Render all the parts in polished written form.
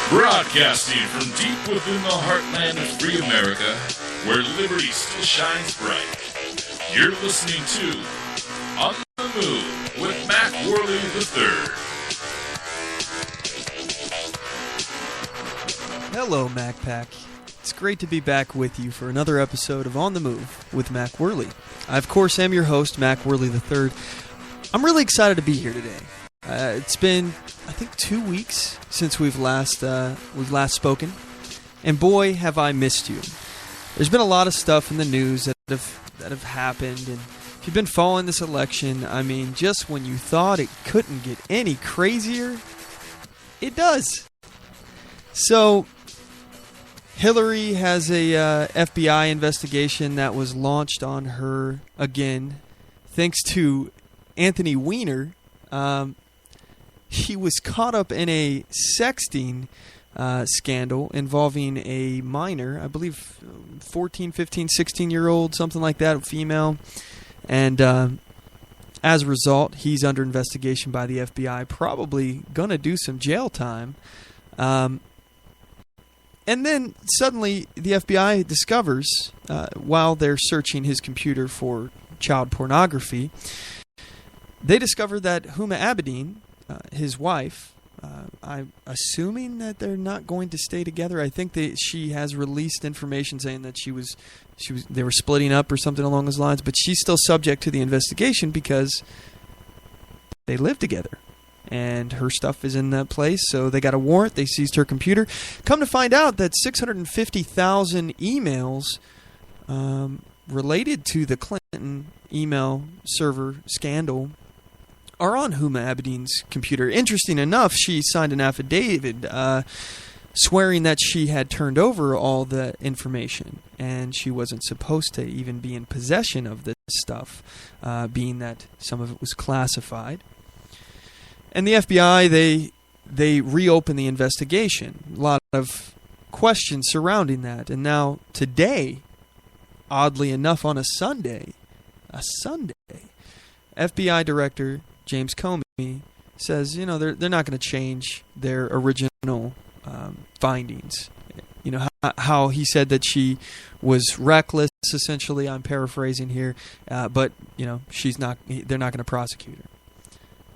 Broadcasting from deep within the heartland of free America, where liberty still shines bright. You're listening to On the Move with Mack Worley III. Hello, Mac Pack. It's great to be back with you for another episode of On the Move with Mack Worley. I, of course, am your host, Mack Worley III. I'm really excited to be here today. It's been, I think, 2 weeks since we've last spoken, and boy, have I missed you. There's been a lot of stuff in the news that have happened, and if you've been following this election, I mean, just when you thought it couldn't get any crazier, it does. So, Hillary has a FBI investigation that was launched on her again, thanks to Anthony Weiner. He was caught up in a sexting scandal involving a minor, I believe 14, 15, 16-year-old, something like that, female. And as a result, he's under investigation by the FBI, probably going to do some jail time. And then suddenly the FBI discovers, while they're searching his computer for child pornography, they discover that Huma Abedin, his wife, I'm assuming that they're not going to stay together. I think she has released information saying that they were splitting up or something along those lines, but she's still subject to the investigation because they live together. And her stuff is in that place, so they got a warrant. They seized her computer. Come to find out that 650,000 emails related to the Clinton email server scandal are on Huma Abedin's computer. Interesting enough, she signed an affidavit swearing that she had turned over all the information, and she wasn't supposed to even be in possession of this stuff, being that some of it was classified. And the FBI, they reopened the investigation. A lot of questions surrounding that. And now today, oddly enough on a Sunday, FBI Director James Comey says, they're not going to change their original findings. How he said that she was reckless, essentially, I'm paraphrasing here, but, they're not going to prosecute her.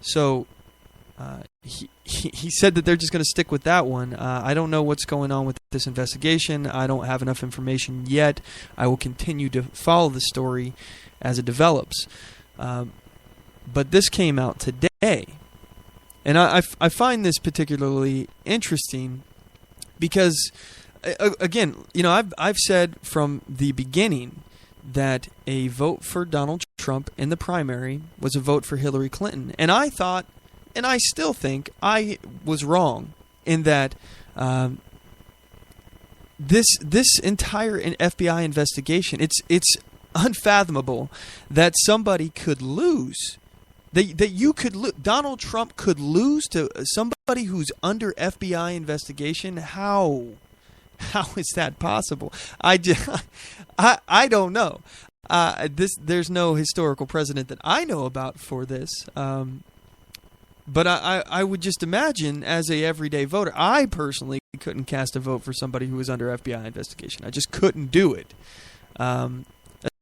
So he said that they're just going to stick with that one. I don't know what's going on with this investigation. I don't have enough information yet. I will continue to follow the story as it develops. But this came out today. And I find this particularly interesting because, again, I've said from the beginning that a vote for Donald Trump in the primary was a vote for Hillary Clinton. And I thought, and I still think, I was wrong in that this entire FBI investigation, it's unfathomable that somebody could lose. Donald Trump could lose to somebody who's under FBI investigation. How is that possible? I don't know. There's no historical precedent that I know about for this. But I would just imagine, as a everyday voter, I personally couldn't cast a vote for somebody who was under FBI investigation. I just couldn't do it.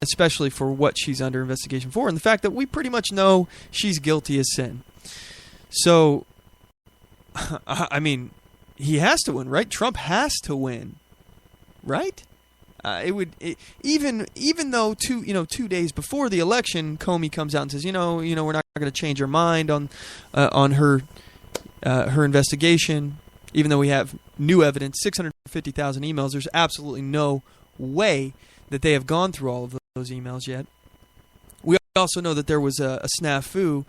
Especially for what she's under investigation for, and the fact that we pretty much know she's guilty as sin. So, I mean, he has to win, right? Trump has to win, right? Even though 2 days before the election, Comey comes out and says, we're not going to change our mind on her investigation, even though we have new evidence, 650,000 emails. There's absolutely no way that they have gone through all of those emails yet. We also know that there was a snafu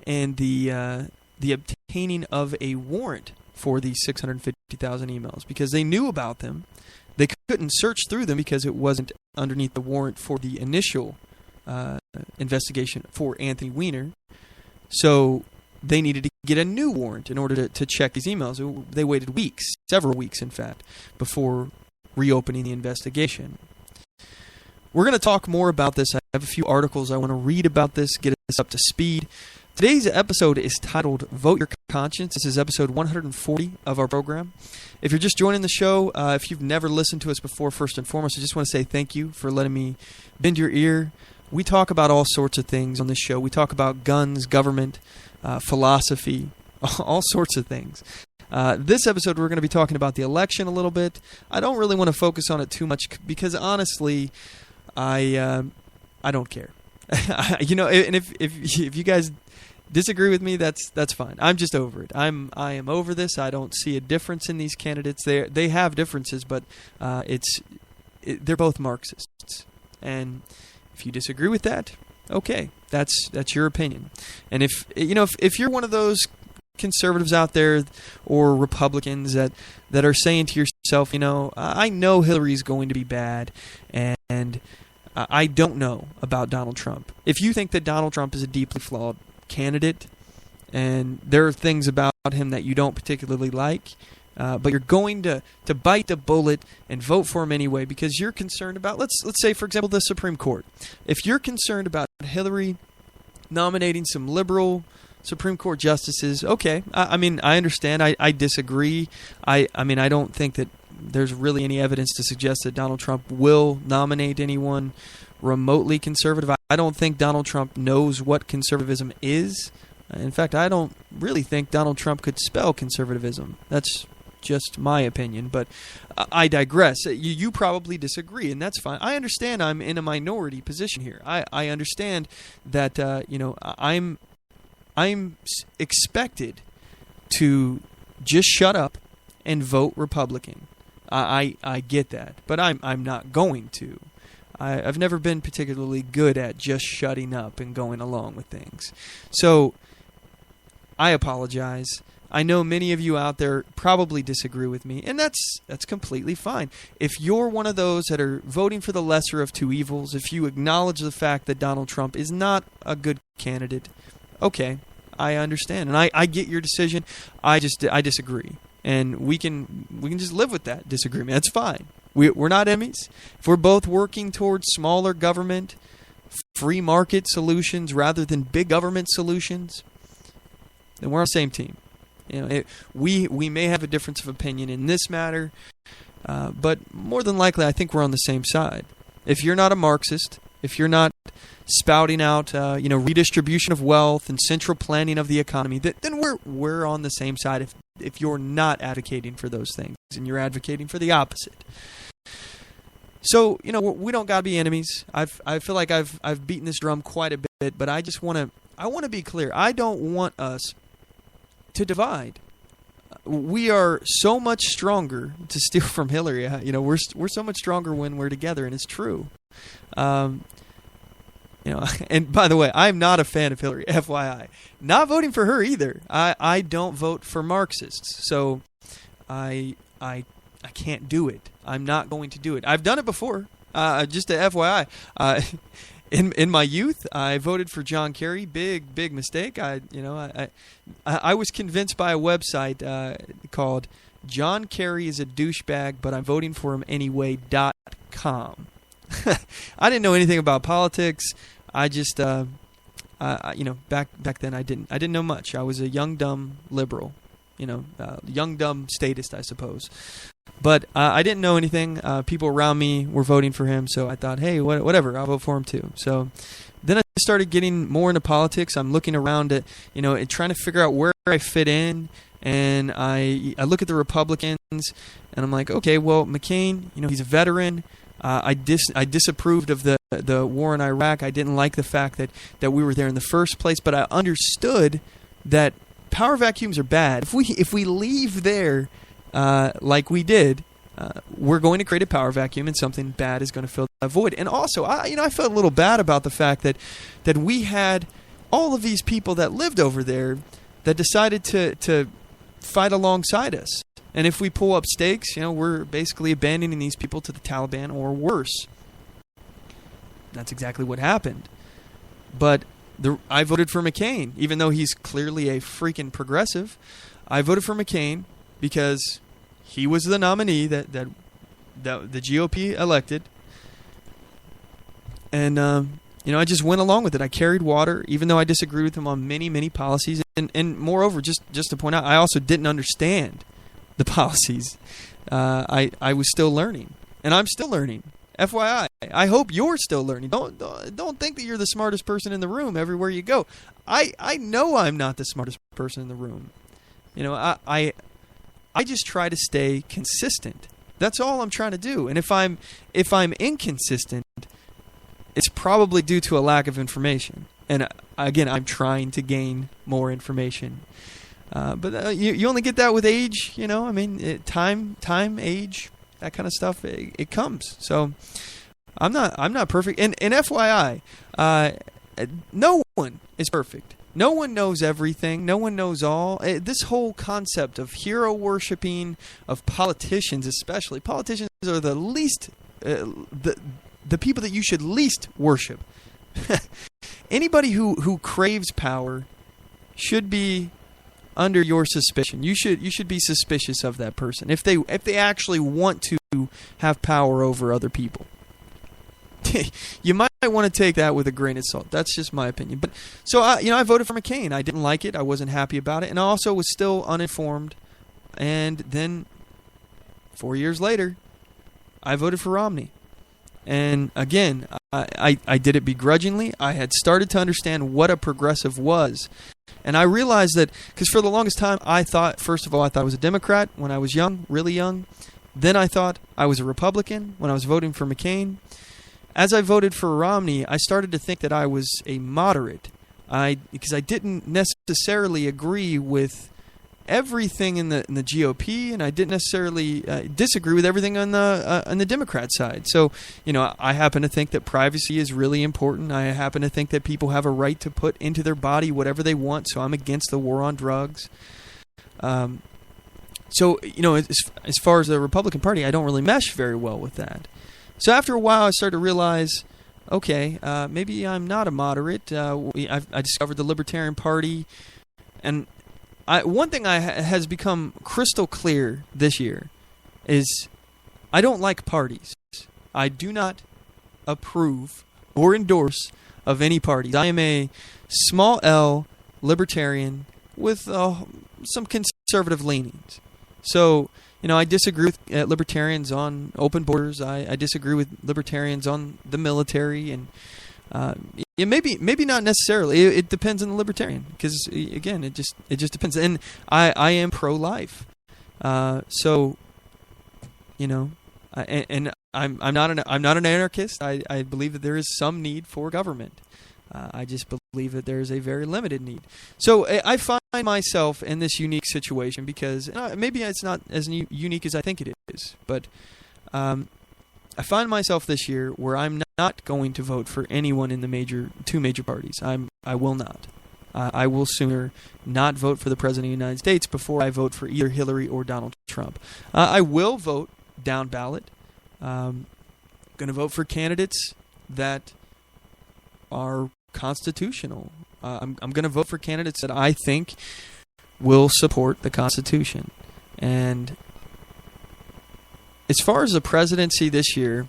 in the obtaining of a warrant for these 650,000 emails because they knew about them. They couldn't search through them because it wasn't underneath the warrant for the initial investigation for Anthony Weiner. So they needed to get a new warrant in order to check these emails. They waited weeks, several weeks in fact, before reopening the investigation. We're going to talk more about this. I have a few articles I want to read about this, get us up to speed, Today's episode is titled Vote Your Conscience. This is episode 140 of our program. If you're just joining the show, if you've never listened to us before, first and foremost, I just want to say thank you for letting me bend your ear. We talk about all sorts of things on this show. We talk about guns, government, philosophy, all sorts of things. This episode, we're going to be talking about the election a little bit. I don't really want to focus on it too much because, honestly, I don't care. And if you guys disagree with me, that's fine. I'm just over it. I am over this. I don't see a difference in these candidates. They have differences, but they're both Marxists. And if you disagree with that, okay, that's your opinion. And if you're one of those conservatives out there or Republicans that are saying to yourself, I know Hillary's going to be bad, and I don't know about Donald Trump. If you think that Donald Trump is a deeply flawed candidate and there are things about him that you don't particularly like, but you're going to bite the bullet and vote for him anyway because you're concerned about, let's say, for example, the Supreme Court. If you're concerned about Hillary nominating some liberal Supreme Court justices, okay. I understand. I disagree. I don't think that there's really any evidence to suggest that Donald Trump will nominate anyone remotely conservative. I don't think Donald Trump knows what conservatism is. In fact, I don't really think Donald Trump could spell conservatism. That's just my opinion, but I digress. You probably disagree, and that's fine. I understand I'm in a minority position here. I understand that I'm expected to just shut up and vote Republican. I get that, but I'm not going to. I've never been particularly good at just shutting up and going along with things. So I apologize. I know many of you out there probably disagree with me, and that's completely fine. If you're one of those that are voting for the lesser of two evils, if you acknowledge the fact that Donald Trump is not a good candidate, okay, I understand, and I get your decision. I disagree. And we can just live with that disagreement. That's fine. We're not enemies. If we're both working towards smaller government, free market solutions rather than big government solutions, then we're on the same team. We may have a difference of opinion in this matter, but more than likely, I think we're on the same side. If you're not a Marxist, if you're not spouting out, redistribution of wealth and central planning of the economy, then we're on the same side. If you're not advocating for those things and you're advocating for the opposite. So, we don't gotta be enemies. I feel like I've beaten this drum quite a bit, but I want to be clear. I don't want us to divide. We are so much stronger, to steal from Hillary. We're so much stronger when we're together, and it's true. And by the way, I'm not a fan of Hillary, FYI. Not voting for her either. I don't vote for Marxists, so I can't do it. I'm not going to do it. I've done it before. Just a FYI. In my youth, I voted for John Kerry. Big mistake. I was convinced by a website called John Kerry is a douchebag, but I'm voting for him anyway.com. I didn't know anything about politics. I just, back then I didn't know much. I was a young dumb liberal, young dumb statist, I suppose. But I didn't know anything. People around me were voting for him, so I thought, hey, whatever, I'll vote for him too. So then I started getting more into politics. I'm looking around at, and trying to figure out where I fit in. And I look at the Republicans, and I'm like, okay, well, McCain, he's a veteran. I disapproved of the war in Iraq. I didn't like the fact that we were there in the first place, but I understood that power vacuums are bad. If we leave there like we did, we're going to create a power vacuum, and something bad is going to fill that void. And also, I felt a little bad about the fact that we had all of these people that lived over there that decided to fight alongside us. And if we pull up stakes, we're basically abandoning these people to the Taliban or worse. That's exactly what happened. But I voted for McCain, even though he's clearly a freaking progressive. I voted for McCain because he was the nominee that the GOP elected. And I just went along with it. I carried water, even though I disagreed with him on many, many policies. And moreover, just to point out, I also didn't understand the policies. I was still learning, and I'm still learning. FYI, I hope you're still learning. Don't think that you're the smartest person in the room everywhere you go. I know I'm not the smartest person in the room. I just try to stay consistent. That's all I'm trying to do. And if I'm inconsistent, it's probably due to a lack of information. And again, I'm trying to gain more information. But you only get that with age, time, age, that kind of stuff. It comes. So I'm not perfect. And FYI, no one is perfect. No one knows everything. No one knows all. This whole concept of hero worshiping, of politicians especially. Politicians are the least, the people that you should least worship. Anybody who craves power should be under your suspicion. You should be suspicious of that person if they actually want to have power over other people. You might want to take that with a grain of salt. That's just my opinion. But so I voted for McCain. I didn't like it. I wasn't happy about it, and I also was still uninformed. And then 4 years later, I voted for Romney. And again, I did it begrudgingly. I had started to understand what a progressive was. And I realized that, because for the longest time, first of all, I thought I was a Democrat when I was young, really young. Then I thought I was a Republican when I was voting for McCain. As I voted for Romney, I started to think that I was a moderate. Because I didn't necessarily agree with everything in the GOP, and I didn't necessarily disagree with everything on the Democrat side. So, I happen to think that privacy is really important. I happen to think that people have a right to put into their body whatever they want. So I'm against the war on drugs. So, as far as the Republican Party, I don't really mesh very well with that. So after a while, I started to realize, okay, maybe I'm not a moderate. I discovered the Libertarian Party, and one thing has become crystal clear this year is I don't like parties. I do not approve or endorse of any parties. I am a small L libertarian with some conservative leanings. So, I disagree with libertarians on open borders. I disagree with libertarians on the military, and maybe not necessarily. It depends on the libertarian, because again, it just depends. And I am pro-life, so and I'm not an anarchist. I believe that there is some need for government. I just believe that there is a very limited need. So I find myself in this unique situation because maybe it's not as unique as I think it is, but I find myself this year where I'm not going to vote for anyone in the two major parties. I will not. I will sooner not vote for the President of the United States before I vote for either Hillary or Donald Trump. I will vote down ballot. I'm going to vote for candidates that are constitutional. I'm going to vote for candidates that I think will support the Constitution. And as far as the presidency this year,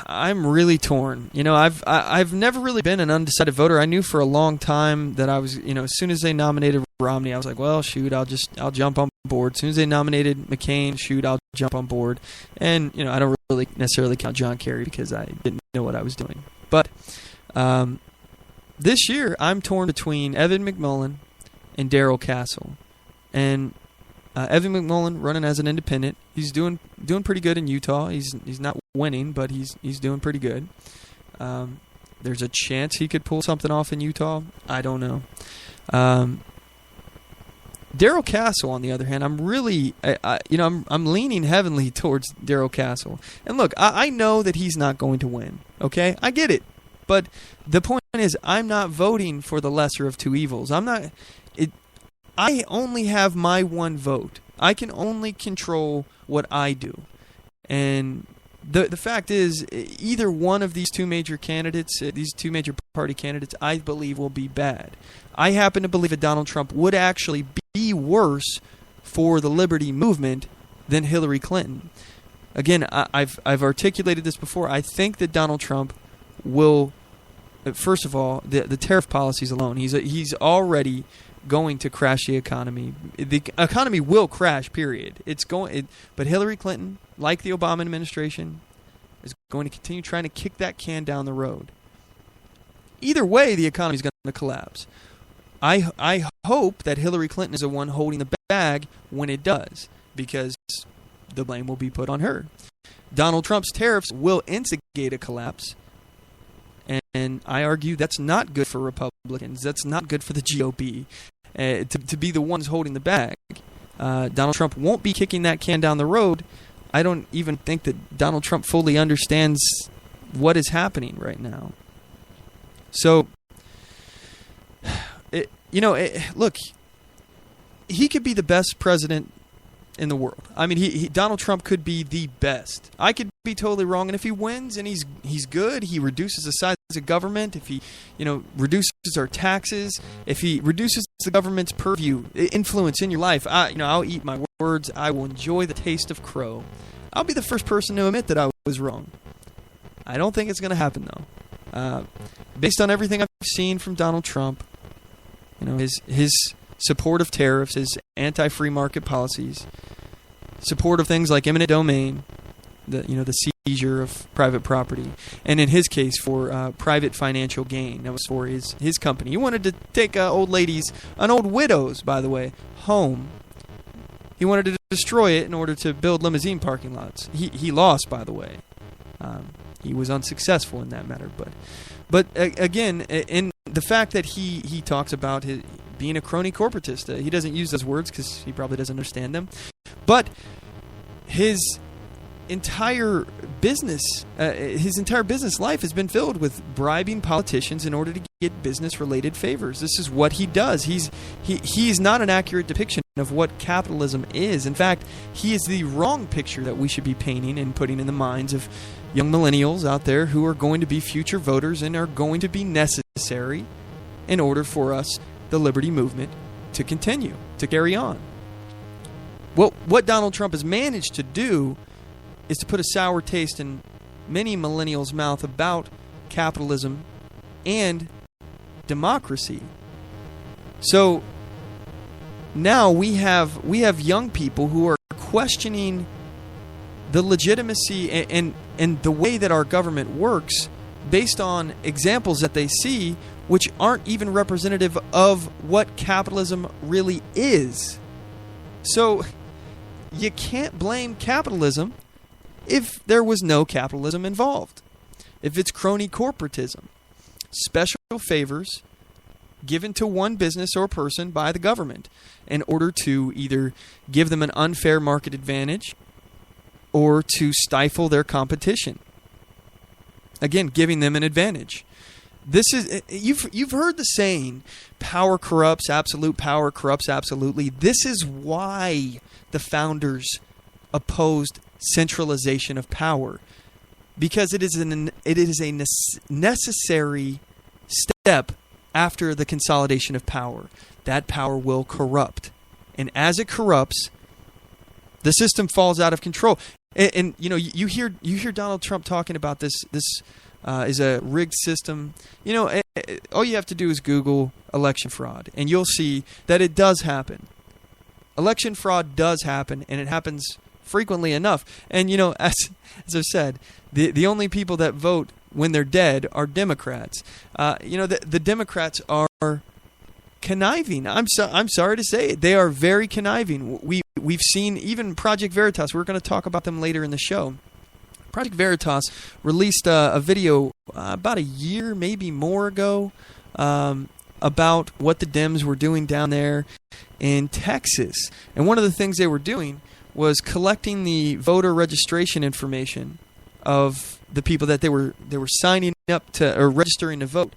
I'm really torn. I've never really been an undecided voter. I knew for a long time that I was, as soon as they nominated Romney, I was like, well, shoot, I'll jump on board. As soon as they nominated McCain, shoot, I'll jump on board. And, I don't really necessarily count John Kerry because I didn't know what I was doing. But this year, I'm torn between Evan McMullin and Darrell Castle. And Evan McMullin running as an independent, he's doing pretty good in Utah. He's not winning, but he's doing pretty good. There's a chance he could pull something off in Utah. I don't know. Darrell Castle, on the other hand, I'm really, I'm leaning heavily towards Darrell Castle. And look, I know that he's not going to win. Okay, I get it, but the point is, I'm not voting for the lesser of two evils. I only have my one vote. I can only control what I do, and the fact is, either one of these two major candidates, these two major party candidates, I believe will be bad. I happen to believe that Donald Trump would actually be worse for the liberty movement than Hillary Clinton. Again, I've articulated this before. I think that Donald Trump will, first of all, the tariff policies alone, he's already going to crash the economy. The economy will crash, period. But Hillary Clinton, like the Obama administration, is going to continue trying to kick that can down the road. Either way, the economy is going to collapse. I hope that Hillary Clinton is the one holding the bag when it does, because the blame will be put on her. Donald Trump's tariffs will instigate a collapse, and I argue that's not good for Republicans. That's not good for the GOP to be the ones holding the bag. Donald Trump won't be kicking that can down the road. I don't even think that Donald Trump fully understands what is happening right now. So, look, he could be the best president in the world. I mean, Donald Trump could be the best. I could be totally wrong, and if he wins and he's good, he reduces the size of government. If he, reduces our taxes, if he reduces the government's purview, influence in your life, I'll eat my words. I will enjoy the taste of crow. I'll be the first person to admit that I was wrong. I don't think it's going to happen, though. Based on everything I've seen from Donald Trump, his support of tariffs, his anti-free market policies, support of things like eminent domain, the seizure of private property, and in his case for private financial gain. That was for his company. He wanted to take an old widow's, by the way, home. He wanted to destroy it in order to build limousine parking lots. He lost, by the way. He was unsuccessful in that matter, but again, in the fact that he talks about being a crony corporatist, he doesn't use those words because he probably doesn't understand them, but his entire business life has been filled with bribing politicians in order to get business-related favors. This is what he does. He's not an accurate depiction of what capitalism is. In fact, he is the wrong picture that we should be painting and putting in the minds of young millennials out there who are going to be future voters and are going to be necessary in order for us, the liberty movement, to continue, to carry on. What Donald Trump has managed to do is to put a sour taste in many millennials' mouth about capitalism and democracy. So now we have young people who are questioning the legitimacy and the way that our government works based on examples that they see which aren't even representative of what capitalism really is. So you can't blame capitalism if there was no capitalism involved. If it's crony corporatism, special favors given to one business or person by the government in order to either give them an unfair market advantage or to stifle their competition. Again, giving them an advantage. This is you've heard the saying, power corrupts, absolute power corrupts absolutely. This is why the founders opposed centralization of power, because it is a necessary step after the consolidation of power. That power will corrupt, and as it corrupts, the system falls out of control. And you hear Donald Trump talking about this is a rigged system. All you have to do is Google election fraud, and you'll see that it does happen. Election fraud does happen, and it happens frequently enough. And as I've said, the only people that vote when they're dead are Democrats. The Democrats are conniving. I'm sorry to say it. They are very conniving. We've seen even Project Veritas. We're going to talk about them later in the show. Project Veritas released a video about a year, maybe more ago, about what the Dems were doing down there in Texas. And one of the things they were doing was collecting the voter registration information of the people that they were signing up to or registering to vote.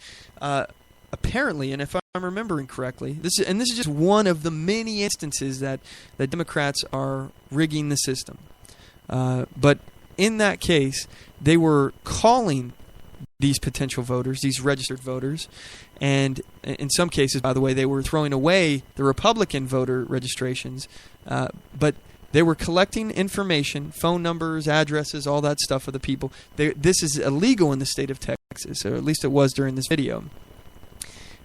Apparently, and if I'm remembering correctly, this is just one of the many instances that the Democrats are rigging the system. But in that case, they were calling these potential voters, these registered voters, and in some cases, by the way, they were throwing away the Republican voter registrations. But They were collecting information, phone numbers, addresses, all that stuff of the people. This is illegal in the state of Texas, or at least it was during this video.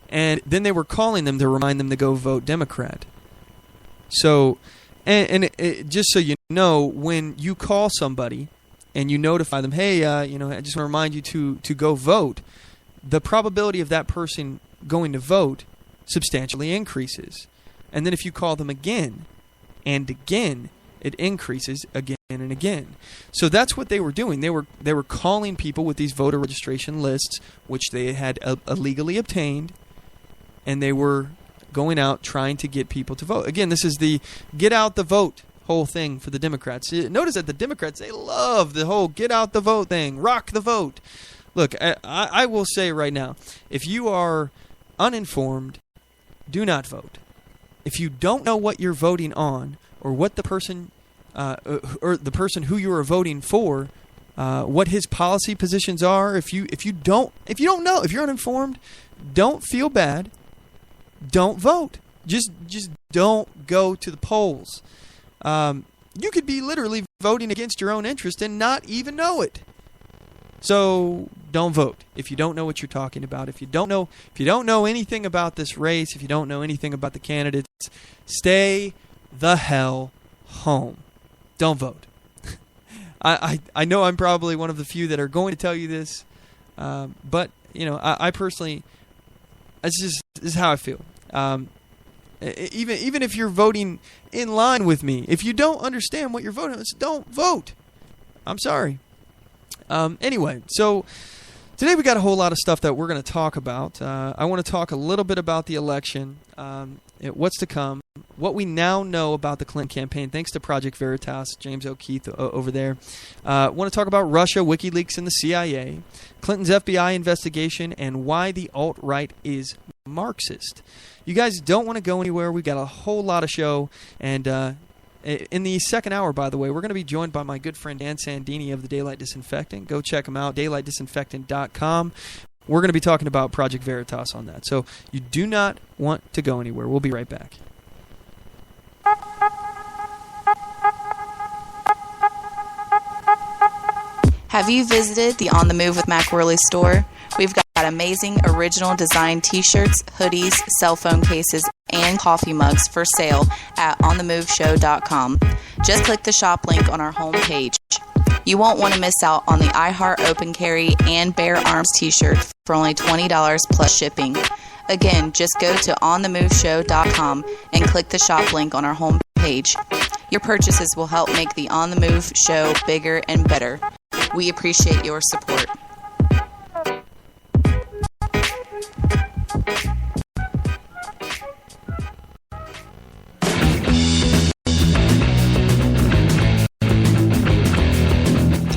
And then they were calling them to remind them to go vote Democrat. So, just so you know, when you call somebody and you notify them, hey, I just want to remind you to go vote, the probability of that person going to vote substantially increases. And then if you call them again and again, it increases again and again. So that's what they were doing. They were calling people with these voter registration lists, which they had illegally obtained, and they were going out trying to get people to vote. Again, this is the get out the vote whole thing for the Democrats. Notice that the Democrats, they love the whole get out the vote thing, rock the vote. Look, I will say right now, if you are uninformed, do not vote. If you don't know what you're voting on, or what the person, or the person who you are voting for, what his policy positions are, if you don't know, if you're uninformed, don't feel bad. Don't vote. Just don't go to the polls. You could be literally voting against your own interest and not even know it. So don't vote if you don't know what you're talking about. If you don't know anything about this race, if you don't know anything about the candidates, stay the hell home. Don't vote. I know I'm probably one of the few that are going to tell you this, but I personally, this is how I feel. Even if you're voting in line with me, if you don't understand what you're voting on, don't vote. I'm sorry. Anyway, so today we got a whole lot of stuff that we're going to talk about. I want to talk a little bit about the election, what's to come, what we now know about the Clinton campaign, thanks to Project Veritas, James O'Keefe over there. I want to talk about Russia, Wikileaks, and the CIA, Clinton's FBI investigation, and why the alt-right is Marxist. You guys don't want to go anywhere. We've got a whole lot of show, and in the second hour, by the way, we're going to be joined by my good friend Dan Sandini of the Daylight Disinfectant. Go check him out, daylightdisinfectant.com. We're going to be talking about Project Veritas on that. So you do not want to go anywhere. We'll be right back. Have you visited the On the Move with Mack Worley store? We've got amazing original design t-shirts, hoodies, cell phone cases, and coffee mugs for sale at OnTheMoveShow.com. Just click the shop link on our homepage. You won't want to miss out on the iHeart Open Carry and Bare Arms t-shirt for only $20 plus shipping. Again, just go to OnTheMoveShow.com and click the shop link on our homepage. Your purchases will help make the On the Move show bigger and better. We appreciate your support.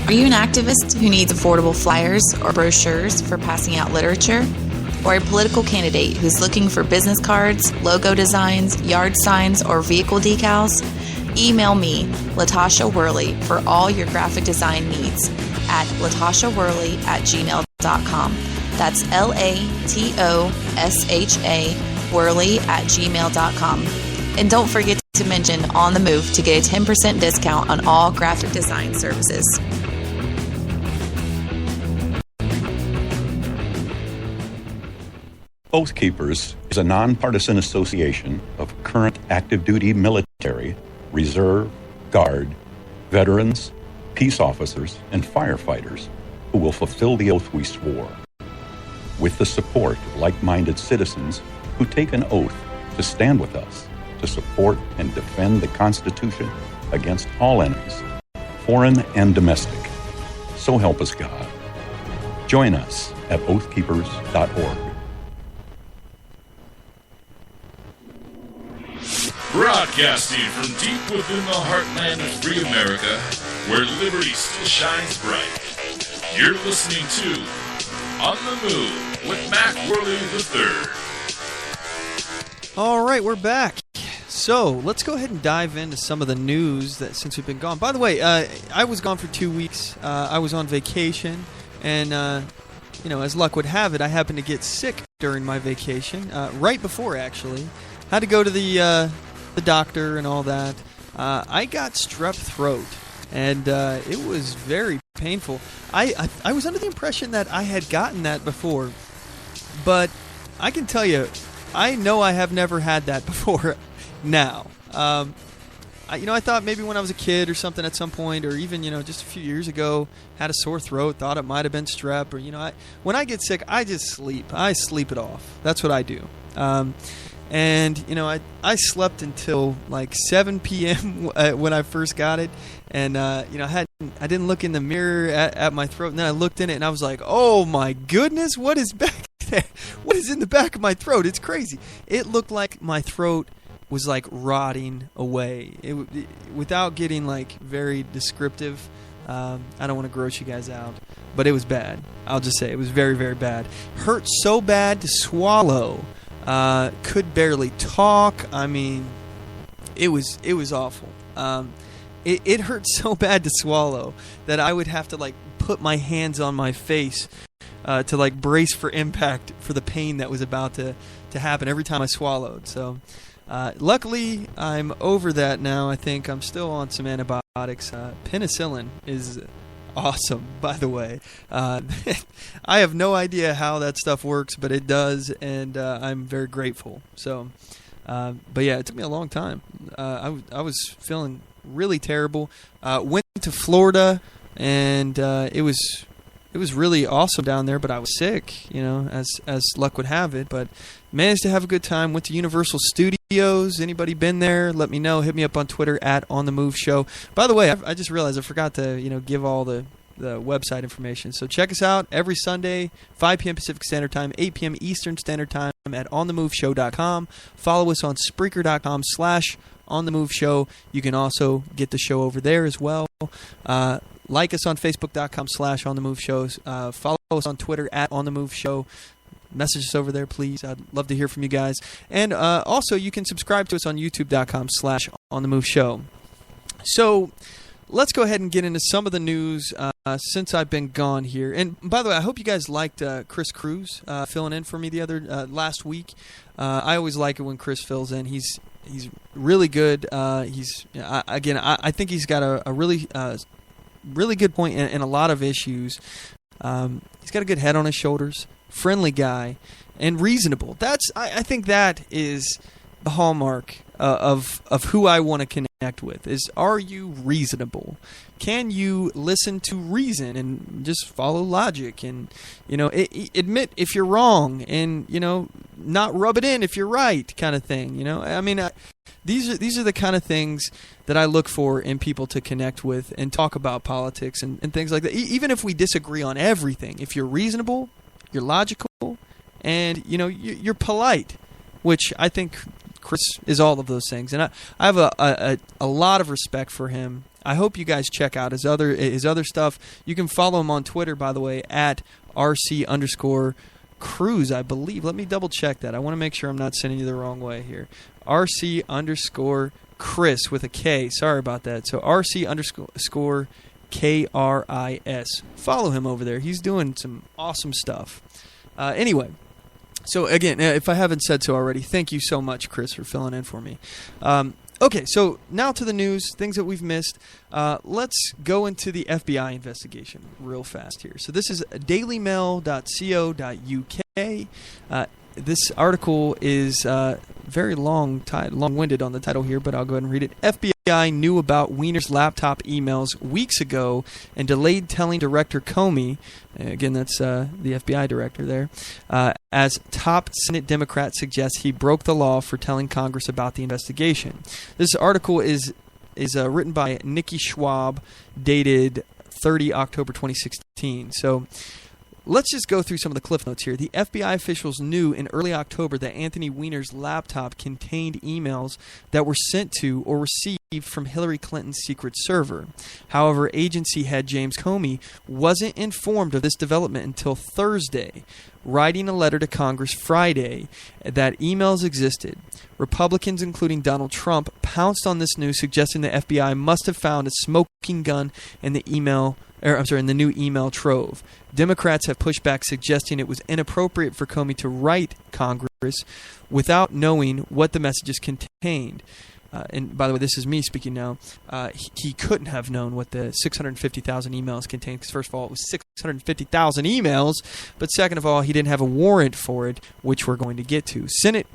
Are you an activist who needs affordable flyers or brochures for passing out literature? Or a political candidate who's looking for business cards, logo designs, yard signs, or vehicle decals? Email me, Latasha Worley, for all your graphic design needs at latashawurley@gmail.com. That's LATOSHA Worley@gmail.com. And don't forget to mention On the Move to get a 10% discount on all graphic design services. Oath Keepers is a nonpartisan association of current active duty military, reserve, guard, veterans, peace officers, and firefighters who will fulfill the oath we swore. With the support of like-minded citizens who take an oath to stand with us, to support and defend the Constitution against all enemies, foreign and domestic. So help us God. Join us at oathkeepers.org. Broadcasting from deep within the heartland of free America, where liberty still shines bright. You're listening to On the Move with Mack Worley III. All right, we're back. So let's go ahead and dive into some of the news that since we've been gone. By the way, I was gone for 2 weeks. I was on vacation, and as luck would have it, I happened to get sick during my vacation. Right before, actually, had to go to the doctor and all that. I got strep throat, and it was very painful. I was under the impression that I had gotten that before, but I can tell you, I know I have never had that before now. I thought maybe when I was a kid or something at some point, or even, just a few years ago, had a sore throat, thought it might have been strep, or, when I get sick, I just sleep. I sleep it off. That's what I do. And, I slept until like 7 p.m. when I first got it. And, I didn't look in the mirror at my throat. And then I looked in it and I was like, oh my goodness, what is back there? What is in the back of my throat? It's crazy. It looked like my throat was like rotting away. Without getting like very descriptive. I don't want to gross you guys out, but it was bad. I'll just say it was very, very bad. Hurt so bad to swallow. Could barely talk. I mean, it was awful. It hurt so bad to swallow that I would have to like put my hands on my face to like brace for impact for the pain that was about to happen every time I swallowed. So luckily I'm over that now. I think I'm still on some antibiotics. Penicillin is awesome, by the way. I have no idea how that stuff works, but it does, and I'm very grateful. So, but yeah, it took me a long time. I was feeling really terrible. Went to Florida, and it was really awesome down there, but I was sick, as luck would have it. But managed to have a good time. Went to Universal Studios. Anybody been there? Let me know. Hit me up on Twitter at OnTheMoveShow. By the way, I just realized I forgot to give all the website information. So check us out every Sunday, 5 p.m. Pacific Standard Time, 8 p.m. Eastern Standard Time at OnTheMoveShow.com. Follow us on Spreaker.com/OnTheMoveShow. You can also get the show over there as well. Like us on Facebook.com/OnTheMoveShow. Follow us on Twitter at OnTheMoveShow. Message us over there, please. I'd love to hear from you guys. And also, you can subscribe to us on YouTube.com/OnTheMoveShow. So let's go ahead and get into some of the news since I've been gone here. And by the way, I hope you guys liked Chris Cruz filling in for me last week. I always like it when Chris fills in. He's really good. I think he's got a really good point in a lot of issues. He's got a good head on his shoulders, friendly guy, and reasonable. I think that is the hallmark of who I want to connect with. Is, are you reasonable? Can you listen to reason and just follow logic, and admit if you're wrong, and not rub it in if you're right, kind of thing. These are the kind of things that I look for in people to connect with and talk about politics and things like that. Even if we disagree on everything, if you're reasonable, you're logical, and you're polite, which I think Chris is all of those things. And I have a lot of respect for him. I hope you guys check out his other stuff. You can follow him on Twitter, by the way, at RC_Cruz, I believe. Let me double check that. I want to make sure I'm not sending you the wrong way here. RC_Chris with a K. Sorry about that. So RC_KRIS. Follow him over there. He's doing some awesome stuff. Anyway, so again, if I haven't said so already, thank you so much, Chris, for filling in for me. Okay, so now to the news, things that we've missed. Let's go into the FBI investigation real fast here. So this is dailymail.co.uk. This article is very long-winded on the title here, but I'll go ahead and read it. FBI knew about Weiner's laptop emails weeks ago and delayed telling Director Comey, again, that's the FBI director there, as top Senate Democrats suggest he broke the law for telling Congress about the investigation. This article is written by Nikki Schwab, dated 30 October 2016. So let's just go through some of the cliff notes here. The FBI officials knew in early October that Anthony Weiner's laptop contained emails that were sent to or received from Hillary Clinton's secret server. However, agency head James Comey wasn't informed of this development until Thursday, writing a letter to Congress Friday that emails existed. Republicans, including Donald Trump, pounced on this news, suggesting the FBI must have found a smoking gun in the new email trove. Democrats have pushed back, suggesting it was inappropriate for Comey to write Congress without knowing what the messages contained. and by the way, this is me speaking now, he couldn't have known what the 650,000 emails contained, because first of all, it was 650,000 emails, but second of all, he didn't have a warrant for it, which we're going to get to. Senate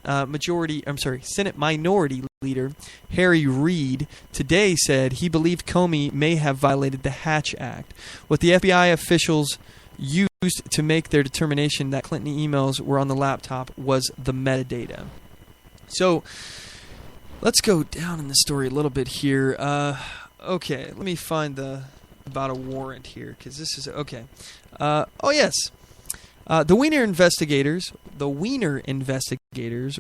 Minority Leader Harry Reid today said he believed Comey may have violated the Hatch Act. What the FBI officials used to make their determination that Clinton emails were on the laptop was the metadata. So let's go down in the story a little bit here. Okay, let me find about a warrant here, because this is okay. Oh yes, the Wiener investigators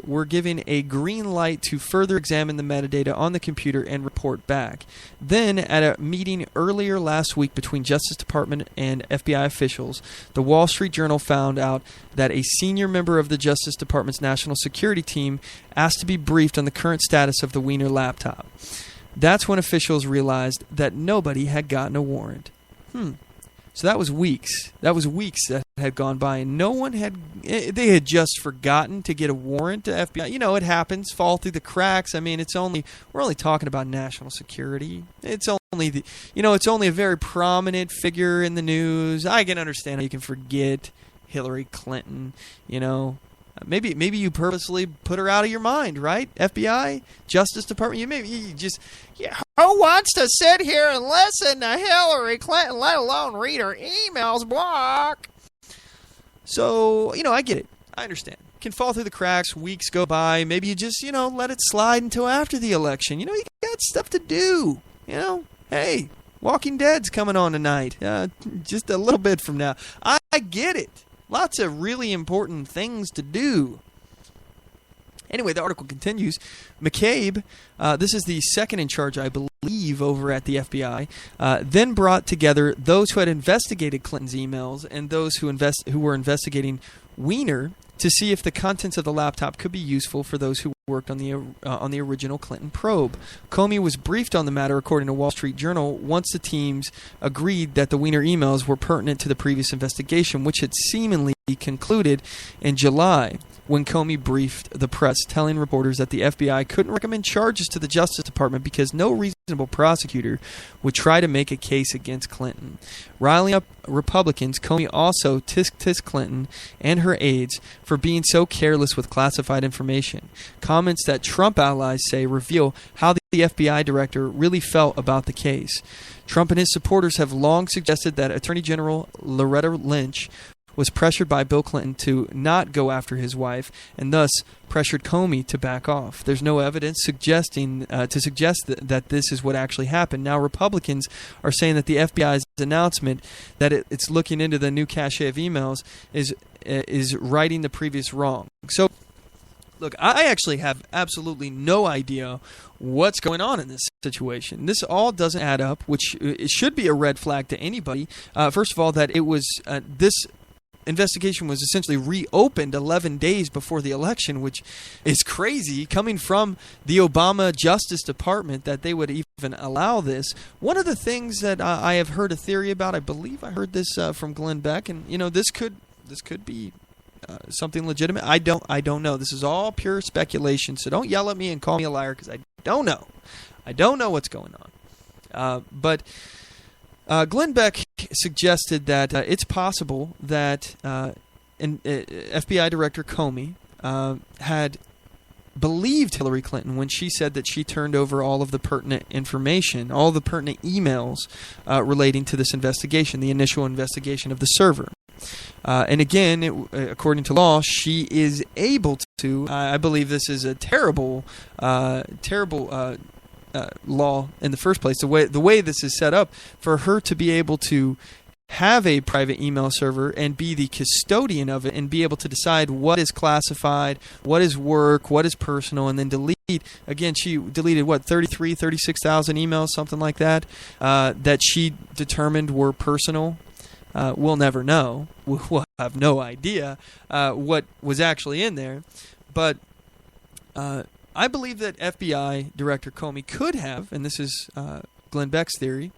were given a green light to further examine the metadata on the computer and report back. Then, at a meeting earlier last week between Justice Department and FBI officials, the Wall Street Journal found out that a senior member of the Justice Department's national security team asked to be briefed on the current status of the Wiener laptop. That's when officials realized that nobody had gotten a warrant. So that was weeks. That had gone by, and no one they had just forgotten to get a warrant to FBI. You know, it happens, fall through the cracks. I mean, we're only talking about national security. It's only a very prominent figure in the news. I can understand how you can forget Hillary Clinton, you know. Maybe you purposely put her out of your mind, right? FBI, Justice Department. Who wants to sit here and listen to Hillary Clinton, let alone read her emails block? So, I get it. I understand. It can fall through the cracks, weeks go by. Maybe you just, let it slide until after the election. You got stuff to do. Hey, Walking Dead's coming on tonight. Just a little bit from now. I get it. Lots of really important things to do. Anyway, the article continues. McCabe, this is the second in charge, I believe, over at the FBI, then brought together those who had investigated Clinton's emails and those who were investigating Wiener to see if the contents of the laptop could be useful for those who worked on the original Clinton probe. Comey was briefed on the matter, according to Wall Street Journal, once the teams agreed that the Wiener emails were pertinent to the previous investigation, which had seemingly concluded in July, when Comey briefed the press, telling reporters that the FBI couldn't recommend charges to the Justice Department because no reasonable prosecutor would try to make a case against Clinton. Riling up Republicans, Comey also tisk Clinton and her aides for being so careless with classified information. Comments that Trump allies say reveal how the FBI director really felt about the case. Trump and his supporters have long suggested that Attorney General Loretta Lynch was pressured by Bill Clinton to not go after his wife, and thus pressured Comey to back off. There's no evidence to suggest that this is what actually happened. Now, Republicans are saying that the FBI's announcement that it's looking into the new cache of emails is righting the previous wrong. So, look, I actually have absolutely no idea what's going on in this situation. This all doesn't add up, which it should be a red flag to anybody. First of all, that it was this investigation was essentially reopened 11 days before the election, which is crazy coming from the Obama Justice Department that they would even allow this. One of the things that I have heard a theory about, I believe I heard this from Glenn Beck, and this could be something legitimate. I don't know. This is all pure speculation, so don't yell at me and call me a liar, because I don't know. I don't know what's going on. But Glenn Beck suggested that it's possible that FBI Director Comey had believed Hillary Clinton when she said that she turned over all of the pertinent information, all the pertinent emails relating to this investigation, the initial investigation of the server. And again, according to law, she is able to. I believe this is a terrible law in the first place. The way this is set up, for her to be able to have a private email server and be the custodian of it and be able to decide what is classified, what is work, what is personal, and then delete. Again, she deleted 36,000 emails, something like that, that she determined were personal. We'll never know. We'll have no idea what was actually in there. But I believe that FBI Director Comey could have, and this is Glenn Beck's theory,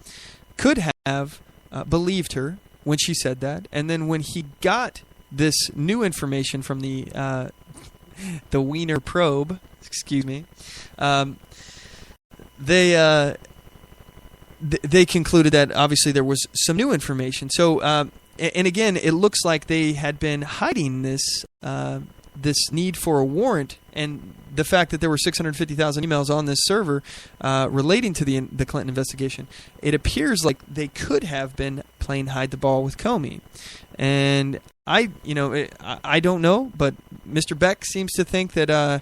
could have believed her when she said that, and then when he got this new information from the Wiener probe, they concluded that obviously there was some new information. So, and again, it looks like they had been hiding this this need for a warrant, and the fact that there were 650,000 emails on this server relating to the Clinton investigation. It appears like they could have been playing hide the ball with Comey, and I don't know, but Mr. Beck seems to think that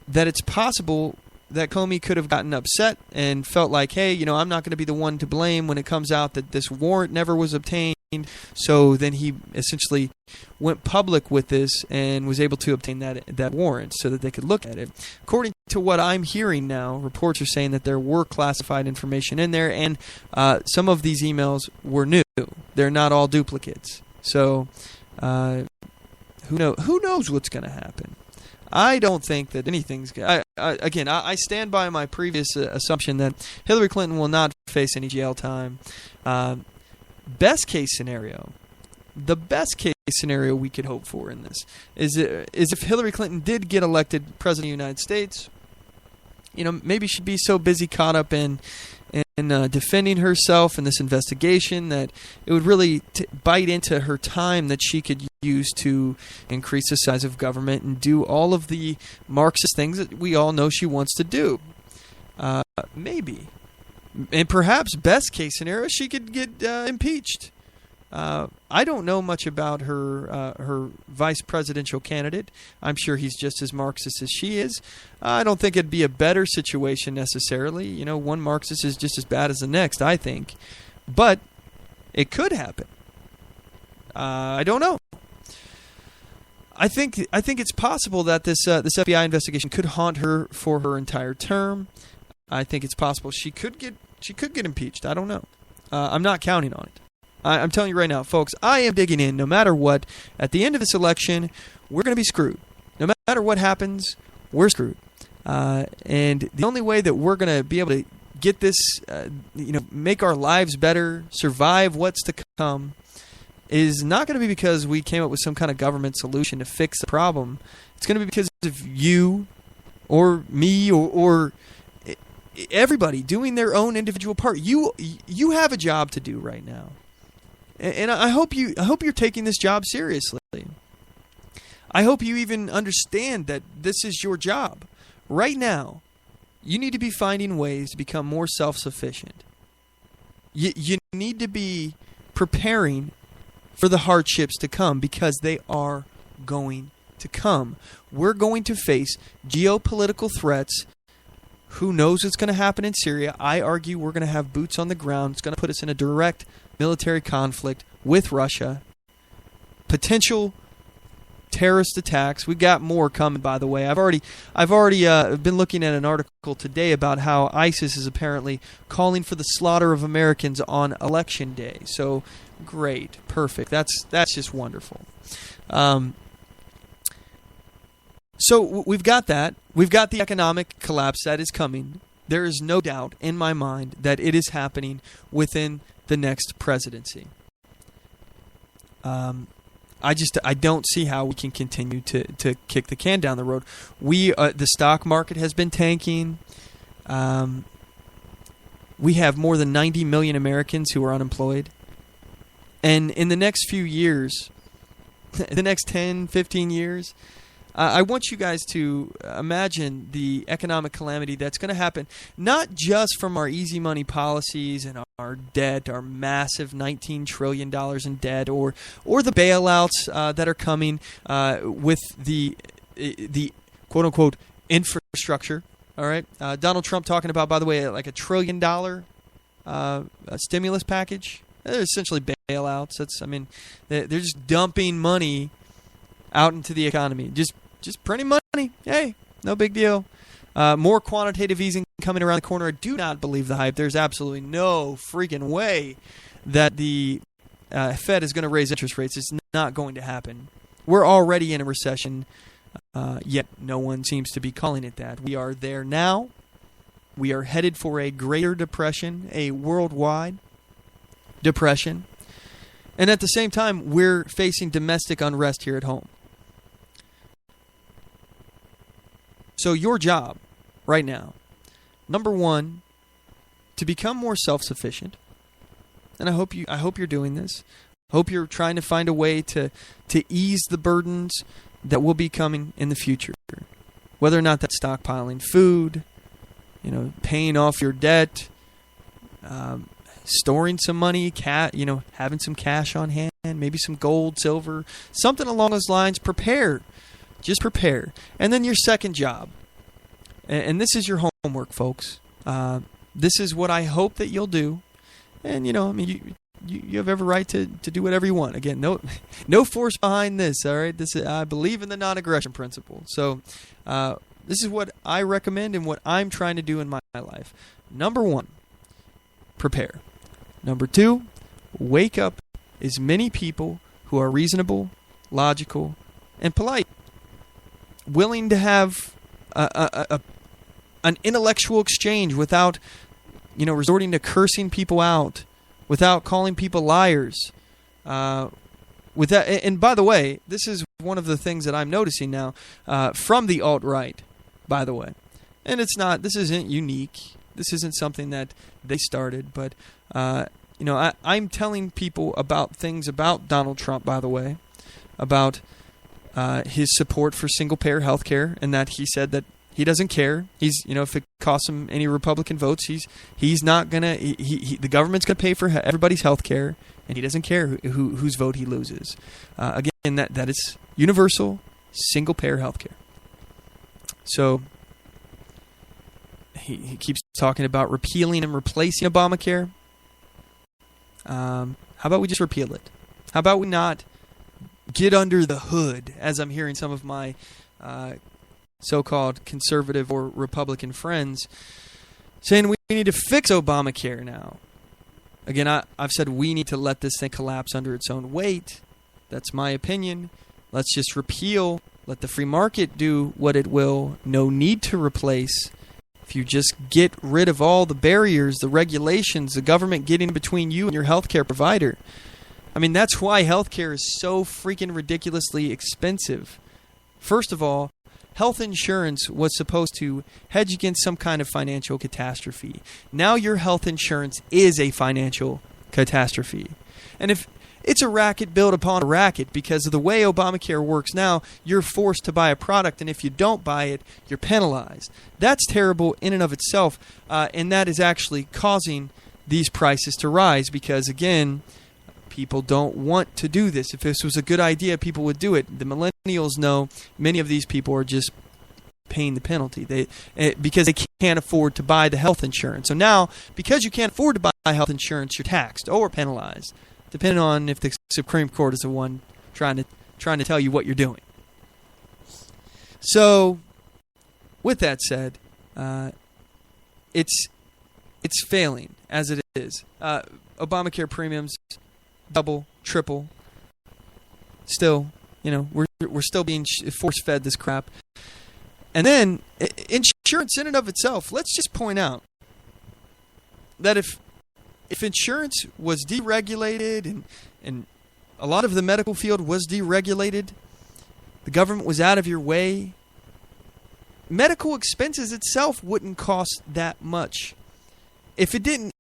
that it's possible that Comey could have gotten upset and felt like, hey, I'm not going to be the one to blame when it comes out that this warrant never was obtained. So then he essentially went public with this and was able to obtain that warrant so that they could look at it. According to what I'm hearing now, reports are saying that there were classified information in there, and some of these emails were new. They're not all duplicates. So who knows what's going to happen? I don't think that anything's... I stand by my previous assumption that Hillary Clinton will not face any jail time. Best case scenario, the best case scenario we could hope for in this is if Hillary Clinton did get elected President of the United States, maybe she'd be so busy caught up in defending herself in this investigation that it would really bite into her time that she could use to increase the size of government and do all of the Marxist things that we all know she wants to do. Maybe. And perhaps best case scenario, she could get impeached. I don't know much about her vice presidential candidate. I'm sure he's just as Marxist as she is. I don't think it'd be a better situation necessarily. One Marxist is just as bad as the next, I think. But it could happen. I don't know. I think it's possible that this FBI investigation could haunt her for her entire term. I think it's possible she could get impeached. I don't know. I'm not counting on it. I'm telling you right now, folks, I am digging in no matter what. At the end of this election, we're going to be screwed. No matter what happens, we're screwed. And the only way that we're going to be able to get this, make our lives better, survive what's to come, is not going to be because we came up with some kind of government solution to fix the problem. It's going to be because of you or me or everybody doing their own individual part. You have a job to do right now. And I hope you're taking this job seriously. I hope you even understand that this is your job. Right now, you need to be finding ways to become more self-sufficient. You need to be preparing for the hardships to come, because they are going to come. We're going to face geopolitical threats. Who knows what's going to happen in Syria? I argue we're going to have boots on the ground. It's going to put us in a direct military conflict with Russia. Potential terrorist attacks. We got more coming, by the way. I've already been looking at an article today about how ISIS is apparently calling for the slaughter of Americans on Election Day. So great, perfect. That's just wonderful. So we've got that. We've got the economic collapse that is coming. There is no doubt in my mind that it is happening within the next presidency. I don't see how we can continue to kick the can down the road. The stock market has been tanking. We have more than 90 million Americans who are unemployed. And in the next few years, the next 10, 15 years, I want you guys to imagine the economic calamity that's going to happen, not just from our easy money policies and our debt, our massive $19 trillion in debt, or the bailouts that are coming with the quote-unquote infrastructure. All right, Donald Trump talking about, by the way, like $1 trillion stimulus package. They're essentially bailouts. They're just dumping money out into the economy. Just printing money. Hey, no big deal. More quantitative easing coming around the corner. I do not believe the hype. There's absolutely no freaking way that the Fed is going to raise interest rates. It's not going to happen. We're already in a recession, yet no one seems to be calling it that. We are there now. We are headed for a greater depression, a worldwide depression. And at the same time, we're facing domestic unrest here at home. So your job right now number one, to become more self-sufficient. And I hope you're doing this. Hope you're trying to find a way to ease the burdens that will be coming in the future. Whether or not that's stockpiling food, paying off your debt, storing some money, having some cash on hand, maybe some gold, silver, something along those lines. Prepare. Just prepare. And then your second job. And this is your homework, folks. This is what I hope that you'll do. And, you have every right to do whatever you want. Again, no force behind this, all right? I believe in the non-aggression principle. So this is what I recommend and what I'm trying to do in my life. Number one, prepare. Number two, wake up as many people who are reasonable, logical, and polite. Willing to have an intellectual exchange without, resorting to cursing people out, without calling people liars. With that, and by the way, this is one of the things that I'm noticing now from the alt-right, by the way. And this isn't unique. This isn't something that they started, but I'm telling people about things about Donald Trump, by the way, about his support for single-payer health care, and that he said that he doesn't care. If it costs him any Republican votes, he's not gonna. The government's gonna pay for everybody's health care, and he doesn't care whose vote he loses. Again, that is universal single-payer health care. So he keeps talking about repealing and replacing Obamacare. How about we just repeal it? How about we not get under the hood, as I'm hearing some of my so-called conservative or Republican friends saying we need to fix Obamacare now. Again, I've said we need to let this thing collapse under its own weight. That's my opinion. Let's just repeal. Let the free market do what it will. No need to replace. If you just get rid of all the barriers, the regulations, the government getting between you and your healthcare provider. I mean, that's why healthcare is so freaking ridiculously expensive. First of all, health insurance was supposed to hedge against some kind of financial catastrophe. Now your health insurance is a financial catastrophe. And if it's a racket built upon a racket, because of the way Obamacare works now, you're forced to buy a product, and if you don't buy it, you're penalized. That's terrible in and of itself, and that is actually causing these prices to rise because, again, people don't want to do this. If this was a good idea, people would do it. The millennials know many of these people are just paying the penalty because they can't afford to buy the health insurance. So now, because you can't afford to buy health insurance, you're taxed or penalized, depending on if the Supreme Court is the one trying to tell you what you're doing. So, with that said, it's failing as it is. Obamacare premiums double, triple. Still, we're still being force-fed this crap. And then, insurance in and of itself, let's just point out that if insurance was deregulated and a lot of the medical field was deregulated, the government was out of your way, medical expenses itself wouldn't cost that much. If it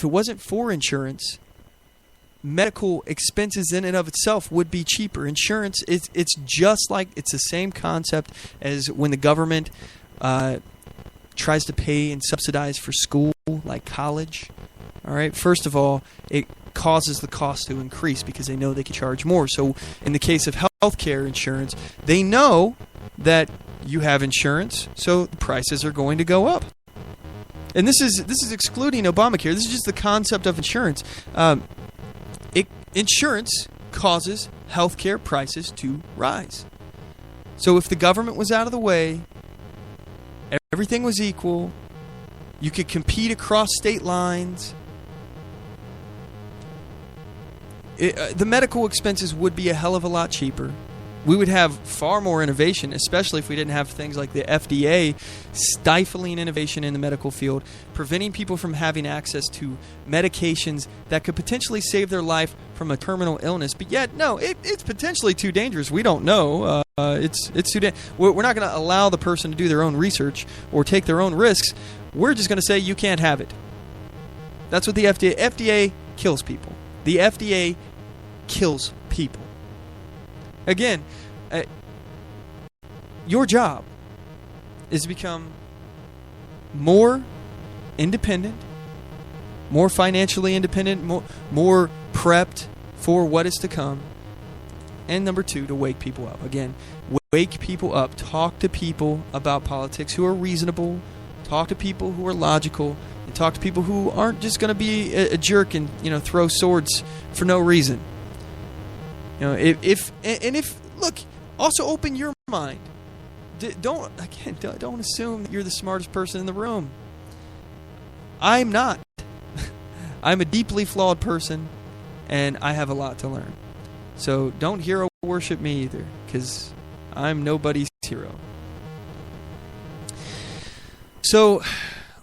wasn't for insurance, medical expenses in and of itself would be cheaper. Insurance, it's just like, it's the same concept as when the government tries to pay and subsidize for school, like college. All right. First of all, it causes the cost to increase because they know they can charge more. So in the case of healthcare insurance, they know that you have insurance, so the prices are going to go up. And this is excluding Obamacare. This is just the concept of insurance. Insurance causes healthcare prices to rise. So if the government was out of the way, everything was equal, you could compete across state lines, the medical expenses would be a hell of a lot cheaper. We would have far more innovation, especially if we didn't have things like the FDA stifling innovation in the medical field, preventing people from having access to medications that could potentially save their life from a terminal illness. But yet, no, it's potentially too dangerous. We don't know. It's too dangerous. We're not going to allow the person to do their own research or take their own risks. We're just going to say you can't have it. That's what the FDA kills people. The FDA kills people. Again, your job is to become more independent, more financially independent, more prepped for what is to come. And number 2, to wake people up. Again, wake people up. Talk to people about politics who are reasonable. Talk to people who are logical. And talk to people who aren't just going to be a jerk and throw swords for no reason. If look, also open your mind. Don't assume that you're the smartest person in the room. I'm not. I'm a deeply flawed person, and I have a lot to learn. So don't hero worship me either, because I'm nobody's hero. So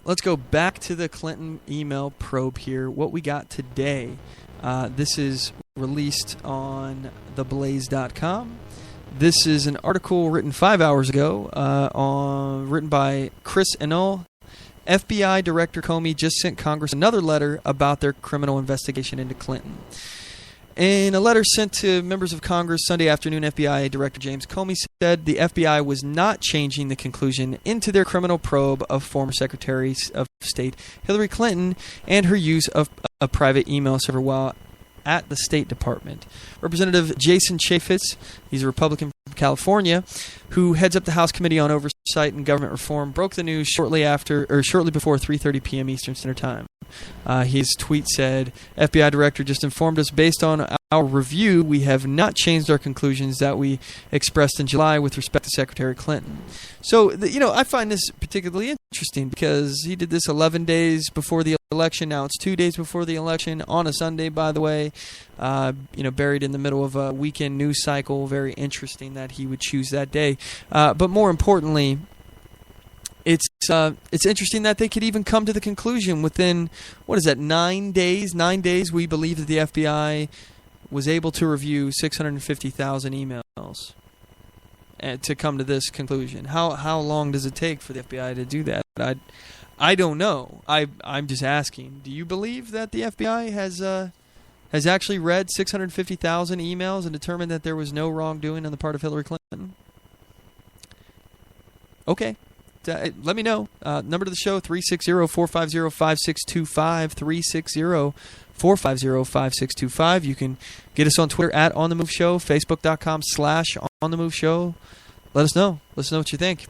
let's go back to the Clinton email probe here. What we got today. This is released on theblaze.com. This is an article written 5 hours ago, written by Chris Enol. FBI Director Comey just sent Congress another letter about their criminal investigation into Clinton. In a letter sent to members of Congress Sunday afternoon, FBI Director James Comey said the FBI was not changing the conclusion into their criminal probe of former Secretary of State Hillary Clinton and her use of a private email server while at the State Department. Representative Jason Chaffetz, he's a Republican from California, who heads up the House Committee on Oversight and Government Reform, broke the news shortly before 3:30 p.m. Eastern Standard Time. His tweet said, FBI Director just informed us based on our review, we have not changed our conclusions that we expressed in July with respect to Secretary Clinton. So, I find this particularly interesting because he did this 11 days before the election. Now it's 2 days before the election on a Sunday, by the way, buried in the middle of a weekend news cycle. Very interesting that he would choose that day. But more importantly, it's interesting that they could even come to the conclusion within, 9 days? 9 days, we believe that the FBI was able to review 650,000 emails and to come to this conclusion. How long does it take for the FBI to do that? I don't know. I'm just asking. Do you believe that the FBI has actually read 650,000 emails and determined that there was no wrongdoing on the part of Hillary Clinton? Okay. Let me know. Number to the show, 360-450-5625, 360-450-5625. You can get us on Twitter at OnTheMoveShow, Facebook.com/OnTheMoveShow. Let us know. Let us know what you think.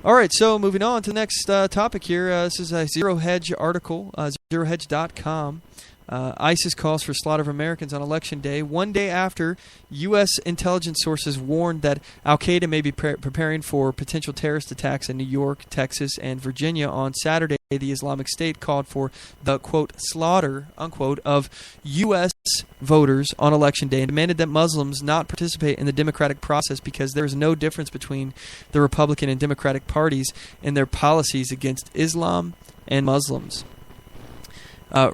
All right, so moving on to the next topic here. This is a Zero Hedge article, ZeroHedge.com. ISIS calls for slaughter of Americans on Election Day, one day after U.S. intelligence sources warned that al-Qaeda may be preparing for potential terrorist attacks in New York, Texas, and Virginia. On Saturday, the Islamic State called for the, quote, slaughter, unquote, of U.S. voters on Election Day and demanded that Muslims not participate in the democratic process because there is no difference between the Republican and Democratic parties in their policies against Islam and Muslims.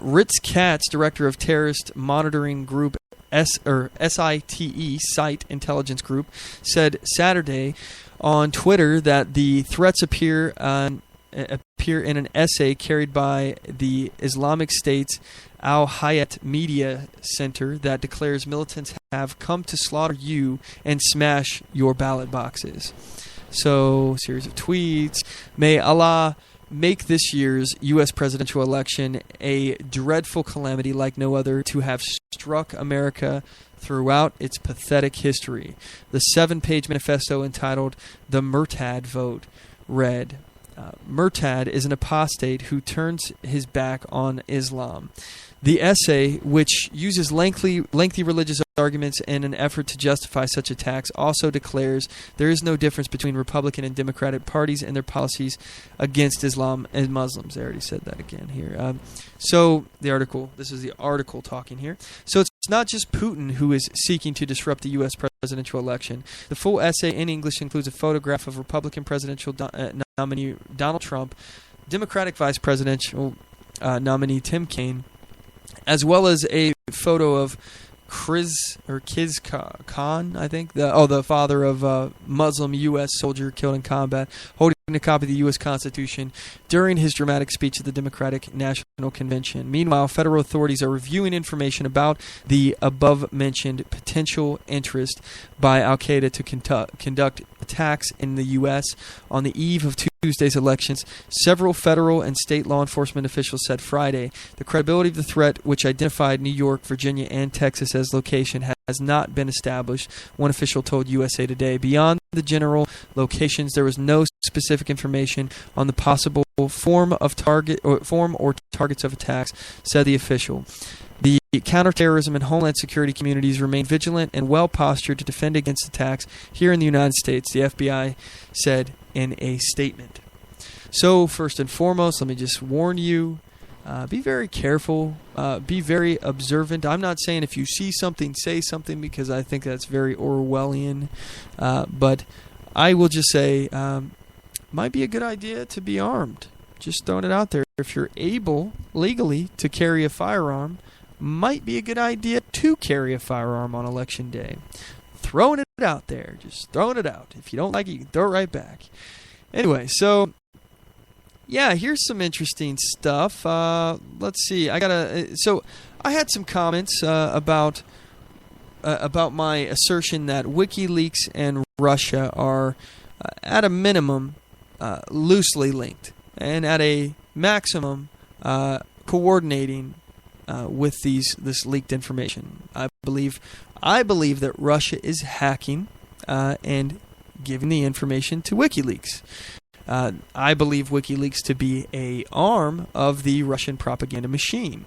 Ritz Katz, director of terrorist monitoring group SITE, Site Intelligence Group, said Saturday on Twitter that the threats appear in an essay carried by the Islamic State's Al-Hayat Media Center that declares militants have come to slaughter you and smash your ballot boxes. So, series of tweets. May Allah make this year's U.S. presidential election a dreadful calamity like no other to have struck America throughout its pathetic history. The 7-page manifesto entitled The Murtad Vote read, Murtad is an apostate who turns his back on Islam. The essay, which uses lengthy religious arguments in an effort to justify such attacks, also declares there is no difference between Republican and Democratic parties and their policies against Islam and Muslims. I already said that again here. So the article, this is the article talking here. So it's not just Putin who is seeking to disrupt the U.S. presidential election. The full essay in English includes a photograph of Republican presidential nominee Donald Trump, Democratic vice presidential nominee Tim Kaine, as well as a photo of Kiz Khan, I think, the father of a Muslim U.S. soldier killed in combat, holding a copy of the U.S. Constitution during his dramatic speech at the Democratic National Convention. Meanwhile, federal authorities are reviewing information about the above-mentioned potential interest by al-Qaeda to conduct attacks in the U.S. on the eve of Tuesday's elections. Several federal and state law enforcement officials said Friday the credibility of the threat, which identified New York, Virginia, and Texas as location, has not been established, one official told USA Today. Beyond the general locations, there was no specific information on the possible form or targets of attacks, said the official. The counterterrorism and homeland security communities remain vigilant and well-postured to defend against attacks here in the United States, the FBI said in a statement. So, first and foremost, let me just warn you, be very careful, be very observant. I'm not saying if you see something, say something, because I think that's very Orwellian, but I will just say, might be a good idea to be armed. Just throwing it out there. If you're able, legally, to carry a firearm, might be a good idea to carry a firearm on Election Day. Throwing it out there. Just throwing it out. If you don't like it, you can throw it right back. Anyway, so, yeah, here's some interesting stuff. Let's see. So, I had some comments about my assertion that WikiLeaks and Russia are, at a minimum, loosely linked, and at a maximum, coordinating with this leaked information. I believe that Russia is hacking and giving the information to WikiLeaks. I believe WikiLeaks to be an arm of the Russian propaganda machine.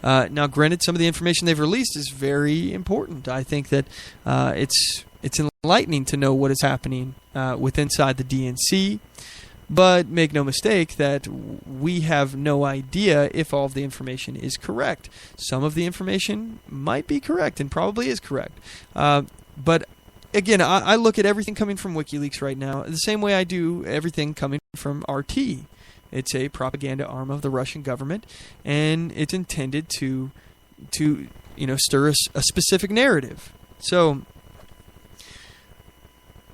Now, granted, some of the information they've released is very important. I think that it's enlightening to know what is happening inside the DNC. But make no mistake that we have no idea if all of the information is correct. Some of the information might be correct and probably is correct. But again, I look at everything coming from WikiLeaks right now the same way I do everything coming from RT. It's a propaganda arm of the Russian government, and it's intended to stir a specific narrative. So,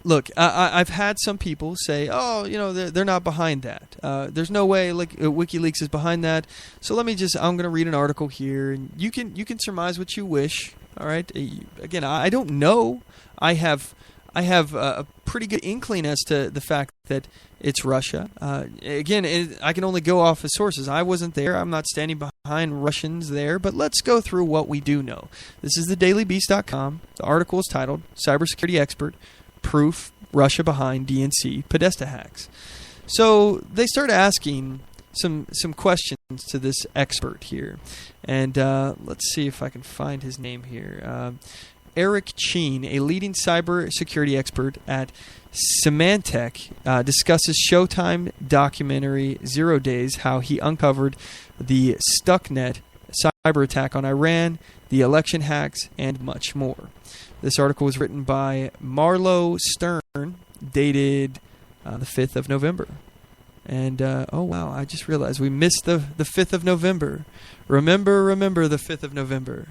look, I've had some people say, "Oh, they're not behind that. There's no way WikiLeaks is behind that." So I'm going to read an article here, and you can surmise what you wish. All right. Again, I don't know. I have a pretty good inkling as to the fact that it's Russia. Again, I can only go off of sources. I wasn't there. I'm not standing behind Russians there. But let's go through what we do know. This is thedailybeast.com. The article is titled "Cybersecurity Expert Proof Russia Behind DNC Podesta Hacks." So they start asking some questions to this expert here. And let's see if I can find his name here. Eric Cheen, a leading cybersecurity expert at Symantec, discusses Showtime documentary 0 Days, how he uncovered the Stuxnet cyber attack on Iran, the election hacks, and much more. This article was written by Marlo Stern, dated the 5th of November. And, oh wow, I just realized we missed the 5th of November. Remember the 5th of November.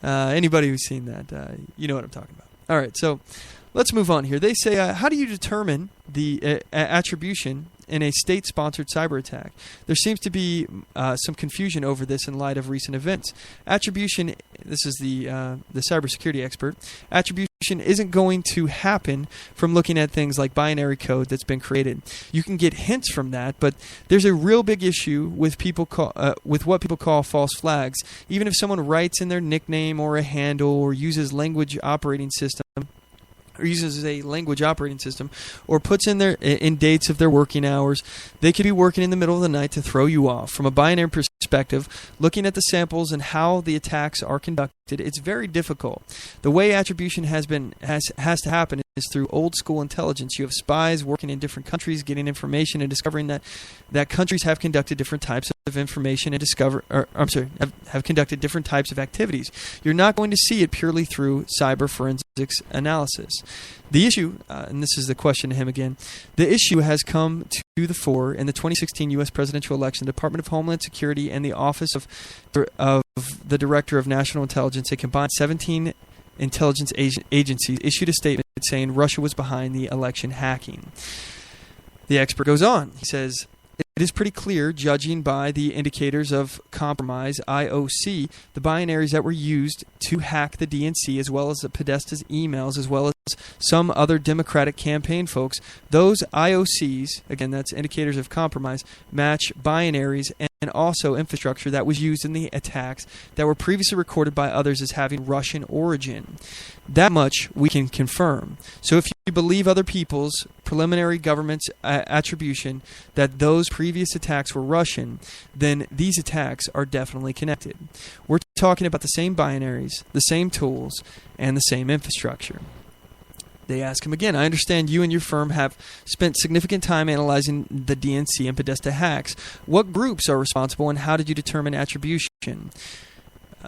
Anybody who's seen that, you know what I'm talking about. All right, so let's move on here. They say, how do you determine the attribution in a state-sponsored cyber attack? There seems to be some confusion over this in light of recent events. Attribution, this is the cybersecurity expert, attribution isn't going to happen from looking at things like binary code that's been created. You can get hints from that, but there's a real big issue with with what people call false flags. Even if someone writes in their nickname or a handle or uses a language operating system, or puts in dates of their working hours, they could be working in the middle of the night to throw you off. From a binary perspective, looking at the samples and how the attacks are conducted, it's very difficult. The way attribution has to happen is through old school intelligence. You have spies working in different countries, getting information and discovering that countries have conducted different types of information and have conducted different types of activities. You're not going to see it purely through cyber forensics analysis. The issue, and this is the question to him again, the issue has come to the fore in the 2016 U.S. presidential election. The Department of Homeland Security and the Office of the Director of National Intelligence, a combined 17 intelligence agencies, issued a statement saying Russia was behind the election hacking. The expert goes on. He says, it is pretty clear, judging by the indicators of compromise, IOC, the binaries that were used to hack the DNC, as well as the Podesta's emails, as well as some other Democratic campaign folks, those IOCs, again, that's indicators of compromise, match binaries and also infrastructure that was used in the attacks that were previously recorded by others as having Russian origin. That much we can confirm. So if you believe other people's preliminary government's attribution that those previous attacks were Russian, then these attacks are definitely connected. We're talking about the same binaries, the same tools, and the same infrastructure. They ask him again, I understand you and your firm have spent significant time analyzing the DNC and Podesta hacks. What groups are responsible and how did you determine attribution?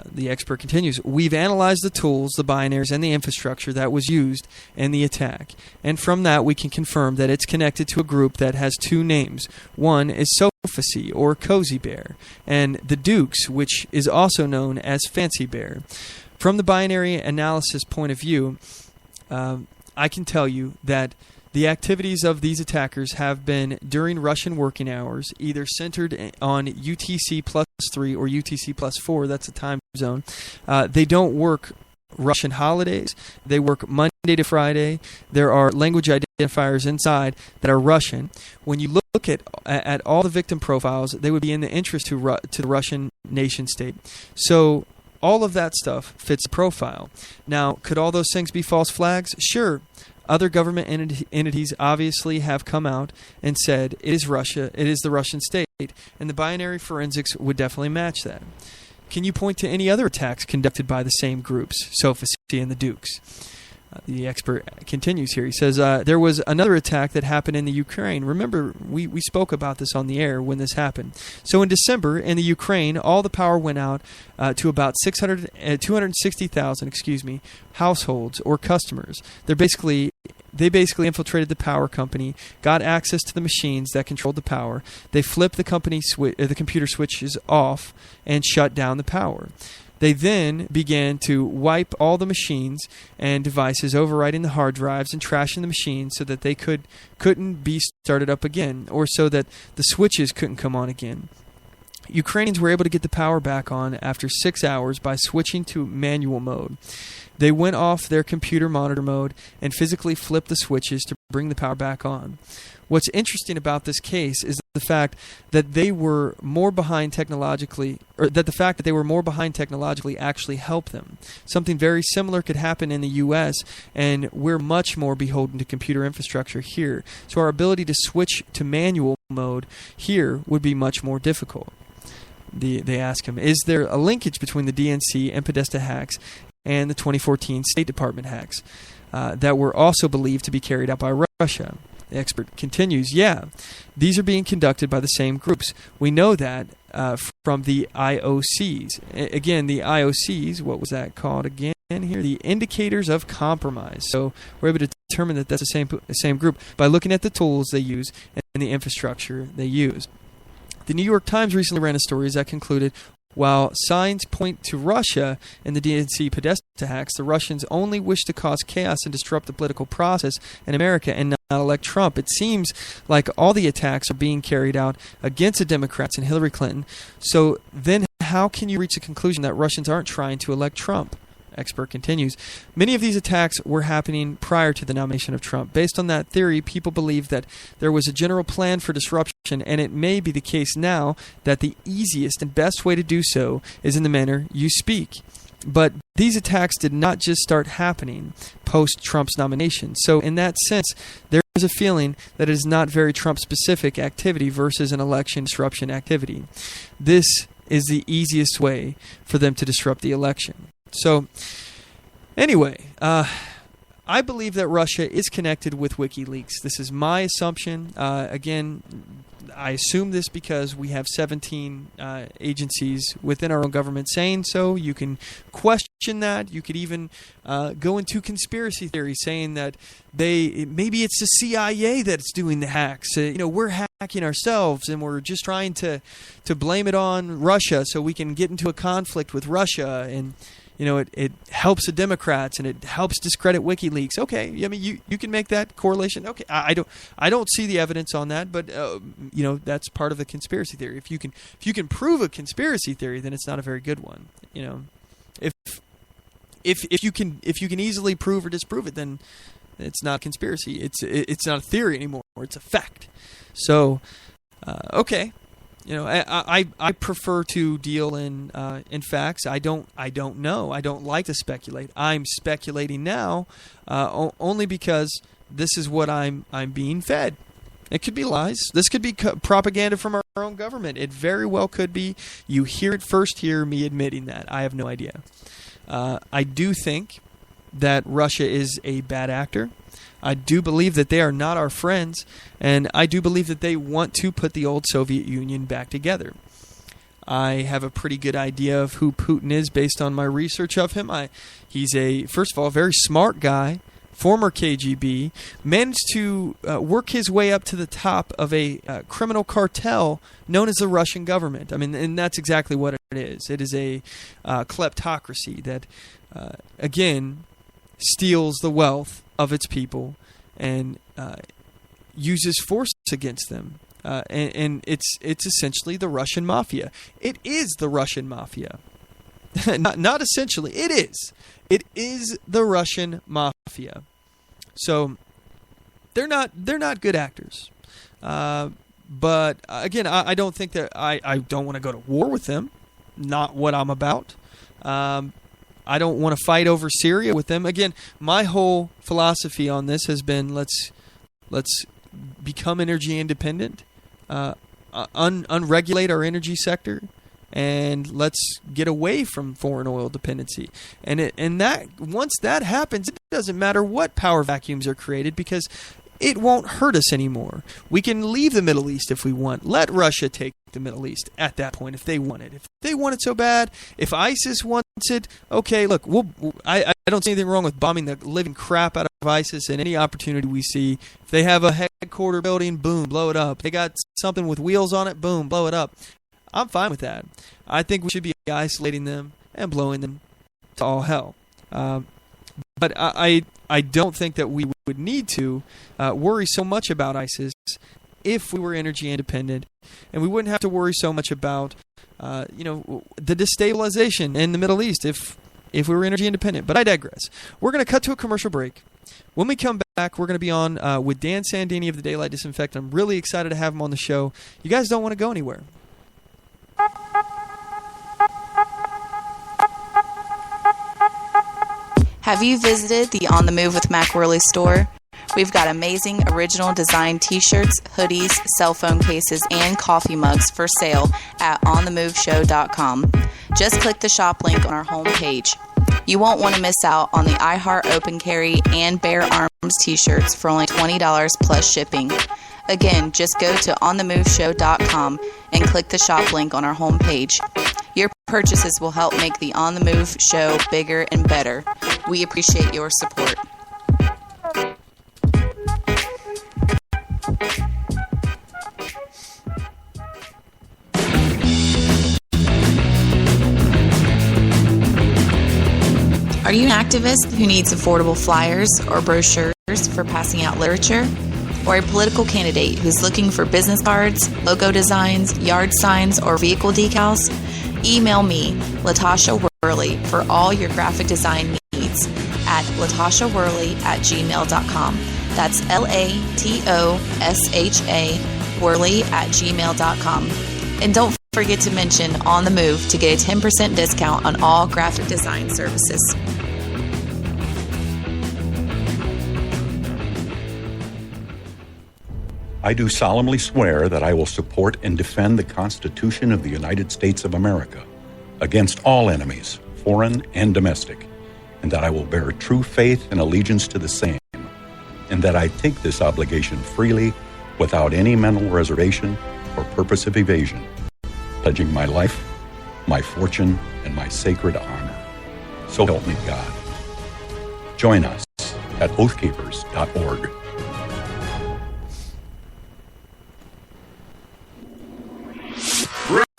The expert continues, we've analyzed the tools, the binaries, and the infrastructure that was used in the attack. And from that, we can confirm that it's connected to a group that has two names. One is Sophacy, or Cozy Bear, and the Dukes, which is also known as Fancy Bear. From the binary analysis point of view, I can tell you that the activities of these attackers have been during Russian working hours, either centered on UTC +3 or UTC +4, that's a time zone. They don't work Russian holidays. They work Monday to Friday. There are language identifiers inside that are Russian. When you look at all the victim profiles, they would be in the interest to the Russian nation state. So all of that stuff fits the profile. Now, could all those things be false flags? Sure. Other government entities obviously have come out and said it is Russia, it is the Russian state, and the binary forensics would definitely match that. Can you point to any other attacks conducted by the same groups, Sophacy and the Dukes? The expert continues here. He says, there was another attack that happened in the Ukraine. Remember, we spoke about this on the air when this happened. So in December, in the Ukraine, all the power went out to about 260,000 households or customers. They basically infiltrated the power company, got access to the machines that controlled the power. They flipped the computer switches off and shut down the power. They then began to wipe all the machines and devices, overwriting the hard drives and trashing the machines so that they couldn't be started up again, or so that the switches couldn't come on again. Ukrainians were able to get the power back on after 6 hours by switching to manual mode. They went off their computer monitor mode and physically flipped the switches to bring the power back on. What's interesting about this case is the fact that they were more behind technologically, or that the fact that they were more behind technologically actually helped them. Something very similar could happen in the U.S., and we're much more beholden to computer infrastructure here. So our ability to switch to manual mode here would be much more difficult. They ask him, is there a linkage between the DNC and Podesta hacks and the 2014 State Department hacks that were also believed to be carried out by Russia? The expert continues, yeah, these are being conducted by the same groups. We know that from the IOCs. Again, the IOCs, what was that called again here? The indicators of compromise. So we're able to determine that that's the same group by looking at the tools they use and the infrastructure they use. The New York Times recently ran a story that concluded, while signs point to Russia and the DNC Podesta hacks, the Russians only wish to cause chaos and disrupt the political process in America and not elect Trump. It seems like all the attacks are being carried out against the Democrats and Hillary Clinton. So then how can you reach the conclusion that Russians aren't trying to elect Trump? Expert continues, many of these attacks were happening prior to the nomination of Trump. Based on that theory, people believe that there was a general plan for disruption, and it may be the case now that the easiest and best way to do so is in the manner you speak. But these attacks did not just start happening post-Trump's nomination. So in that sense, there is a feeling that it is not very Trump-specific activity versus an election disruption activity. This is the easiest way for them to disrupt the election. So, anyway, I believe that Russia is connected with WikiLeaks. This is my assumption. Again, I assume this because we have 17 agencies within our own government saying so. You can question that. You could even go into conspiracy theory, saying that maybe it's the CIA that's doing the hacks. We're hacking ourselves, and we're just trying to blame it on Russia so we can get into a conflict with Russia, and it helps the Democrats and it helps discredit WikiLeaks. Okay, I mean you can make that correlation. Okay, I don't see the evidence on that, but that's part of the conspiracy theory. If you can prove a conspiracy theory, then it's not a very good one. If you can easily prove or disprove it, then it's not conspiracy. It's not a theory anymore. It's a fact. So, okay. I prefer to deal in facts. I don't know. I don't like to speculate. I'm speculating now, only because this is what I'm being fed. It could be lies. This could be propaganda from our own government. It very well could be. You hear it first here, me admitting that. I have no idea. I do think that Russia is a bad actor. I do believe that they are not our friends, and I do believe that they want to put the old Soviet Union back together. I have a pretty good idea of who Putin is based on my research of him. He's first of all, a very smart guy, former KGB, managed to work his way up to the top of a criminal cartel known as the Russian government. I mean, and that's exactly what it is. It is a kleptocracy that, again, steals the wealth of its people and uses force against them. And it's essentially the Russian mafia. It is the Russian mafia. not essentially. It is. It is the Russian mafia. So they're not good actors. But again, I don't think that I don't want to go to war with them. Not what I'm about. I don't want to fight over Syria with them. Again, my whole philosophy on this has been let's become energy independent, unregulate our energy sector, and let's get away from foreign oil dependency. And that once that happens, it doesn't matter what power vacuums are created, because it won't hurt us anymore. We can leave the Middle East if we want. Let Russia take the Middle East at that point if they want it. If they want it so bad, if ISIS wants it, okay, look, I don't see anything wrong with bombing the living crap out of ISIS in any opportunity we see. If they have a headquarter building, boom, blow it up. They got something with wheels on it, boom, blow it up. I'm fine with that. I think we should be isolating them and blowing them to all hell. But I don't think that we would need to worry so much about ISIS if we were energy independent, and we wouldn't have to worry so much about the destabilization in the Middle East if we were energy independent. But I digress. We're going to cut to a commercial break. When we come back, we're going to be on with Dan Sandini of the Daylight Disinfectant. I'm really excited to have him on the show. You guys don't want to go anywhere. Have you visited the On the Move with Mack Worley store? We've got amazing original design t-shirts, hoodies, cell phone cases, and coffee mugs for sale at OnTheMoveShow.com. Just click the shop link on our homepage. You won't want to miss out on the iHeart Open Carry and Bare Arms t-shirts for only $20 plus shipping. Again, just go to OnTheMoveShow.com and click the shop link on our homepage. Your purchases will help make the On the Move show bigger and better. We appreciate your support. Are you an activist who needs affordable flyers or brochures for passing out literature? Or a political candidate who's looking for business cards, logo designs, yard signs, or vehicle decals? Email me, Latasha Worley, for all your graphic design needs at latashaworley@gmail.com. That's LATOSHA Worley@gmail.com. And don't forget to mention On the Move to get a 10% discount on all graphic design services. I do solemnly swear that I will support and defend the Constitution of the United States of America against all enemies, foreign and domestic, and that I will bear true faith and allegiance to the same, and that I take this obligation freely without any mental reservation or purpose of evasion, pledging my life, my fortune, and my sacred honor. So help me God. Join us at oathkeepers.org.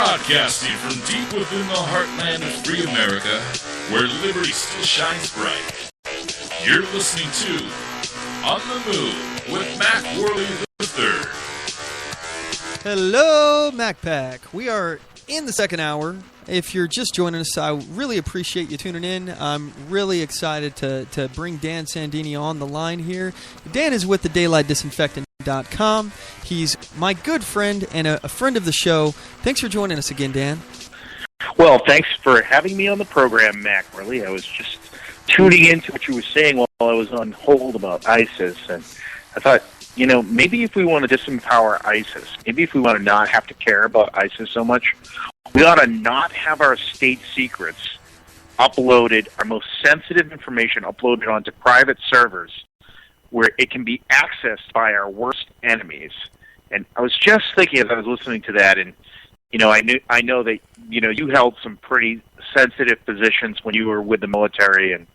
Broadcasting from deep within the heartland of free America, where liberty still shines bright. You're listening to On the Move with Mack Worley III. Hello, MacPack. We are in the second hour. If you're just joining us, I really appreciate you tuning in. I'm really excited to bring Dan Sandini on the line here. Dan is with the DaylightDisinfectant.com. He's my good friend and a friend of the show. Thanks for joining us again, Dan. Well, thanks for having me on the program, Mack Worley. I was just tuning into what you were saying while I was on hold about ISIS, and I thought, you know, maybe if we want to disempower ISIS, maybe if we want to not have to care about ISIS so much, we ought to not have our state secrets uploaded, our most sensitive information uploaded onto private servers where it can be accessed by our worst enemies. And I was just thinking as I was listening to that, and you know, I know that, you know, you held some pretty sensitive positions when you were with the military, and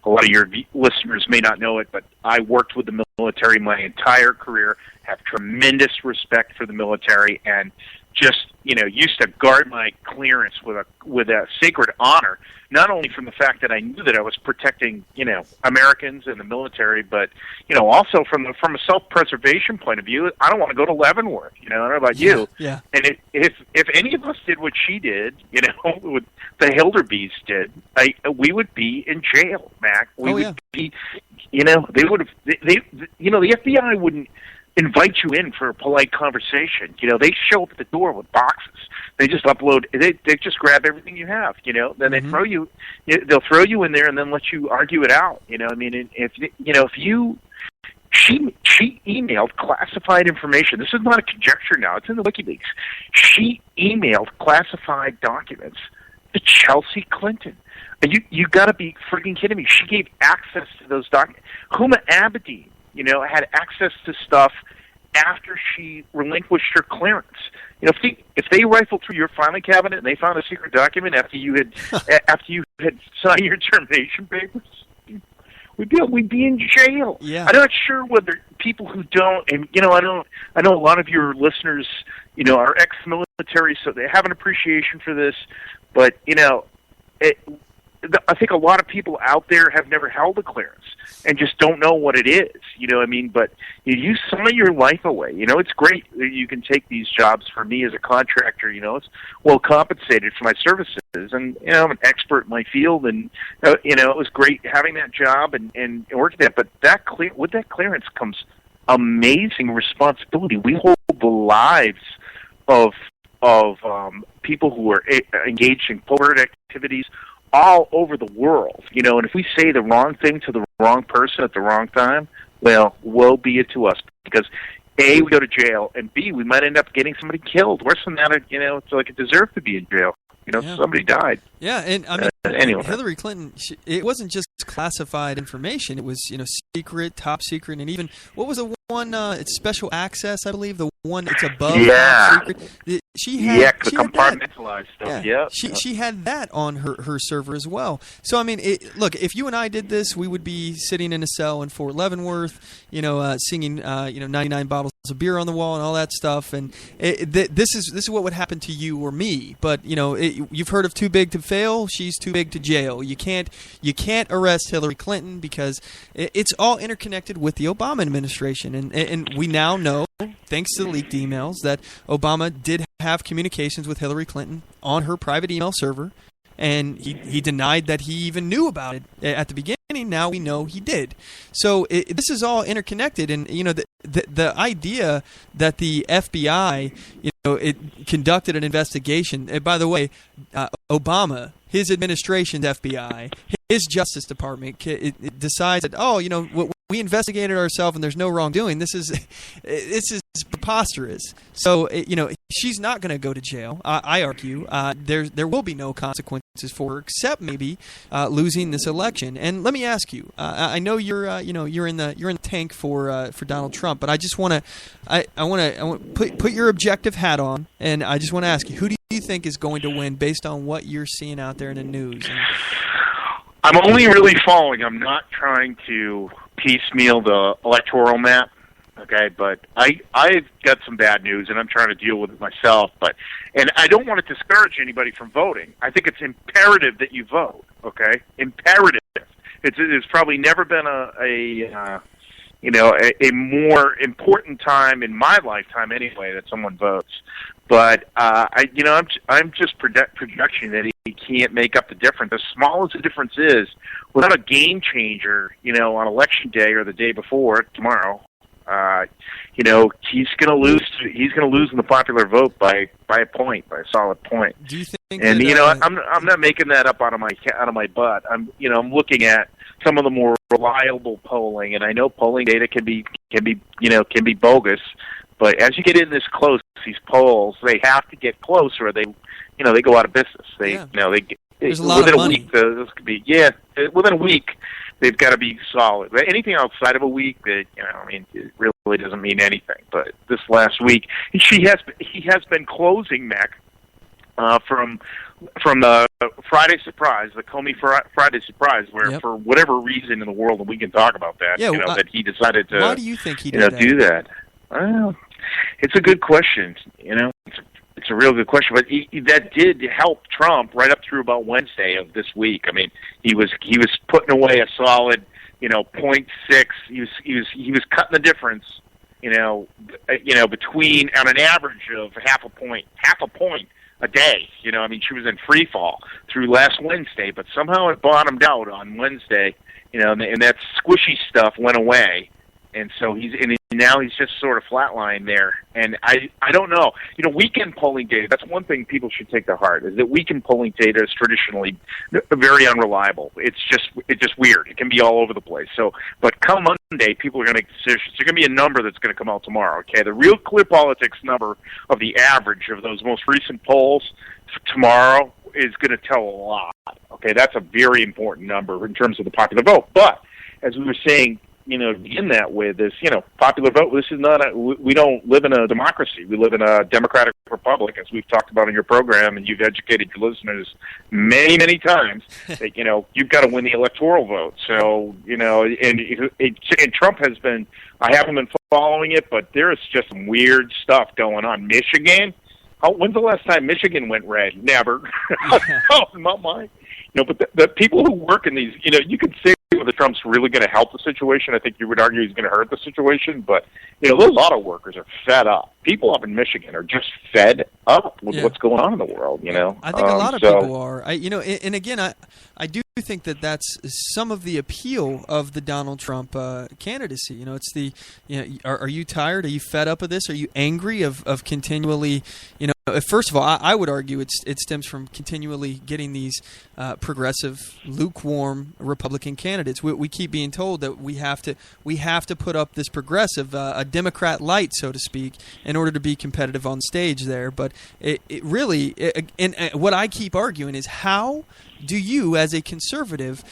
a lot of your listeners may not know it, but I worked with the military my entire career, have tremendous respect for the military, and just, you know, used to guard my clearance with a sacred honor, not only from the fact that I knew that I was protecting, you know, Americans and the military, but, you know, also from a self-preservation point of view. I don't want to go to Leavenworth, you know, I don't know about you. Yeah. And if any of us did what she did, you know, what the Hilderbees did, we would be in jail, Mac. We would be, you know, they would have, you know, the FBI wouldn't invite you in for a polite conversation. You know, they show up at the door with boxes. They just upload. They just grab everything you have. You know, then they throw you. They'll throw you in there and then let you argue it out. You know, I mean, she emailed classified information. This is not a conjecture now. It's in the Wikileaks. She emailed classified documents to Chelsea Clinton. You got to be freaking kidding me. She gave access to those documents. Huma Abedin, you know, had access to stuff after she relinquished her clearance. You know, if they rifled through your filing cabinet and they found a secret document after you had signed your termination papers, we'd be in jail. Yeah. I'm not sure whether people who don't, and you know, I know a lot of your listeners, you know, are ex-military, so they have an appreciation for this, but you know, I think a lot of people out there have never held a clearance and just don't know what it is, you know what I mean? But you sign your life away. You know, it's great that you can take these jobs. For me as a contractor, you know, it's well compensated for my services. And, you know, I'm an expert in my field, and, you know, it was great having that job and working that. But with that clearance comes amazing responsibility. We hold the lives of people who are engaged in covert activities all over the world, you know, and if we say the wrong thing to the wrong person at the wrong time, well, woe be it to us, because A, we go to jail, and B, we might end up getting somebody killed. Worse than that, you know, it's like it deserved to be in jail. You know, somebody died. Yeah, and I mean, anyway. Hillary Clinton, it wasn't just classified information. It was, you know, secret, top secret, and even, what was the one, it's special access, I believe, the one, it's above top secret. She had, the compartmentalized stuff, yeah. She had that on her server as well. So, I mean, look, if you and I did this, we would be sitting in a cell in Fort Leavenworth, you know, singing, you know, 99 bottles of beer on the wall and all that stuff, and this is what would happen to you or me. But, you know, you've heard of too big to fail. She's too big to jail. You can't arrest Hillary Clinton because it's all interconnected with the Obama administration, and we now know, thanks to the leaked emails, that Obama did have communications with Hillary Clinton on her private email server, and he denied that he even knew about it at the beginning. Now we know he did. So this is all interconnected, and you know the idea that the FBI, you know, it conducted an investigation. And by the way, Obama, his administration's FBI, his Justice Department, it decides that, oh, you know, we investigated ourselves and there's no wrongdoing. This is preposterous. So you know, she's not going to go to jail. I argue there will be no consequences for, except maybe losing this election. And let me ask you, I know you're in the tank for Donald Trump, but I just want to put your objective hat on, and I just want to ask you, who do you think is going to win based on what you're seeing out there in the news? I'm only really following. I'm not trying to piecemeal the electoral map. Okay, but I've got some bad news, and I'm trying to deal with it myself. And I don't want to discourage anybody from voting. I think it's imperative that you vote. Okay, imperative. It's probably never been a more important time in my lifetime anyway that someone votes. But I'm just projecting that he can't make up the difference. As small as the difference is, without a game changer, on election day or the day before tomorrow. He's going to lose. He's going to lose in the popular vote by a point, by a solid point. Do you think? And I'm not making that up out of my butt. I'm looking at some of the more reliable polling, and I know polling data can be bogus. But as you get in this close, these polls, they have to get close, or they go out of business. There's a lot within of a money. week. This could be within a week. They've got to be solid. Anything outside of a week, it really doesn't mean anything. But this last week, he has been closing, Mac, from the Friday surprise, the Comey Friday surprise, where for whatever reason in the world, and we can talk about that, that he decided to. Why do you think he did do that? Well, it's a good question. It's a real good question, but that did help Trump right up through about Wednesday of this week. I mean, he was putting away a solid, 0.6. He was cutting the difference, between on an average of half a point a day. She was in free fall through last Wednesday, but somehow it bottomed out on Wednesday, and that squishy stuff went away. And so now he's just sort of flatlined there. And I don't know. Weekend polling data, that's one thing people should take to heart, is that weekend polling data is traditionally very unreliable. It's just weird. It can be all over the place. But come Monday, people are going to make decisions. There's going to be a number that's going to come out tomorrow, okay? The Real Clear Politics number of the average of those most recent polls tomorrow is going to tell a lot, okay? That's a very important number in terms of the popular vote. But, as we were saying, in that with this, popular vote. This is not we don't live in a democracy. We live in a democratic republic, as we've talked about in your program, and you've educated your listeners many, many times that, you've got to win the electoral vote. So, and Trump has been, I haven't been following it, but there is just some weird stuff going on. Michigan? When's the last time Michigan went red? Never. Oh, not mine. But the people who work in these, you could say whether Trump's really going to help the situation. I think you would argue he's going to hurt the situation. But, a lot of workers are fed up. People up in Michigan are just fed up with what's going on in the world, I think a lot of people are. And again, I do think that that's some of the appeal of the Donald Trump candidacy. It's the, are you tired? Are you fed up of this? Are you angry of continually, first of all, I would argue it stems from continually getting these progressive, lukewarm Republican candidates. We keep being told that we have to put up this progressive, a Democrat light, so to speak, in order to be competitive on stage there. But it really, and what I keep arguing is, how do you, as a conservative,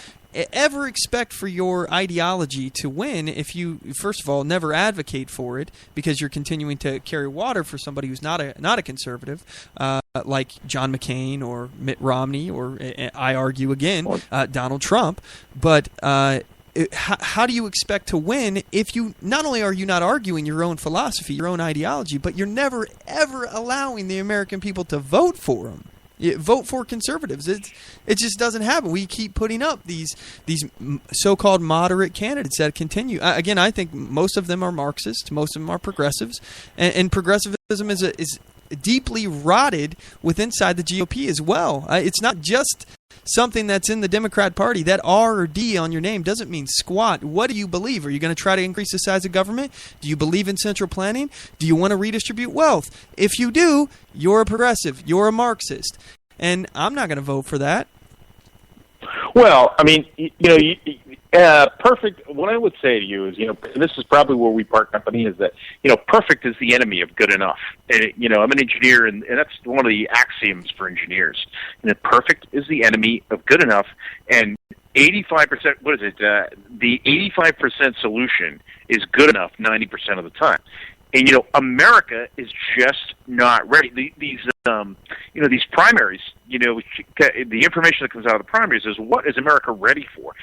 ever expect for your ideology to win if you, first of all, never advocate for it because you're continuing to carry water for somebody who's not a conservative, like John McCain or Mitt Romney, or I argue again, Donald Trump. But how do you expect to win if you not only are you not arguing your own philosophy, your own ideology, but you're never ever allowing the American people to vote for them? Vote for conservatives. It just doesn't happen. We keep putting up these so-called moderate candidates that continue. Again, I think most of them are Marxist. Most of them are progressives, and progressivism is deeply rotted inside the GOP as well. It's not just something that's in the Democrat Party. That R or D on your name doesn't mean squat. What do you believe? Are you going to try to increase the size of government? Do you believe in central planning? Do you want to redistribute wealth? If you do, you're a progressive. You're a Marxist. And I'm not going to vote for that. Well, I mean, Perfect. What I would say to you is, and this is probably where we part company, is that, perfect is the enemy of good enough. And, I'm an engineer, and that's one of the axioms for engineers. And perfect is the enemy of good enough. And 85%, what is it? The 85% solution is good enough 90% of the time. And, America is just not ready. These primaries, the information that comes out of the primaries is, what is America ready for?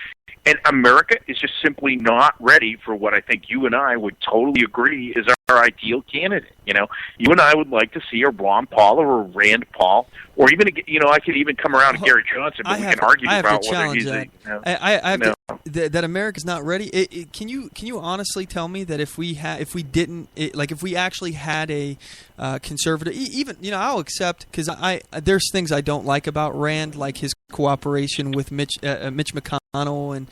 And America is just simply not ready for what I think you and I would totally agree is our ideal candidate. You and I would like to see a Ron Paul or a Rand Paul, or even, I could even come around to Gary Johnson, but we can argue about whether he's that America's not ready. Can you honestly tell me that if we actually had a conservative, even I'll accept, because there's things I don't like about Rand, like his cooperation with Mitch McConnell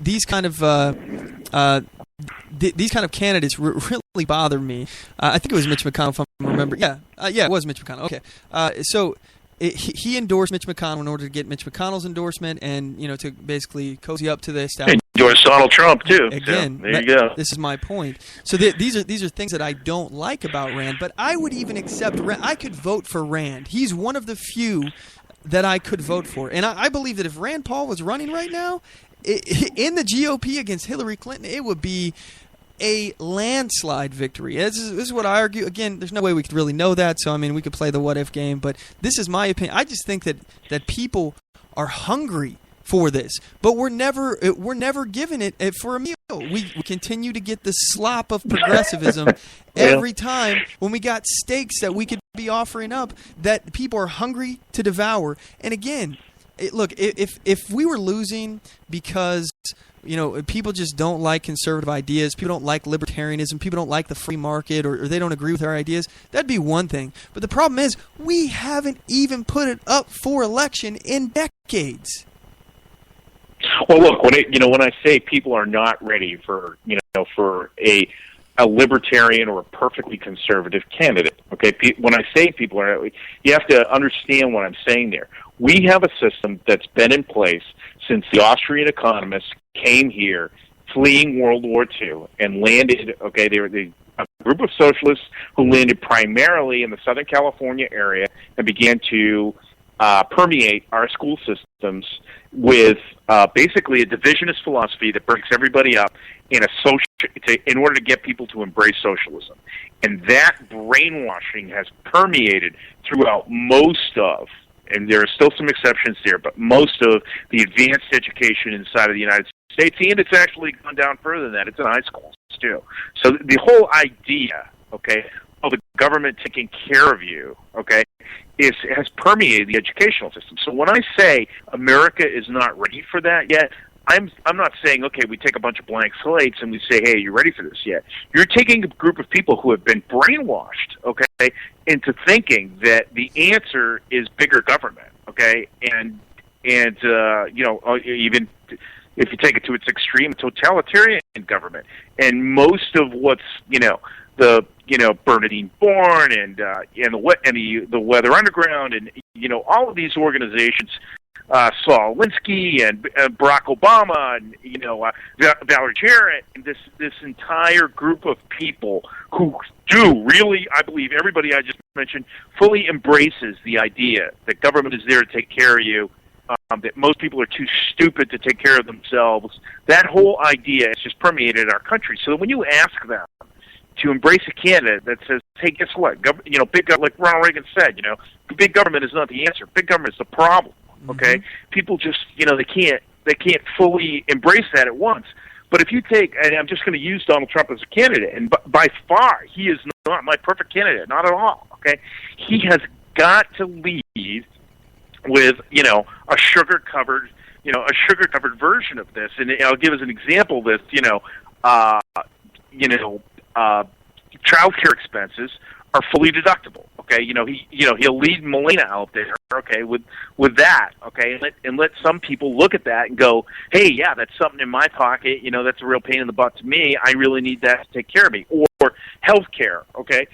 these kind of candidates really bother me. I think it was Mitch McConnell, if I remember. Yeah, it was Mitch McConnell. Okay, so he endorsed Mitch McConnell in order to get Mitch McConnell's endorsement, and to basically cozy up to the establishment. Endorsed Donald Trump too. Again, so, there you go. This is my point. So these are things that I don't like about Rand, but I would even accept Rand. I could vote for Rand. He's one of the few that I could vote for, and I believe that if Rand Paul was running right now in the GOP against Hillary Clinton, it would be a landslide victory. This is what I argue. Again, there's no way we could really know that, so we could play the what-if game, but this is my opinion. I just think that people are hungry for this, but we're never given it for a meal. We continue to get the slop of progressivism every time when we got steaks that we could be offering up that people are hungry to devour. And again, look, if we were losing because people just don't like conservative ideas, people don't like libertarianism, people don't like the free market, or they don't agree with our ideas, that'd be one thing. But the problem is we haven't even put it up for election in decades. Well, look, when I say people are not ready for for a libertarian or a perfectly conservative candidate, okay? When I say people are, you have to understand what I'm saying there. We have a system that's been in place since the Austrian economists came here, fleeing World War II, and landed. Okay, they were a group of socialists who landed primarily in the Southern California area and began to permeate our school systems with basically a divisionist philosophy that breaks everybody up in order to get people to embrace socialism. And that brainwashing has permeated throughout most of, and there are still some exceptions there, but most of the advanced education inside of the United States, and it's actually gone down further than that. It's in high schools, too. So the whole idea, okay, of the government taking care of you, okay, has permeated the educational system. So when I say America is not ready for that yet, I'm not saying, okay, we take a bunch of blank slates and we say, hey, are you ready for this yet? You're taking a group of people who have been brainwashed, okay, into thinking that the answer is bigger government, okay, and even if you take it to its extreme, totalitarian government. And most of what's, Bernadine Born and the Weather Underground and all of these organizations, Saul Alinsky and Barack Obama and Valerie Jarrett, and this entire group of people who do really, I believe, everybody I just mentioned fully embraces the idea that government is there to take care of you. That most people are too stupid to take care of themselves. That whole idea has just permeated our country. So when you ask them to embrace a candidate that says, "Hey, guess what? Big like Ronald Reagan said, big government is not the answer. Big government is the problem." Okay, people just they can't fully embrace that at once. But if you take, and I'm just going to use Donald Trump as a candidate, and by far he is not my perfect candidate, not at all. Okay, he has got to lead with a sugar covered version of this. And I'll give as an example this child care expenses are fully deductible. Okay, he'll lead Molina out there. Okay, with that. Okay, and let some people look at that and go, hey, yeah, that's something in my pocket. That's a real pain in the butt to me. I really need that to take care of me. Or health care. Okay,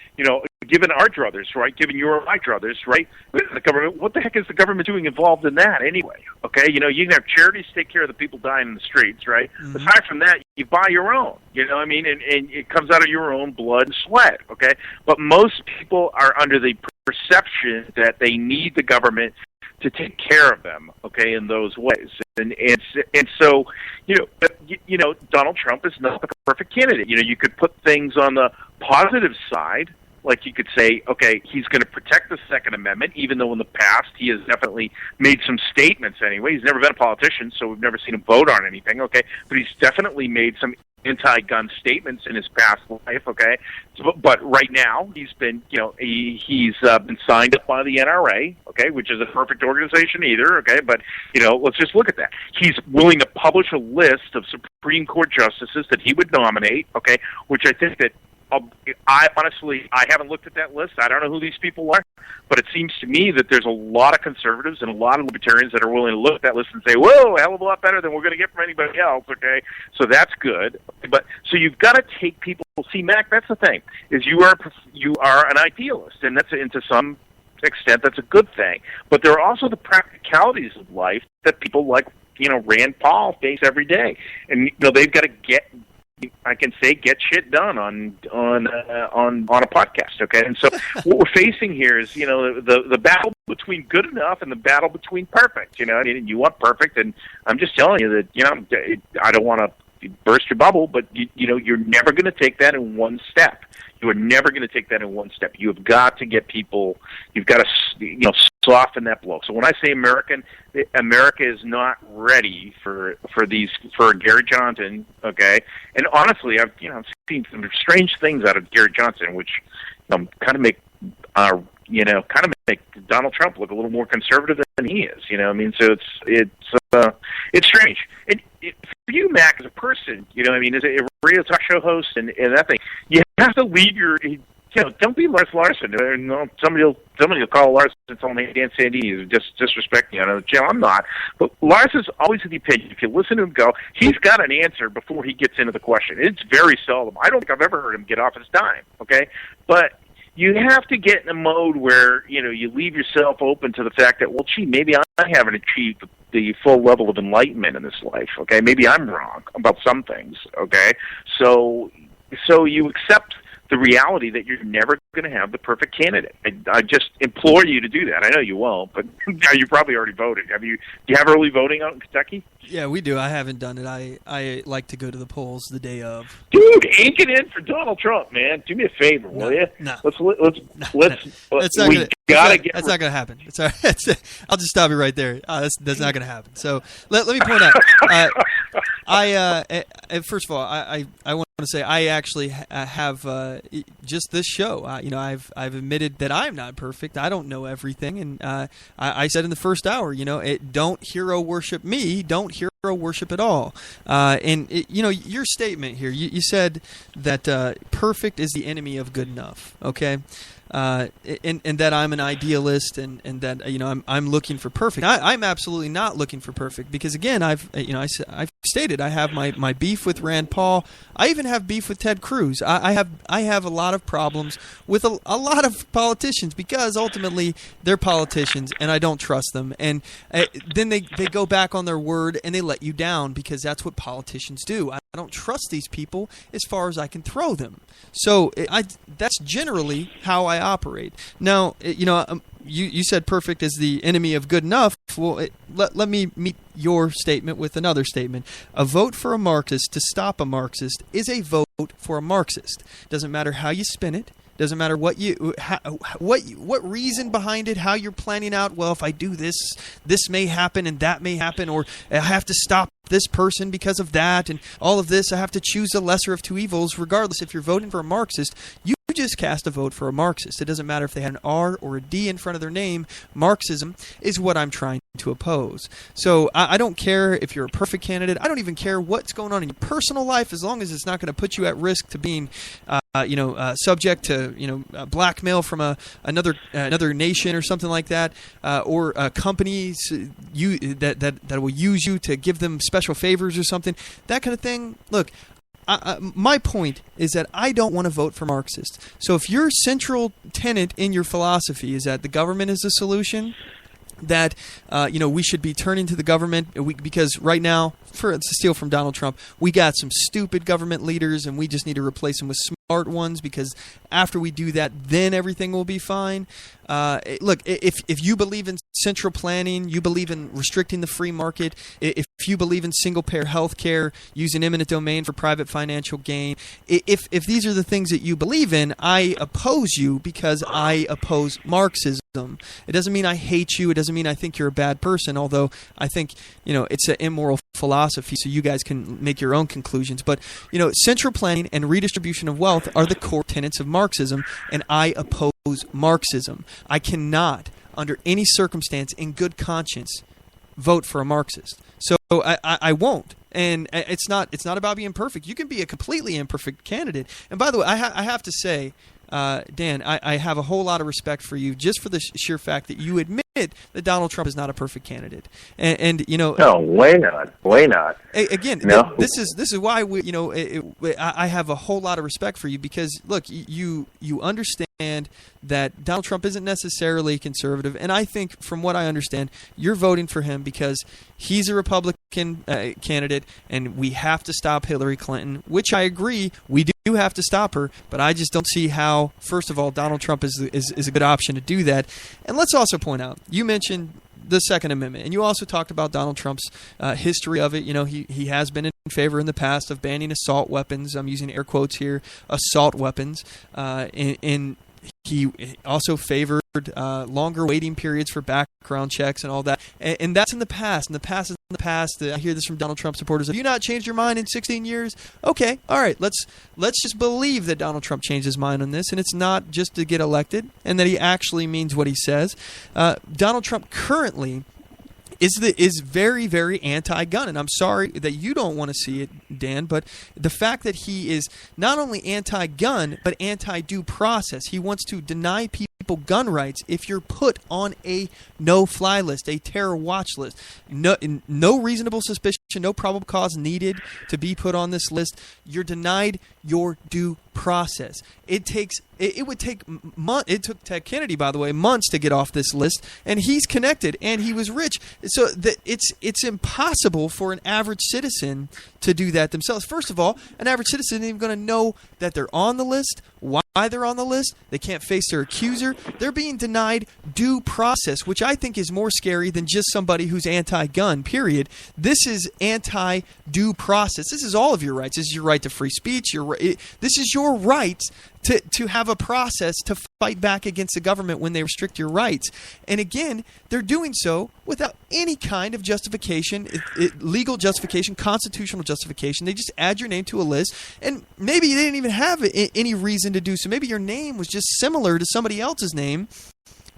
given our druthers, right? Given your or my druthers, right? The government. What the heck is the government doing involved in that anyway? Okay, you can have charities take care of the people dying in the streets, right? Mm-hmm. Aside from that, you buy your own. You know what I mean? And it comes out of your own blood and sweat. Okay, but most people are under the perception that they need the government to take care of them, okay, in those ways, and so Donald Trump is not the perfect candidate. You could put things on the positive side, like you could say, okay, he's going to protect the Second Amendment, even though in the past he has definitely made some statements. Anyway, he's never been a politician, so we've never seen him vote on anything. Okay, but he's definitely made some anti-gun statements in his past life, okay? But right now, he's been, he's been signed up by the NRA, okay, which is a perfect organization either, okay? But, let's just look at that. He's willing to publish a list of Supreme Court justices that he would nominate, okay, which I think that I haven't looked at that list. I don't know who these people are, but it seems to me that there's a lot of conservatives and a lot of libertarians that are willing to look at that list and say, whoa, a hell of a lot better than we're going to get from anybody else, okay? So that's good. But so you've got to take people. See, Mac, that's the thing, is you are an idealist, and to some extent that's a good thing. But there are also the practicalities of life that people like, Rand Paul face every day. And, they've got to get shit done on a podcast, okay? And so what we're facing here is, the battle between good enough and the battle between perfect, and you want perfect, and I'm just telling you that, I don't want to burst your bubble, but, you're never going to take that in one step. You are never going to take that in one step. You have got to get people, you've got to, soften that blow. So when I say America is not ready for Gary Johnson, okay? And honestly, I've seen some strange things out of Gary Johnson, which kind of make Donald Trump look a little more conservative than he is. So it's strange. And for you, Mac, as a person, as a radio talk show host and that thing, you have to leave your. Don't be Lars Larson. Somebody will call Lars and tell him, hey, Dan Sandini is just disrespecting you. I'm not. But Lars is always of the opinion, if you listen to him go, he's got an answer before he gets into the question. It's very seldom. I don't think I've ever heard him get off his dime, okay? But you have to get in a mode where, you leave yourself open to the fact that, well, gee, maybe I haven't achieved the full level of enlightenment in this life, okay? Maybe I'm wrong about some things, okay? So you accept the reality that you're never going to have the perfect candidate. I just implore you to do that. I know you won't, but you probably already voted. Do you have early voting out in Kentucky? Yeah, we do. I haven't done it. I like to go to the polls the day of. Dude, ink it in for Donald Trump, man. Do me a favor, will you? No. That's not going to happen. It's all right. I'll just stop you right there. That's not going to happen. So let me point out. First of all, I want to say I actually have just this show. I've admitted that I'm not perfect. I don't know everything, and I said in the first hour, don't hero worship me. Don't hero worship at all. Your statement here, you said that perfect is the enemy of good enough. Okay. And that I'm an idealist, and that I'm looking for perfect. I'm absolutely not looking for perfect, because again I've stated I have my beef with Rand Paul. I even have beef with Ted Cruz. I have a lot of problems with a lot of politicians, because ultimately they're politicians and I don't trust them. And then they go back on their word and they let you down, because that's what politicians do. I don't trust these people as far as I can throw them. So that's generally how I operate. Now, you said perfect is the enemy of good enough. Well, let me meet your statement with another statement. A vote for a Marxist to stop a Marxist is a vote for a Marxist. Doesn't matter how you spin it. Doesn't matter what reason behind it, how you're planning out, well, if I do this, this may happen and that may happen, or I have to stop this person because of that, and all of this, I have to choose the lesser of two evils. Regardless, if you're voting for a Marxist, you just cast a vote for a Marxist. It doesn't matter if they had an R or a D in front of their name. Marxism is what I'm trying to oppose. So I don't care if you're a perfect candidate. I don't even care what's going on in your personal life, as long as it's not going to put you at risk to being subject to blackmail from another nation or something like that, or companies that will use you to give them special favors or something, that kind of thing. Look, my point is that I don't want to vote for Marxists. So if your central tenet in your philosophy is that the government is the solution, that we should be turning to the government because right now, to steal from Donald Trump, we got some stupid government leaders and we just need to replace them with smart ones because after we do that, then everything will be fine. Look, if you believe in central planning, you believe in restricting the free market, if you believe in single-payer health care, using eminent domain for private financial gain, if these are the things that you believe in, I oppose you because I oppose Marxism. It doesn't mean I hate you. It doesn't mean I think you're a bad person, although I think, it's an immoral philosophy, so you guys can make your own conclusions. But, central planning and redistribution of wealth are the core tenets of Marxism, and I oppose Marxism. I cannot, under any circumstance, in good conscience, vote for a Marxist. So I won't. And it's not about being perfect. You can be a completely imperfect candidate. And by the way, I have to say, Dan, I have a whole lot of respect for you just for the sheer fact that you admit that Donald Trump is not a perfect candidate. And no, way not. Again, no. This is why I have a whole lot of respect for you because look, you understand that Donald Trump isn't necessarily conservative, and I think from what I understand, you're voting for him because he's a Republican candidate, and we have to stop Hillary Clinton, which I agree we do have to stop her, but I just don't see how. First of all, Donald Trump is a good option to do that, and let's also point out you mentioned the Second Amendment, and you also talked about Donald Trump's history of it. He has been in favor in the past of banning assault weapons. I'm using air quotes here, assault weapons, and he also favored longer waiting periods for background checks and all that. And that's in the past. I hear this from Donald Trump supporters. Have you not changed your mind in 16 years? Okay, all right. Let's just believe that Donald Trump changed his mind on this, and it's not just to get elected, and that he actually means what he says. Donald Trump currently is very, very anti-gun. And I'm sorry that you don't want to see it, Dan, but the fact that he is not only anti-gun, but anti-due process. He wants to deny people gun rights if you're put on a no-fly list, a terror watch list. No reasonable suspicion, no probable cause needed to be put on this list. You're denied your due process. It would take months. It took Ted Kennedy, by the way, months to get off this list, and he's connected and he was rich. So it's impossible for an average citizen to do that themselves. First of all, an average citizen isn't even going to know that they're on the list, why they're on the list. They can't face their accuser. They're being denied due process, which I think is more scary than just somebody who's anti-gun, period. This is anti-due process. This is all of your rights. This is your right to free speech. This is your right to have a process to fight back against the government when they restrict your rights. And again, they're doing so without any kind of justification, legal justification, constitutional justification. They just add your name to a list, and maybe you didn't even have any reason to do so. Maybe your name was just similar to somebody else's name.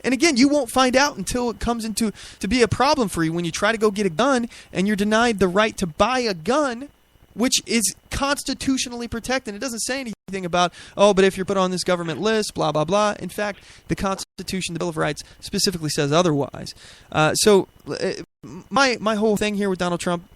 And again, you won't find out until it comes to be a problem for you when you try to go get a gun and you're denied the right to buy a gun, which is constitutionally protected. It doesn't say anything about, but if you're put on this government list, blah, blah, blah. In fact, the Constitution, the Bill of Rights, specifically says otherwise. So my whole thing here with Donald Trump,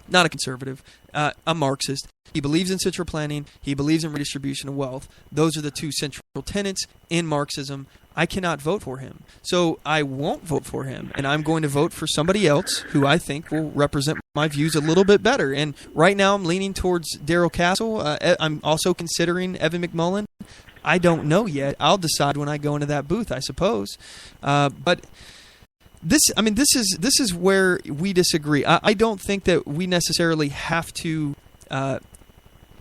not a conservative, a Marxist. He believes in central planning. He believes in redistribution of wealth. Those are the two central tenets in Marxism. I cannot vote for him. So I won't vote for him, and I'm going to vote for somebody else who I think will represent my views a little bit better. And right now I'm leaning towards Darrell Castle. I'm also considering Evan McMullin. I don't know yet. I'll decide when I go into that booth, I suppose. But this is where we disagree. I don't think that we necessarily have to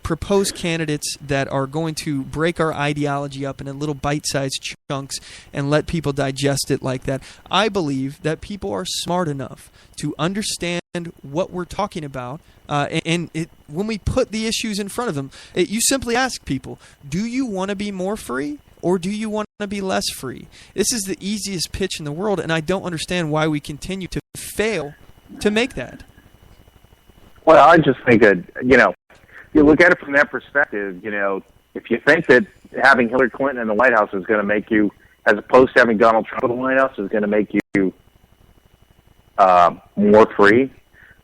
propose candidates that are going to break our ideology up into little bite-sized chunks and let people digest it like that. I believe that people are smart enough to understand what we're talking about, and when we put the issues in front of them, you simply ask people, do you want to be more free? Or do you want to be less free? This is the easiest pitch in the world, and I don't understand why we continue to fail to make that. Well, I just think that, you look at it from that perspective, if you think that having Hillary Clinton in the White House is going to make you, as opposed to having Donald Trump in the White House, is going to make you more free,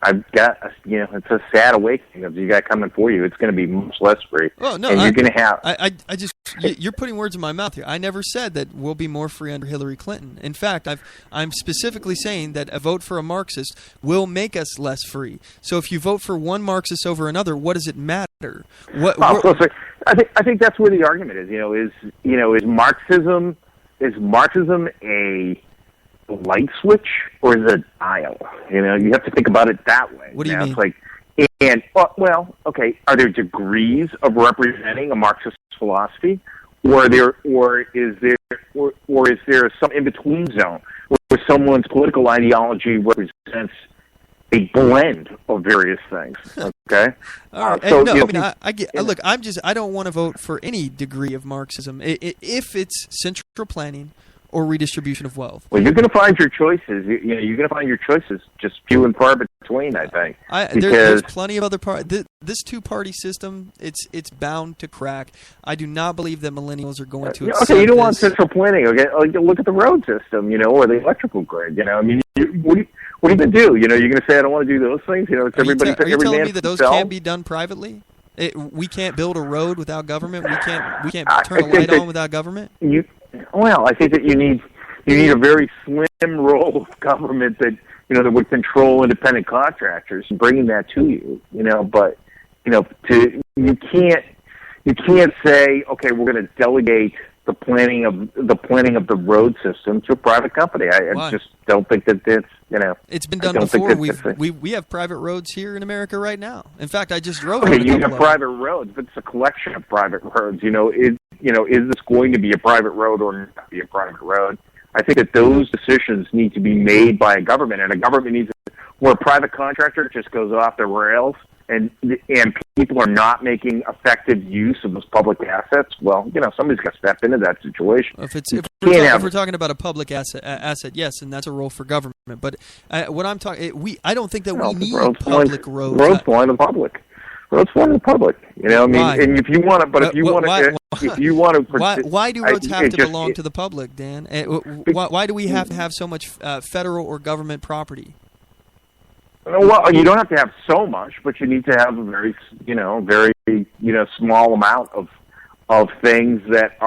I've got, it's a sad awakening of you got coming for you. It's going to be much less free. Oh, no, and you're going to have... I just... You're putting words in my mouth here. I never said that we'll be more free under Hillary Clinton. In fact, I'm specifically saying that a vote for a Marxist will make us less free. So if you vote for one Marxist over another, what does it matter? I think that's where the argument is. Is Marxism a light switch or is it a dial? You have to think about it that way. What do you mean? It's like, okay, are there degrees of representing a Marxist philosophy, or is there some in between zone where someone's political ideology represents a blend of various things? Okay. All right. Look, I don't want to vote for any degree of Marxism if it's central planning or redistribution of wealth. Well, you're going to find your choices. You're going to find your choices just few and far between, I think. There's plenty of other parties. This two-party system, it's bound to crack. I do not believe that millennials are going to accept Okay, you don't want this. central planning. Okay, look at the road system, or the electrical grid. What are you going to do? You're going to say I don't want to do those things. It's everybody. Are you telling me that those can't be be done privately? We can't build a road without government. We can't turn a light on without government. I think that you need a very slim role of government that that would control independent contractors and bringing that to you. But you can't say, okay, we're going to delegate the planning of the road system to a private company. I just don't think that that's It's been done before. We have private roads here in America right now. In fact, I just drove. Okay, you have private roads, but it's a collection of private roads. Is this going to be a private road or not be a private road? I think that those decisions need to be made by a government, and a government needs where a private contractor just goes off the rails, and people are not making effective use of those public assets. Well, somebody's got to step into that situation. If we're talking about a public asset, yes, and that's a role for government. But what I'm talking, I don't think that we need public roads. Roads belong to the public. Roads belong to the public. And if you want to, why do roads have to belong to the public, Dan? Why do we have to have so much federal or government property? Well, you don't have to have so much, but you need to have a very small amount of things that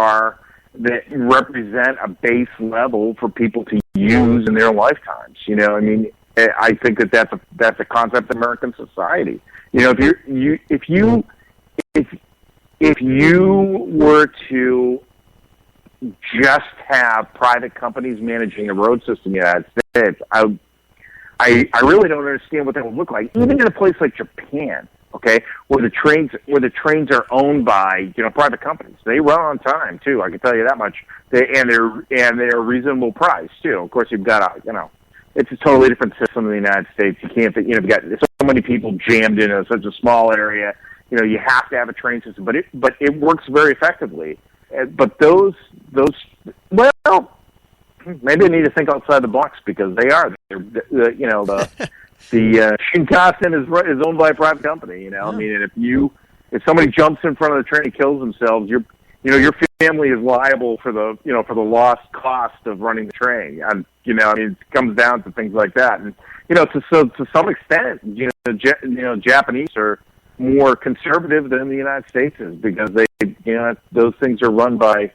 represent a base level for people to use in their lifetimes. I think that's a concept of American society. If you were to just have private companies managing a road system in the United States, I really don't understand what that would look like. Even in a place like Japan, okay, where the trains are owned by private companies, they run on time too. I can tell you that much. They're reasonable price too. Of course, you've got it's a totally different system in the United States. You can't, you've got so many people jammed in such a small area. You have to have a train system, but it works very effectively. But those maybe I need to think outside the box because they are. The Shinkansen is owned by a private company. Yeah. And if somebody jumps in front of the train and kills themselves, your family is liable for the lost cost of running the train. It comes down to things like that. And to some extent, Japanese are more conservative than the United States is because those things are run by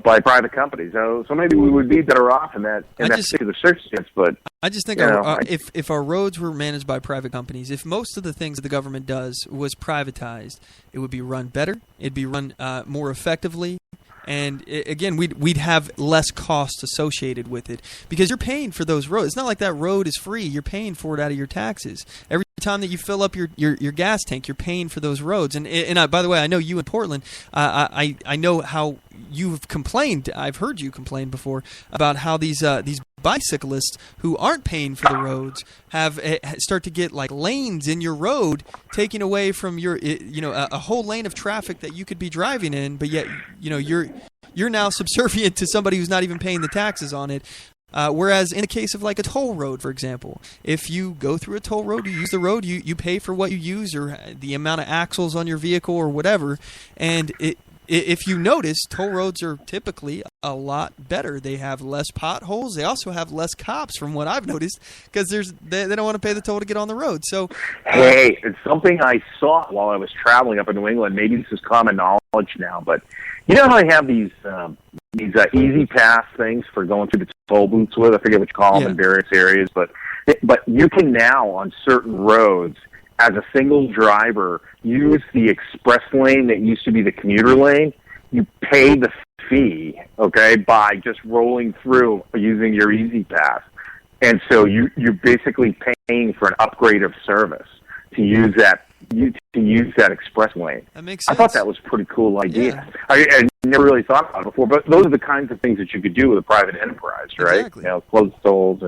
by private companies. So maybe we would be better off in that particular circumstance. But I just think if our roads were managed by private companies, if most of the things that the government does was privatized, it would be run better. It'd be run more effectively. And again, we'd have less costs associated with it because you're paying for those roads. It's not like that road is free. You're paying for it out of your taxes. Every time that you fill up your gas tank, you're paying for those roads. And by the way, I know you in Portland. I know how you've complained. I've heard you complain before about how these bicyclists who aren't paying for the roads start to get like lanes in your road, taking away from your a whole lane of traffic that you could be driving in, but yet you're now subservient to somebody who's not even paying the taxes on it. Whereas in the case of like a toll road, for example, if you go through a toll road, you use the road, you pay for what you use or the amount of axles on your vehicle or whatever, and if you notice, toll roads are typically a lot better. They have less potholes. They also have less cops, from what I've noticed, because they don't want to pay the toll to get on the road. So, hey, it's something I saw while I was traveling up in New England. Maybe this is common knowledge now, but you know how they have these easy pass things for going through the toll booths with? I forget what you call them in various areas, but you can now on certain roads, as a single driver, use the express lane that used to be the commuter lane. You pay the fee, okay, by just rolling through using your Easy Pass. And so you're basically paying for an upgrade of service to use that express lane. That makes sense. I thought that was a pretty cool idea. Yeah. I never really thought about it before, but those are the kinds of things that you could do with a private enterprise, right? Exactly. You know, close tolls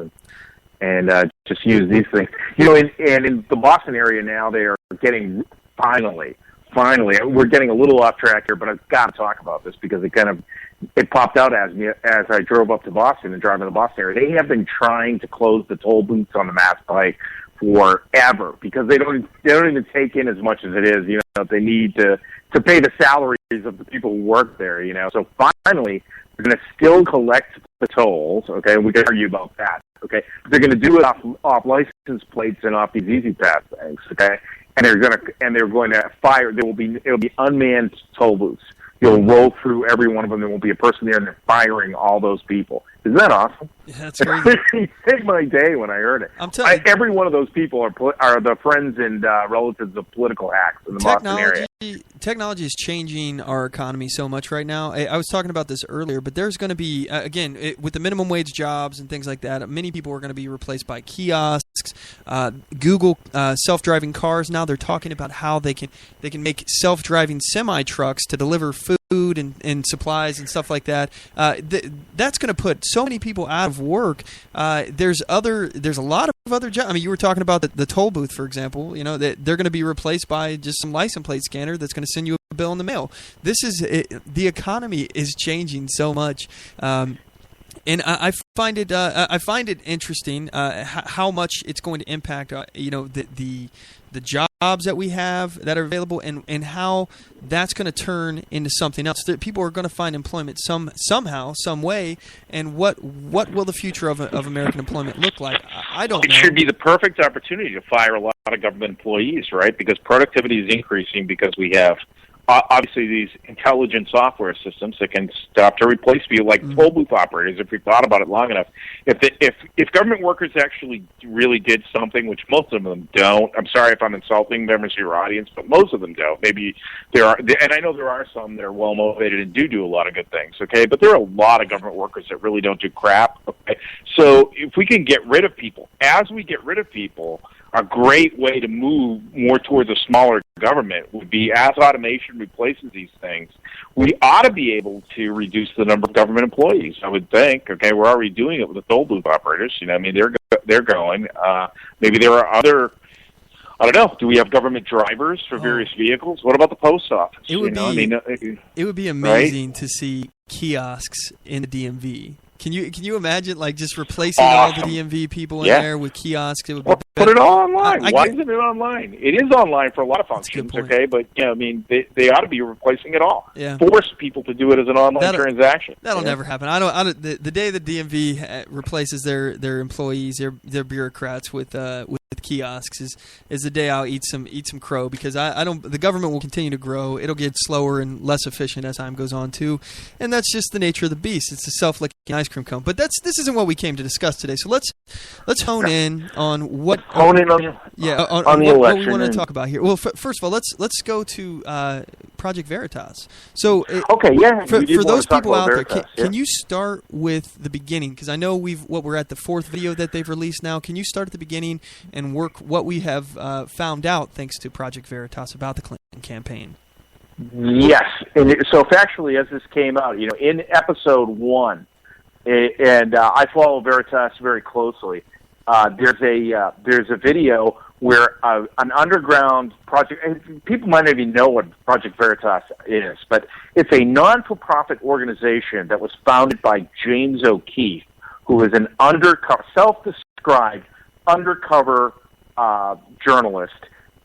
and just use these things. You know, and in the Boston area now, they are getting finally, we're getting a little off track here, but I've got to talk about this because it popped out as I drove up to Boston and driving to the Boston area. They have been trying to close the toll booths on the Mass Pike forever because they don't even take in as much as it is. You know, they need to pay the salaries of the people who work there. You know, so finally they're going to still collect the tolls. Okay, we can argue about that. Okay, but they're going to do it off license plates and off these Easy Pass things. Okay, and they're going to fire. It'll be unmanned toll booths. You'll roll through every one of them. There won't be a person there, and they're firing all those people. Isn't that awesome? Yeah, that's crazy. It made my day when I heard it. I'm telling you, every one of those people are the friends and relatives of political hacks in the Boston area. Technology is changing our economy so much right now. I was talking about this earlier, but there's going to be, with the minimum wage jobs and things like that, many people are going to be replaced by kiosks. Google self-driving cars, now they're talking about how they can make self-driving semi-trucks to deliver food and supplies and stuff like that. That's going to put so many people out of work. There's a lot of other jobs. I mean, you were talking about the toll booth, for example. You know, that they're going to be replaced by just some license plate scanner that's going to send you a bill in the mail. The economy is changing so much. And I find it interesting how much it's going to impact the jobs that we have that are available, and how that's going to turn into something else. That people are going to find employment somehow, some way. And what will the future of American employment look like? I don't know. It should be the perfect opportunity to fire a lot of government employees, right? Because productivity is increasing because we have obviously these intelligent software systems that can stop to replace people, like toll booth operators. If we thought about it long enough, if government workers actually really did something, which most of them don't. I'm sorry if I'm insulting members of your audience, but most of them don't. Maybe there are, and I know there are some that are well motivated and do a lot of good things. Okay, but there are a lot of government workers that really don't do crap. Okay, so if we can get rid of people, as we get rid of people, a great way to move more towards a smaller government would be, as automation replaces these things, we ought to be able to reduce the number of government employees, I would think. Okay, we're already doing it with the toll booth operators. You know, I mean, they're going. Maybe there are other. I don't know. Do we have government drivers for various vehicles? What about the post office? It would be amazing to see kiosks in the DMV. Can you imagine, like, just replacing all the DMV people in there with kiosks? It would be put it all online. Why isn't it online? It is online for a lot of functions, okay? But I mean, they ought to be replacing it all. Yeah. Force people to do it as an online transaction. That'll never happen. The day the DMV replaces their employees, their bureaucrats with kiosks is the day I'll eat some crow, because the government will continue to grow. It'll get slower and less efficient as time goes on too, and that's just the nature of the beast. It's a self-licking ice cream cone. But this isn't what we came to discuss today. So let's hone in on what on the election, what we want to talk about here. Well, first of all, let's go to Project Veritas. So for those people out there, can you start with the beginning? Because I know we're at the fourth video that they've released now. Can you start at the beginning and work what we have found out thanks to Project Veritas about the Clinton campaign? Yes, and so factually, as this came out, in episode 1, and I follow Veritas very closely. There's a video where an underground project, and people might not even know what Project Veritas is, but it's a non-for-profit organization that was founded by James O'Keefe, who is an self-described undercover journalist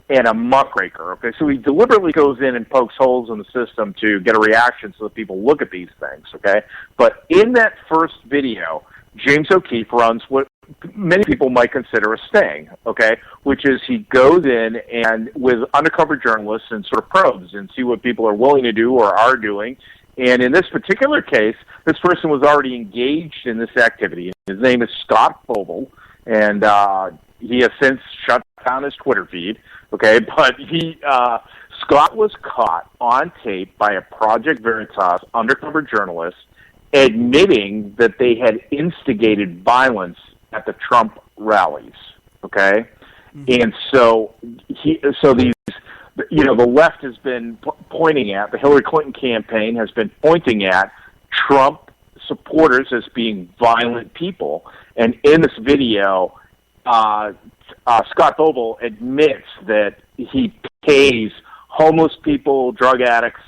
and a muckraker. Okay, so he deliberately goes in and pokes holes in the system to get a reaction so that people look at these things. Okay, but in that first video, James O'Keefe runs what many people might consider a sting, okay, which is he goes in and with undercover journalists and sort of probes and see what people are willing to do or are doing. And in this particular case, this person was already engaged in this activity. His name is Scott Fogle, and he has since shut down his Twitter feed, okay, but Scott was caught on tape by a Project Veritas undercover journalist admitting that they had instigated violence at the Trump rallies, okay? Mm-hmm. And so these, the left has been pointing at, the Hillary Clinton campaign has been pointing at Trump supporters as being violent people. And in this video, Scott Fogle admits that he pays homeless people, drug addicts,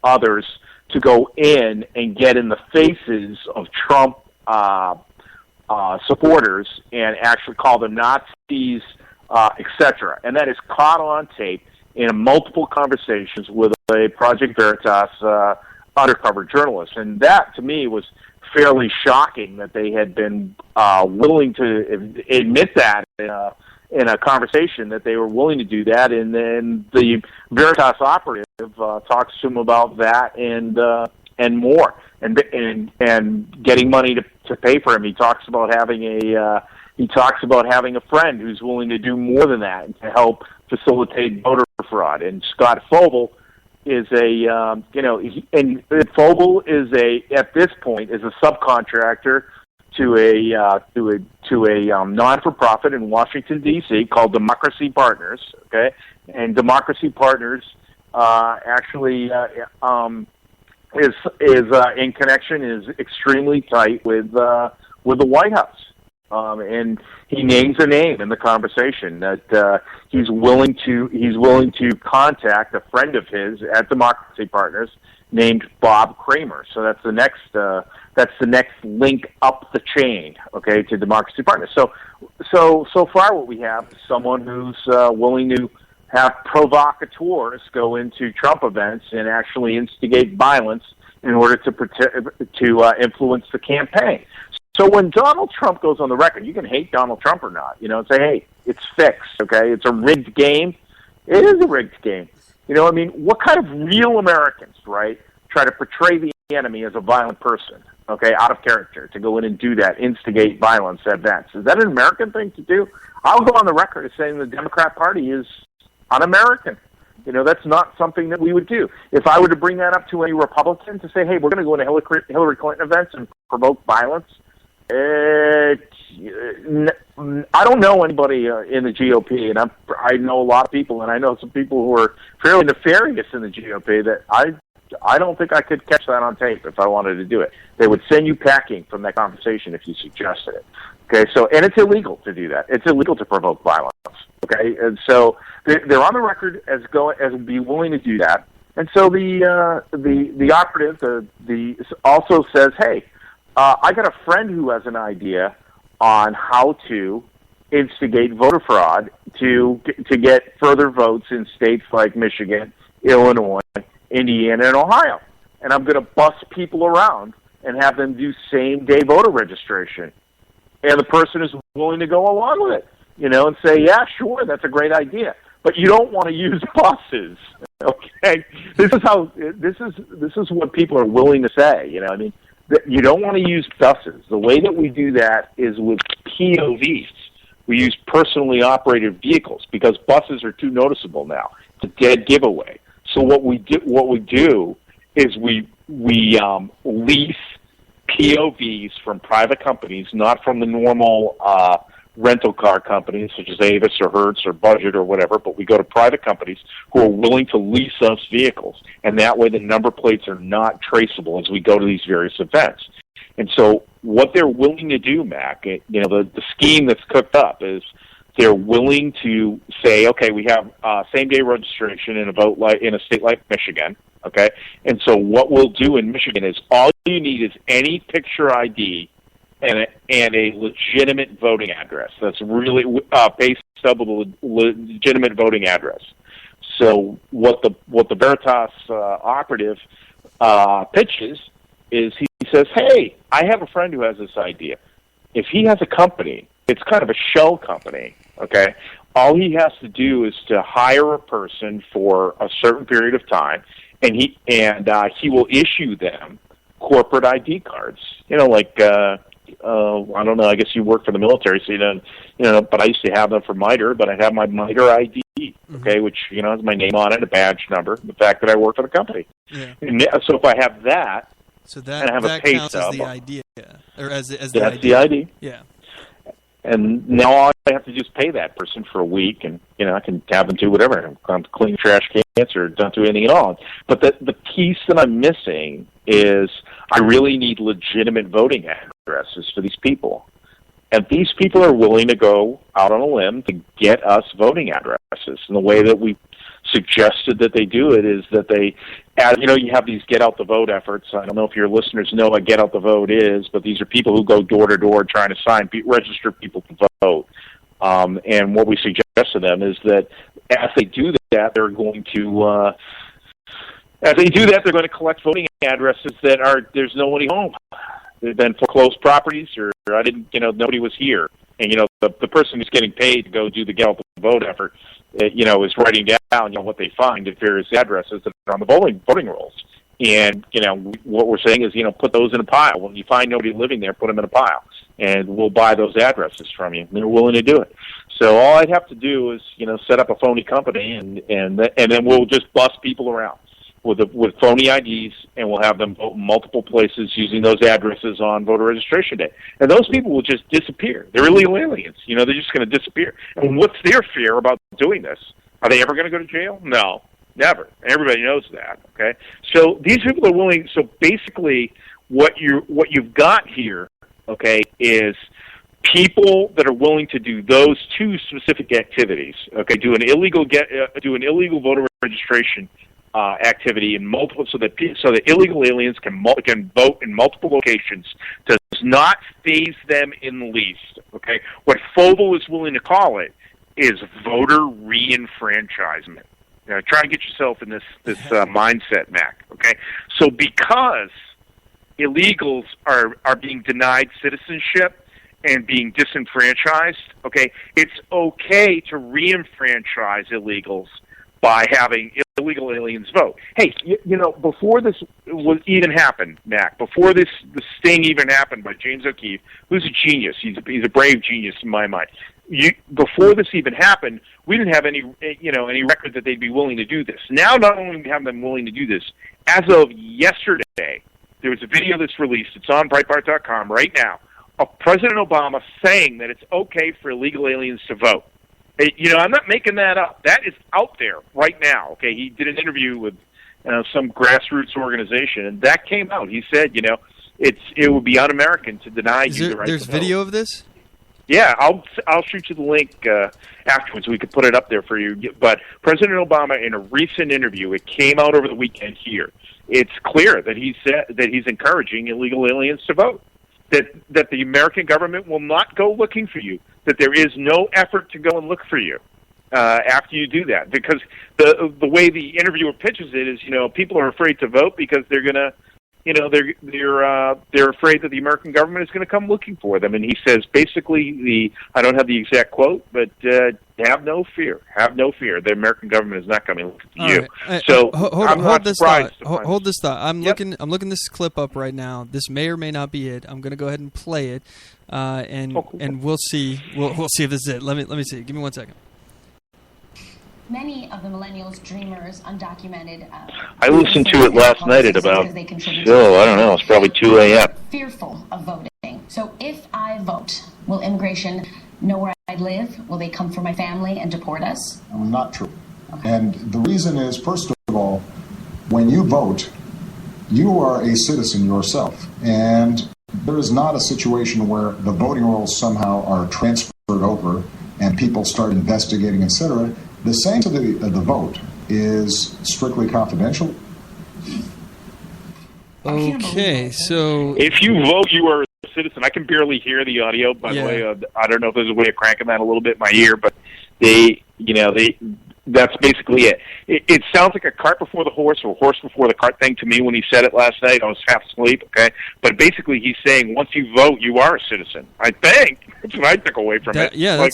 others to go in and get in the faces of Trump supporters and actually call them Nazis, etc. And that is caught on tape in multiple conversations with a Project Veritas undercover journalist. And that, to me, was fairly shocking that they had been willing to admit that in a conversation, that they were willing to do that. And then the Veritas operative talks to him about that and more, and getting money to pay for him. He talks about having a friend who's willing to do more than that and to help facilitate voter fraud. And Scott Fogle is Fogle is at this point is a subcontractor to a non-for-profit in Washington D.C. called Democracy Partners. Okay, and Democracy Partners is in connection, is extremely tight with the White House. And he names a name in the conversation that he's willing to contact a friend of his at Democracy Partners named Bob Kramer. So that's the next link up the chain, okay, to Democracy Partners. So far what we have is someone who's willing to have provocateurs go into Trump events and actually instigate violence in order to influence the campaign. So when Donald Trump goes on the record, you can hate Donald Trump or not, and say, hey, it's fixed, okay? It's a rigged game. It is a rigged game. What kind of real Americans, right, try to portray the enemy as a violent person, okay, out of character, to go in and do that, instigate violence at events? Is that an American thing to do? I'll go on the record as saying the Democrat Party is un-American. That's not something that we would do. If I were to bring that up to any Republican to say, hey, we're going to go into Hillary Clinton events and provoke violence, I don't know anybody in the GOP, and I know a lot of people, and I know some people who are fairly nefarious in the GOP that I don't think I could catch that on tape if I wanted to do it. They would send you packing from that conversation if you suggested it. Okay, and it's illegal to do that. It's illegal to provoke violence. Okay, and so they're on the record as be willing to do that. And so the operative also says, hey, I got a friend who has an idea on how to instigate voter fraud to get further votes in states like Michigan, Illinois, Indiana, and Ohio. And I'm going to bus people around and have them do same-day voter registration. And the person is willing to go along with it, and say, yeah, sure, that's a great idea. But you don't want to use buses, okay? This is what people are willing to say, You don't want to use buses. The way that we do that is with POVs. We use personally operated vehicles because buses are too noticeable now. It's a dead giveaway. So what we do is we lease POVs from private companies, not from the normal rental car companies such as Avis or Hertz or Budget or whatever, but we go to private companies who are willing to lease us vehicles, and that way the number plates are not traceable as we go to these various events. And so what they're willing to do, Mac, the scheme that's cooked up is they're willing to say, okay, we have same-day registration in a state like Michigan, okay? And so what we'll do in Michigan is all you need is any picture ID and a legitimate voting address. That's really pay stub with a legitimate voting address. So what the Veritas operative pitches is he says, hey, I have a friend who has this idea. If he has a company, it's kind of a shell company, okay? All he has to do is to hire a person for a certain period of time, and he will issue them corporate ID cards. You know, like I don't know. I guess you work for the military, so you don't. You know, but I used to have them for MITRE, but I have my MITRE ID, okay, which has my name on it, a badge number, the fact that I work for the company. Yeah. And so if I have that, and I have a pay counts stub, as the idea, or as the that's ID. the ID. Yeah. And now all I have to do is pay that person for a week, and I can have them do whatever. I'm clean trash cans or don't do anything at all. But the piece that I'm missing is I really need legitimate voting addresses for these people. And these people are willing to go out on a limb to get us voting addresses. And the way that we suggested that they do it is that they, you have these get out the vote efforts. I don't know if your listeners know what get out the vote is, but these are people who go door to door trying to register people to vote. And what we suggest to them is that as they do that, they're going to collect voting addresses that there's nobody home. They've been foreclosed properties, or nobody was here. And, the person who's getting paid to go do the get out the vote effort, is writing down, what they find at various addresses that are on the voting rolls. And, what we're saying is, put those in a pile. When you find nobody living there, put them in a pile. And we'll buy those addresses from you. And they're willing to do it. So all I'd have to do is, set up a phony company, and then we'll just bust people around with phony IDs, and we'll have them vote in multiple places using those addresses on voter registration day. And those people will just disappear. They're illegal aliens. They're just going to disappear. And what's their fear about doing this? Are they ever going to go to jail? No, never. Everybody knows that. Okay, so these people are willing. So basically, what you've got here, okay, is people that are willing to do those two specific activities. Okay, do an illegal voter registration activity in multiple, so that illegal aliens can vote in multiple locations. Does not phase them in the least. Okay, what Fogel is willing to call it is voter re-enfranchisement. Try to get yourself in this mindset, Mac. Okay, so because illegals are being denied citizenship and being disenfranchised, okay, it's okay to re-enfranchise illegals by having illegal aliens vote. Hey, before this even happened, Mac, before this sting even happened by James O'Keefe, who's a genius, he's a brave genius in my mind. Before this even happened, we didn't have any record that they'd be willing to do this. Now, not only do we have them willing to do this, as of yesterday, there was a video that's released. It's on Breitbart.com right now of President Obama saying that it's okay for illegal aliens to vote. I'm not making that up. That is out there right now. Okay, he did an interview with some grassroots organization, and that came out. He said, it would be un-American to deny you the right to vote. There's video of this? Yeah, I'll shoot you the link afterwards. We could put it up there for you. But President Obama, in a recent interview, it came out over the weekend here. It's clear that he said that he's encouraging illegal aliens to vote. That the American government will not go looking for you. That there is no effort to go and look for you after you do that. Because the way the interviewer pitches it is, people are afraid to vote because they're gonna, they're afraid that the American government is going to come looking for them. And he says basically I don't have the exact quote, but have no fear. Have no fear. The American government is not coming looking for you. Right. So hold this thought. Hold this thought. I'm looking this clip up right now. This may or may not be it. I'm going to go ahead and play it, and we'll see. We'll see if this is it. Let me see. Give me 1 second. Many of the millennials, dreamers, undocumented. I listened to it last night at about, I don't know, it's probably 2 a.m. Fearful of voting. So if I vote, will immigration know where I live? Will they come for my family and deport us? Not true. Okay. And the reason is, first of all, when you vote, you are a citizen yourself. And there is not a situation where the voting rolls somehow are transferred over and people start investigating, etc. The same to the vote is strictly confidential. Okay, so if you vote, you are a citizen. I can barely hear the audio, by Yeah. the way. I don't know if there's a way of cranking that a little bit in my ear, but that's basically it. It sounds like a cart before the horse or a horse before the cart thing to me when he said it last night. I was half asleep, okay? But basically he's saying once you vote, you are a citizen. I think. That's what I took away from it. Yeah,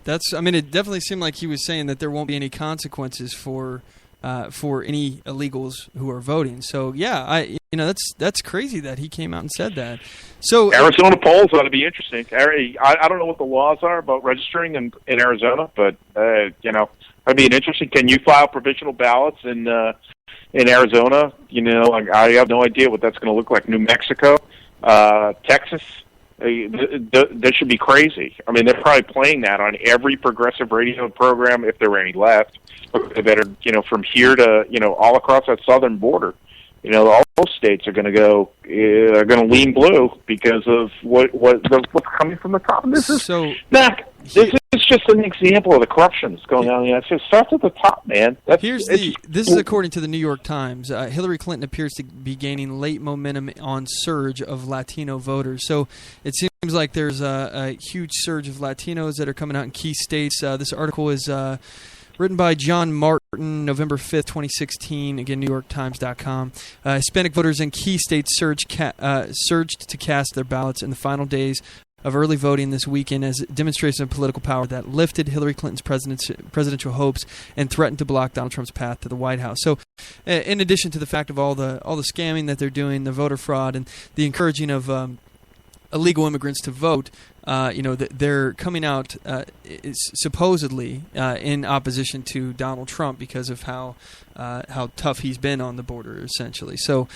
that's. I mean, it definitely seemed like he was saying that there won't be any consequences for any illegals who are voting. So yeah, that's crazy that he came out and said that. So Arizona polls ought to be interesting. I don't know what the laws are about registering in Arizona, but that'd be interesting. Can you file provisional ballots in Arizona? I have no idea what that's going to look like. New Mexico, Texas. That should be crazy. I mean, they're probably playing that on every progressive radio program, if there are any left, that are, from here to, all across that southern border. All those states are going to going to lean blue because of what's coming from the top. And this is just an example of the corruption that's going on. It starts at the top, man. This is according to the New York Times. Hillary Clinton appears to be gaining late momentum on surge of Latino voters. So it seems like there's a huge surge of Latinos that are coming out in key states. This article is written by John Martin, November 5th, 2016. Again, NewYorkTimes.com. Hispanic voters in key states surged to cast their ballots in the final days of early voting this weekend as demonstration of political power that lifted Hillary Clinton's presidential hopes and threatened to block Donald Trump's path to the White House. So, in addition to the fact of all the scamming that they're doing, the voter fraud, and the encouraging of illegal immigrants to vote, they're coming out supposedly in opposition to Donald Trump because of how tough he's been on the border, essentially. So,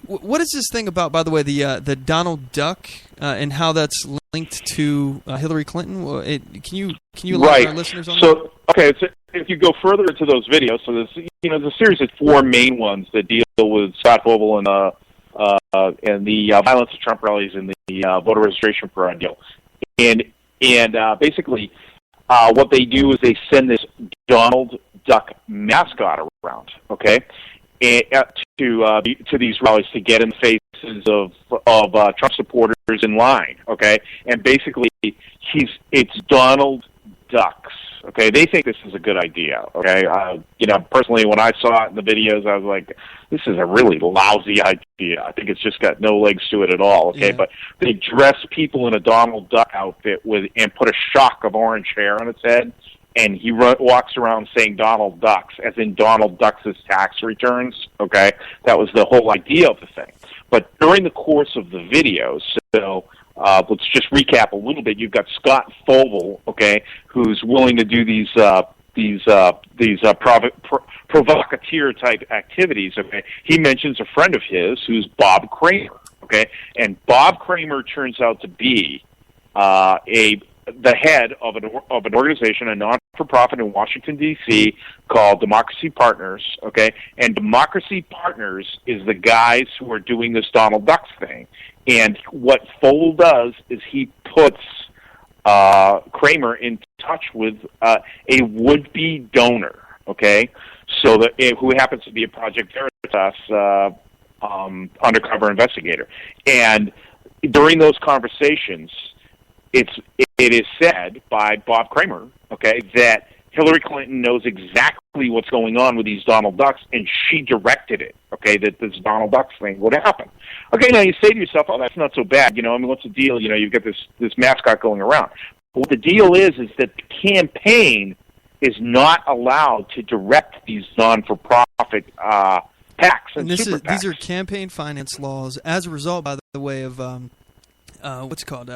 what is this thing about, by the way, the Donald Duck and how that's linked to Hillary Clinton? Can you enlighten our listeners on that? So, okay, so if you go further into those videos, so there's the series of four main ones that deal with Scott Vogel and the violence of Trump rallies and the voter registration fraud deal. And basically, what they do is they send this Donald Duck mascot around, okay, to these rallies to get in the faces of Trump supporters in line, okay, and basically it's Donald Ducks. Okay, they think this is a good idea. Okay, personally, when I saw it in the videos, I was like, "This is a really lousy idea. I think it's just got no legs to it at all." Okay, yeah. But they dress people in a Donald Duck outfit and put a shock of orange hair on its head, and he walks around saying Donald Ducks, as in Donald Ducks' tax returns. Okay, that was the whole idea of the thing. But during the course of the videos, let's just recap a little bit. You've got Scott Vogel, okay, who's willing to do these provocateur type activities. Okay, he mentions a friend of his who's Bob Kramer. Okay, and Bob Kramer turns out to be the head of an organization, a non-for-profit in Washington D.C. called Democracy Partners. Okay, and Democracy Partners is the guys who are doing this Donald Ducks thing. And what Vogel does is he puts Kramer in touch with a would-be donor, okay, who happens to be a Project Veritas undercover investigator. And during those conversations, it is said by Bob Kramer, okay, that Hillary Clinton knows exactly what's going on with these Donald Ducks, and she directed it, okay, that this Donald Ducks thing would happen. Okay, now you say to yourself, oh, that's not so bad. What's the deal? You've got this mascot going around. But what the deal is that the campaign is not allowed to direct these non-for-profit PACs and super PACs. These are campaign finance laws as a result, by the way, of what's it called?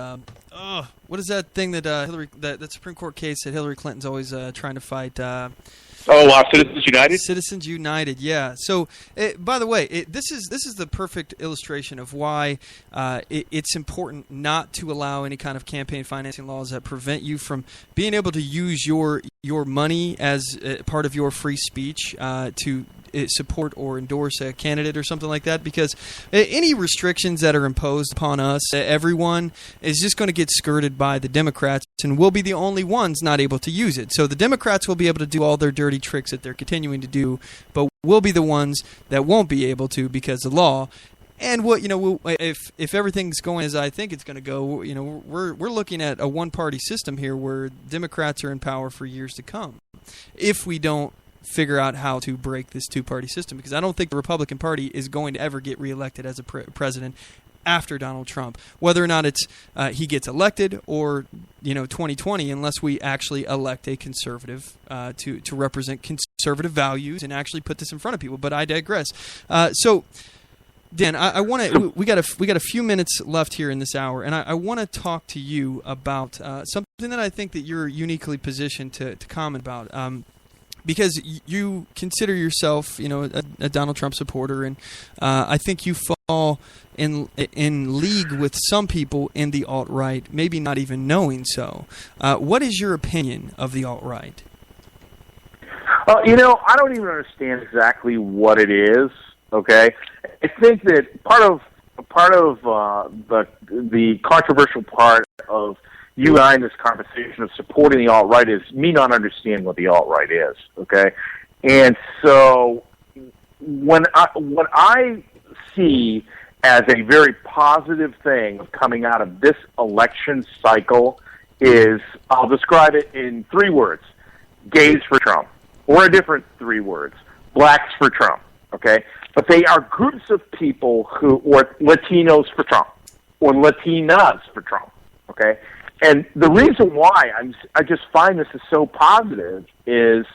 What is that thing that that Supreme Court case that Hillary Clinton's always trying to fight? Citizens United? Citizens United, yeah. So, by the way, this is the perfect illustration of why it's important not to allow any kind of campaign financing laws that prevent you from being able to use your money as part of your free speech to support or endorse a candidate or something like that, because any restrictions that are imposed upon us, everyone, is just going to get skirted by the Democrats, and we'll be the only ones not able to use it. So the Democrats will be able to do all their dirty tricks that they're continuing to do, but we'll be the ones that won't be able to because the law And what if everything's going as I think it's going to go, we're looking at a one-party system here where Democrats are in power for years to come. If we don't figure out how to break this two-party system, because I don't think the Republican Party is going to ever get reelected as a president after Donald Trump, whether or not it's he gets elected or 2020, unless we actually elect a conservative to represent conservative values and actually put this in front of people. But I digress. So, Dan, I want to. We got a few minutes left here in this hour, and I want to talk to you about something that I think that you're uniquely positioned to comment about. Because you consider yourself, a Donald Trump supporter, and I think you fall in league with some people in the alt-right, maybe not even knowing so. What is your opinion of the alt-right? I don't even understand exactly what it is. Okay, I think that part of the controversial part of you and I in this conversation of supporting the alt-right is me not understanding what the alt-right is, okay? And so what I see as a very positive thing of coming out of this election cycle is, I'll describe it in 3 words: gays for Trump, or a different 3 words, blacks for Trump, okay? But they are groups of people or Latinos for Trump, or Latinas for Trump, okay? And the reason why I just find this is so positive is,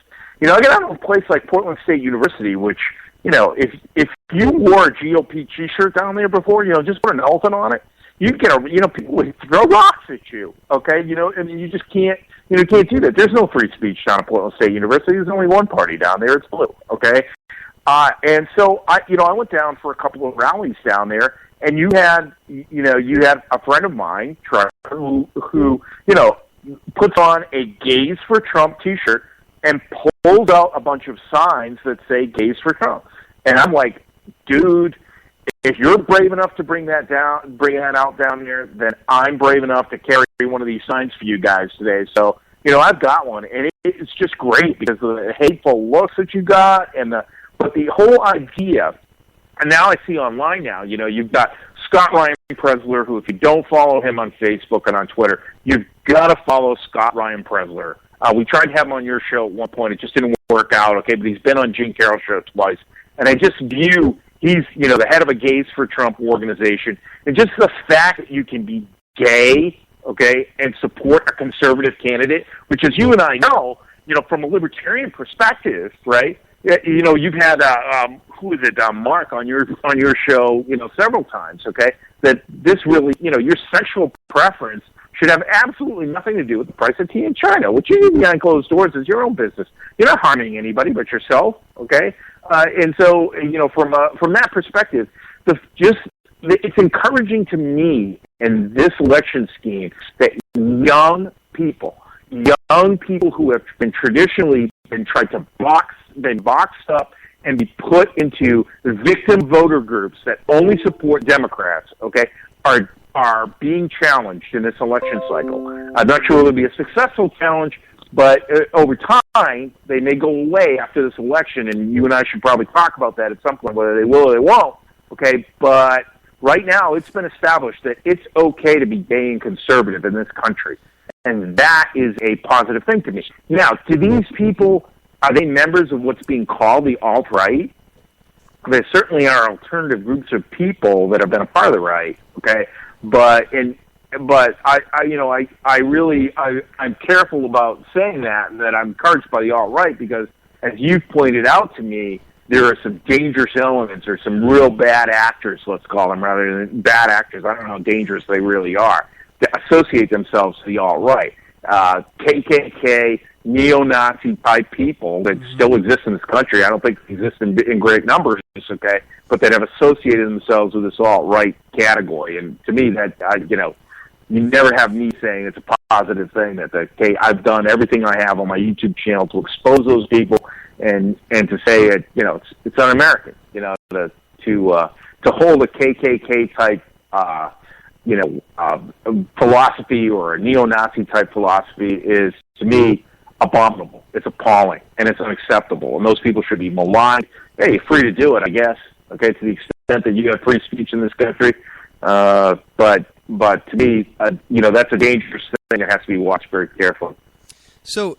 I get out of a place like Portland State University, which, if you wore a GOP T-shirt down there before, just put an elephant on it, you'd get people would throw rocks at you, okay? You just can't do that. There's no free speech down at Portland State University. There's only one party down there. It's blue, okay? And so I went down for a couple of rallies down there. And you had a friend of mine, Trevor, who puts on a Gays for Trump T-shirt and pulls out a bunch of signs that say Gays for Trump. And I'm like, dude, if you're brave enough to bring that out down there, then I'm brave enough to carry one of these signs for you guys today. So, I've got one, and it's just great because of the hateful looks that you got, but the whole idea. And now I see online now, you've got Scott Ryan Presler, who, if you don't follow him on Facebook and on Twitter, you've got to follow Scott Ryan Presler. We tried to have him on your show at one point. It just didn't work out, okay? But he's been on Gene Carroll's show twice. And I just view he's, the head of a Gays for Trump organization. And just the fact that you can be gay, okay, and support a conservative candidate, which, as you and I know, from a libertarian perspective, right? You've had who is it, Mark, on your show, several times. Okay, that this really, your sexual preference should have absolutely nothing to do with the price of tea in China, which you do behind closed doors is your own business. You're not harming anybody but yourself. Okay, and so from that perspective, it's encouraging to me in this election scheme that young people who have been traditionally tried to been boxed up and be put into victim voter groups that only support Democrats, okay, are being challenged in this election cycle. I'm not sure it'll be a successful challenge, but over time, they may go away after this election, and you and I should probably talk about that at some point, whether they will or they won't, okay? But right now, it's been established that it's okay to be gay and conservative in this country, and that is a positive thing to me. Now, do these people... are they members of what's being called the alt-right? There certainly are alternative groups of people that have been a part of the right, okay? But I'm careful about saying that I'm encouraged by the alt-right because, as you've pointed out to me, there are some dangerous elements or some real bad actors, let's call them, rather than bad actors. I don't know how dangerous they really are, that associate themselves to the alt-right. KKK, neo-Nazi type people that still exist in this country. I don't think they exist in great numbers, okay, but that have associated themselves with this alt-right category. And to me, that you never have me saying it's a positive thing that I've done everything I have on my YouTube channel to expose those people and to say it, it's un-American, to hold a KKK type philosophy or a neo-Nazi type philosophy is, to me, abominable. It's appalling, and it's unacceptable, and those people should be maligned. Hey, you're free to do it, I guess, okay, to the extent that you have free speech in this country. But to me, that's a dangerous thing that has to be watched very carefully. So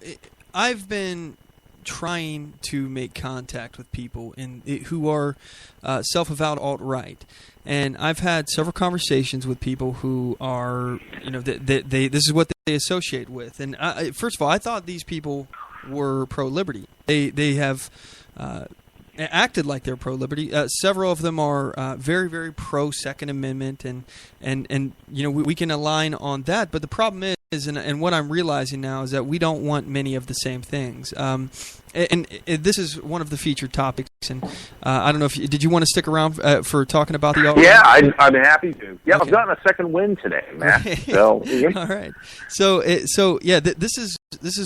I've been trying to make contact with people who are self-avowed alt-right, and I've had several conversations with people who are, this is what they associate with. And first of all, I thought these people were pro-liberty. They have acted like they're pro-liberty. Several of them are very, very pro-Second Amendment, and we can align on that. But the problem is, and what I'm realizing now is that we don't want many of the same things. And this is one of the featured topics. And I don't know did you want to stick around for talking about the alt-right? Yeah, I'm happy to. Yeah, Okay. I've gotten a second win today, Matt. So all right. So yeah, this is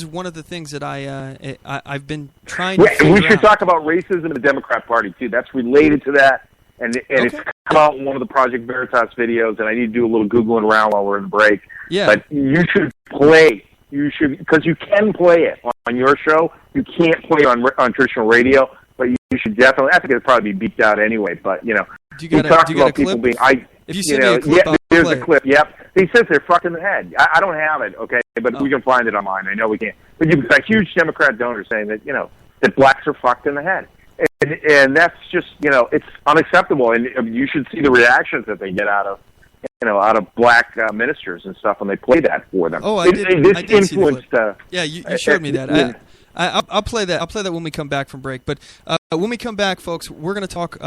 one of the things that I've been trying to figure we should out. talk about racism in the Democrat Party too. That's related to that, and it's come out in one of the Project Veritas videos. And I need to do a little Googling around while we're in the break. Yeah. But you should play. You should, because you can play it on your show. You can't play it on traditional radio, but you should definitely. I think it'd probably be beeped out anyway. But do you we got talked a about clip? people being. If you send me a clip, I'll there's play a clip. Yep, he says they're fucked in the head. I don't have it, okay, but we can find it online. I know we can. But you've got huge Democrat donors saying that that blacks are fucked in the head, and that's just it's unacceptable. And you should see the reactions that they get out of black ministers and stuff when they play that for them. Oh, I did see the clip. Yeah, you showed me that. I'll play that. I'll play that when we come back from break. But when we come back, folks, we're going to talk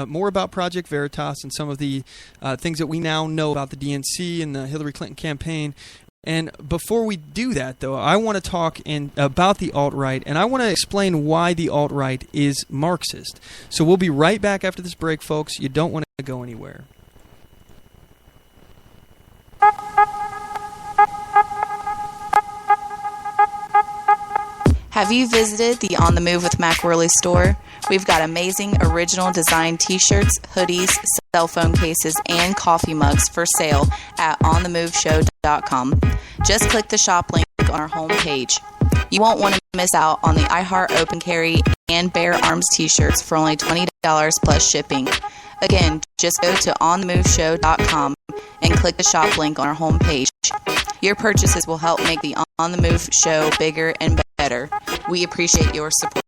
more about Project Veritas and some of the things that we now know about the DNC and the Hillary Clinton campaign. And before we do that, though, I want to talk about the alt-right, and I want to explain why the alt-right is Marxist. So we'll be right back after this break, folks. You don't want to go anywhere. Have you visited the On the Move with Mack Worley store? We've got amazing original design t-shirts, hoodies, cell phone cases, and coffee mugs for sale at OnTheMoveShow.com. Just click the shop link on our homepage. You won't want to miss out on the iHeart Open Carry and Bare Arms t-shirts for only $20 plus shipping. Again, just go to OnTheMoveShow.com and click the shop link on our homepage. Your purchases will help make the On the Move show bigger and better. We appreciate your support.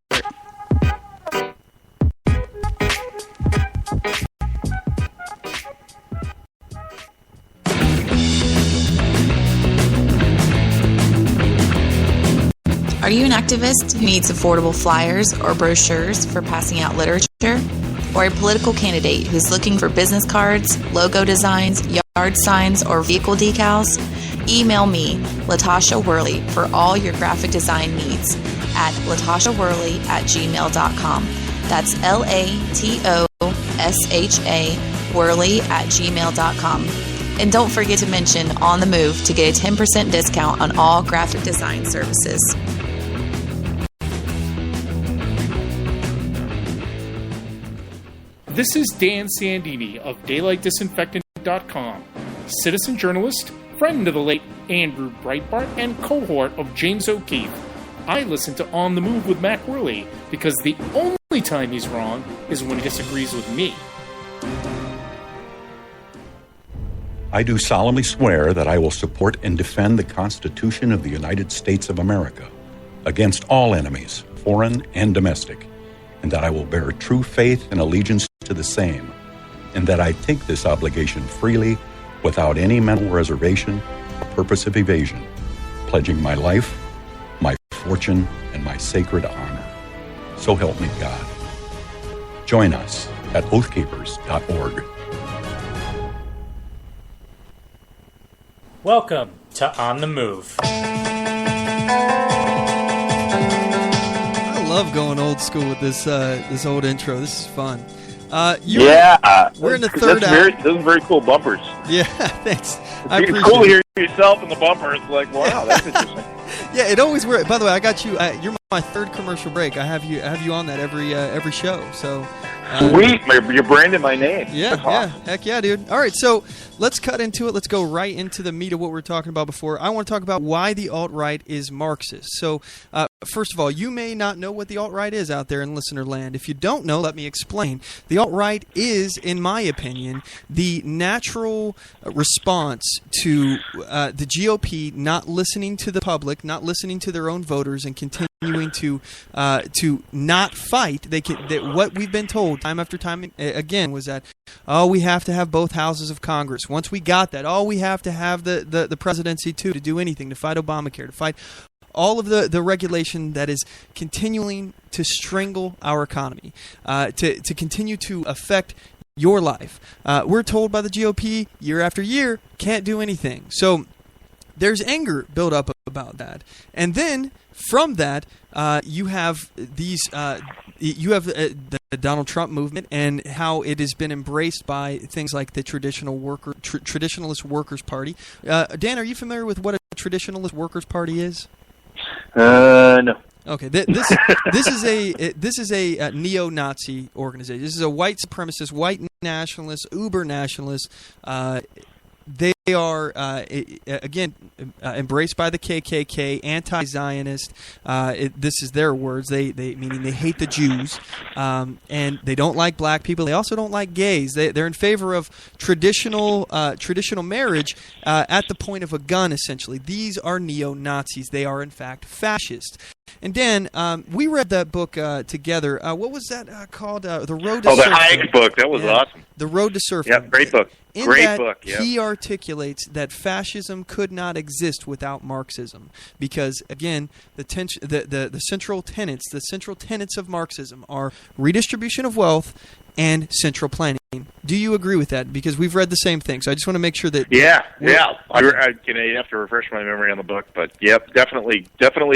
Are you an activist who needs affordable flyers or brochures for passing out literature? Or a political candidate who's looking for business cards, logo designs, yard signs, or vehicle decals? Email me, Latasha Worley, for all your graphic design needs at latashaworley@gmail.com. That's LATOSHA Worley@gmail.com. And don't forget to mention On the Move to get a 10% discount on all graphic design services. This is Dan Sandini of DaylightDisinfectant.com, citizen journalist, friend of the late Andrew Breitbart, and cohort of James O'Keefe. I listen to On the Move with Mack Worley because the only time he's wrong is when he disagrees with me. I do solemnly swear that I will support and defend the Constitution of the United States of America against all enemies, foreign and domestic, and that I will bear true faith and allegiance to the same, and that I take this obligation freely without any mental reservation or purpose of evasion, pledging my life, my fortune, and my sacred honor. So help me God. Join us at oathkeepers.org. Welcome to On the Move. I love going old school with this old intro. This is fun. we're in the third hour. Those are very cool bumpers. Yeah, thanks. It's cool to hear yourself in the bumper. It's like, wow, that's interesting. Yeah, it always works. By the way, I got you. You're my third commercial break. I have you on that every show. So sweet, you're branding my name. Yeah, awesome. Heck yeah, dude. All right, so let's cut into it. Let's go right into the meat of what we were talking about before. I want to talk about why the alt-right is Marxist. So first of all, you may not know what the alt-right is out there in listener land. If you don't know, let me explain. The alt-right is, in my opinion, the natural response to the GOP not listening to the public, not listening to their own voters, and continuing to not fight. What we've been told time after time again was that, we have to have both houses of Congress. Once we got that, we have to have the presidency too to do anything, to fight Obamacare, to fight all of the regulation that is continuing to strangle our economy, to continue to affect your life. We're told by the GOP year after year, can't do anything. So there's anger built up about that. And then from that, you have these. You have the Donald Trump movement and how it has been embraced by things like the Traditionalist Workers Party. Dan, are you familiar with what a Traditionalist Workers Party is? No. Okay, this is a neo-Nazi organization. This is a white supremacist, white nationalist, uber nationalist. They are, again, embraced by the KKK, anti-Zionist. This is their words. Meaning they hate the Jews, and they don't like black people. They also don't like gays. They're in favor of traditional marriage at the point of a gun, essentially. These are neo-Nazis. They are, in fact, fascist. And Dan, we read that book together. What was that called? The Road to Surfing. The Hayek book. That was awesome. The Road to Surfing. Yeah, great book. Great book. Yeah. He articulates that fascism could not exist without Marxism, because again, the central tenets of Marxism are redistribution of wealth and central planning. Do you agree with that? Because we've read the same thing, so I just want to make sure that. Yeah. You have to refresh my memory on the book, but yep, definitely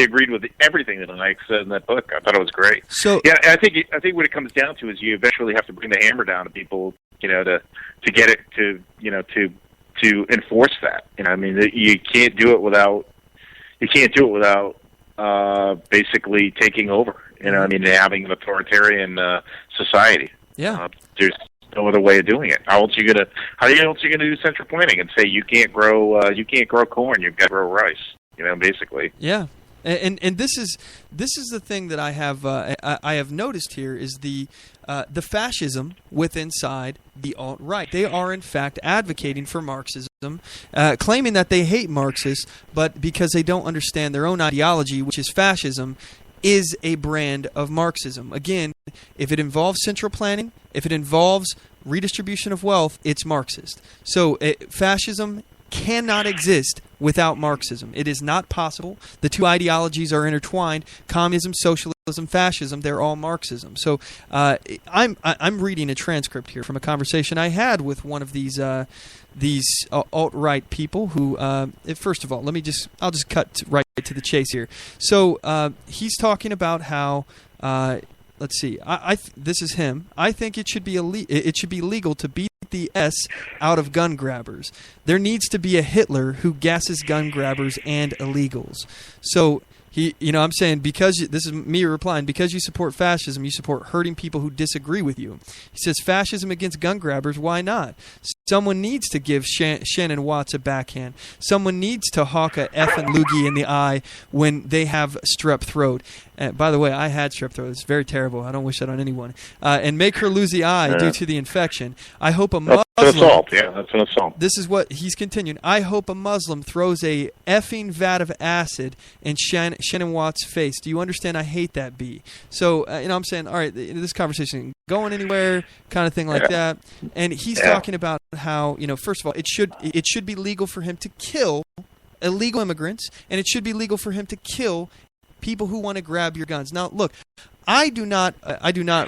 agreed with everything that Mike said in that book. I thought it was great. So yeah, I think what it comes down to is you eventually have to bring the hammer down to people, to get it to enforce that. I mean, you can't do it without basically taking over. I mean, having an authoritarian society. Yeah. There's no other way of doing it. How else are you gonna do central planning and say you can't grow corn, you've got to grow rice? Basically. Yeah. And this is the thing that I have noticed here is the fascism inside the alt-right. They are in fact advocating for Marxism, claiming that they hate Marxists, but because they don't understand their own ideology, which is fascism, is a brand of Marxism. Again, if it involves central planning, if it involves redistribution of wealth, it's Marxist. So fascism cannot exist without Marxism. It is not possible. The two ideologies are intertwined. Communism, socialism, fascism, they're all Marxism. So I'm reading a transcript here from a conversation I had with one of these alt-right people who, first of all, I'll just cut right to the chase here. So he's talking about how, let's see, this is him. I think it should be legal to beat the S out of gun grabbers. There needs to be a Hitler who gasses gun grabbers and illegals. So I'm saying, because this is me replying, because you support fascism, you support hurting people who disagree with you. He says, fascism against gun grabbers, why not? Someone needs to give Shannon Watts a backhand. Someone needs to hawk a effing loogie in the eye when they have strep throat. By the way, I had strep throat. It's very terrible. I don't wish that on anyone. And make her lose the eye due to the infection. I hope a Muslim... That's an assault. Yeah, that's an assault. This is what he's continuing. I hope a Muslim throws a effing vat of acid in Shannon Watts' face. Do you understand? I hate that bee. So, I'm saying, all right, this conversation isn't going anywhere, kind of thing like that. And he's talking about how, first of all, it should be legal for him to kill illegal immigrants, and it should be legal for him to kill people who want to grab your guns. Now, look, I do not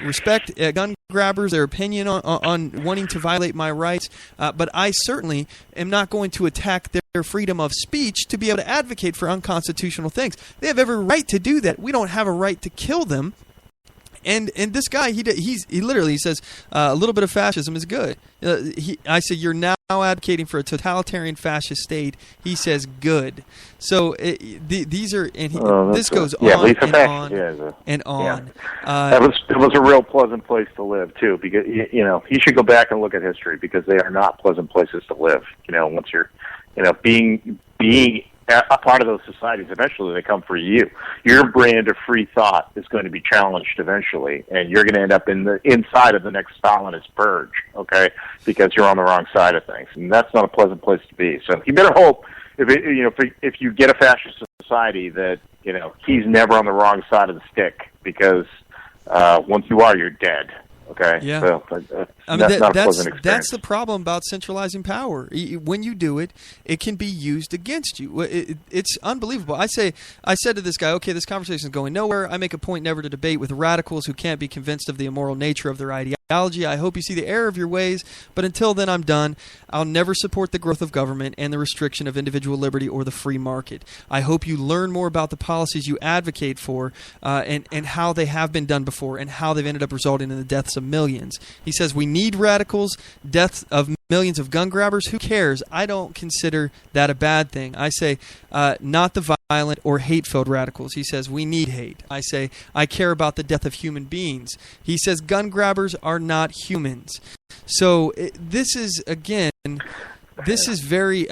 respect gun grabbers, their opinion on wanting to violate my rights, but I certainly am not going to attack their freedom of speech to be able to advocate for unconstitutional things. They have every right to do that. We don't have a right to kill them. And this guy, he literally says a little bit of fascism is good. I say, you're now advocating for a totalitarian fascist state. He says good. So these are, and this goes on and on and on. It was a real pleasant place to live too, because you should go back and look at history, because they are not pleasant places to live. Once you're being a part of those societies, eventually they come for you. Your brand of free thought is going to be challenged eventually, and you're going to end up inside of the next Stalinist purge, okay, because you're on the wrong side of things. And that's not a pleasant place to be. So you better hope, if you get a fascist society, that, he's never on the wrong side of the stick, because once you are, you're dead. Okay. Yeah. So, that's the problem about centralizing power. When you do it, it can be used against you. It's unbelievable. I said to this guy, okay, this conversation is going nowhere. I make a point never to debate with radicals who can't be convinced of the immoral nature of their ideology. I hope you see the error of your ways, but until then, I'm done. I'll never support the growth of government and the restriction of individual liberty or the free market. I hope you learn more about the policies you advocate for and how they have been done before and how they've ended up resulting in the deaths of millions. He says, we need radicals, deaths of millions of gun grabbers. Who cares? I don't consider that a bad thing. I say, not the violent or hate-filled radicals. He says, we need hate. I say, I care about the death of human beings. He says, gun grabbers are not humans. So this is, again, this is very,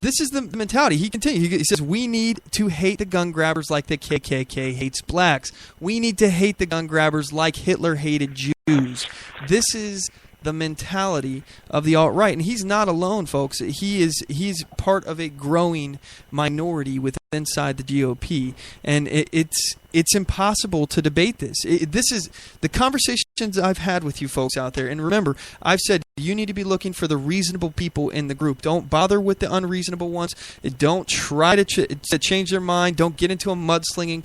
this is the mentality. He continues. He says, we need to hate the gun grabbers like the KKK hates blacks. We need to hate the gun grabbers like Hitler hated Jews. This is the mentality of the alt-right. And he's not alone, folks. He's part of a growing minority inside the GOP. And it's impossible to debate this. This is the conversations I've had with you folks out there. And remember, I've said you need to be looking for the reasonable people in the group. Don't bother with the unreasonable ones. Don't try to change their mind. Don't get into a mudslinging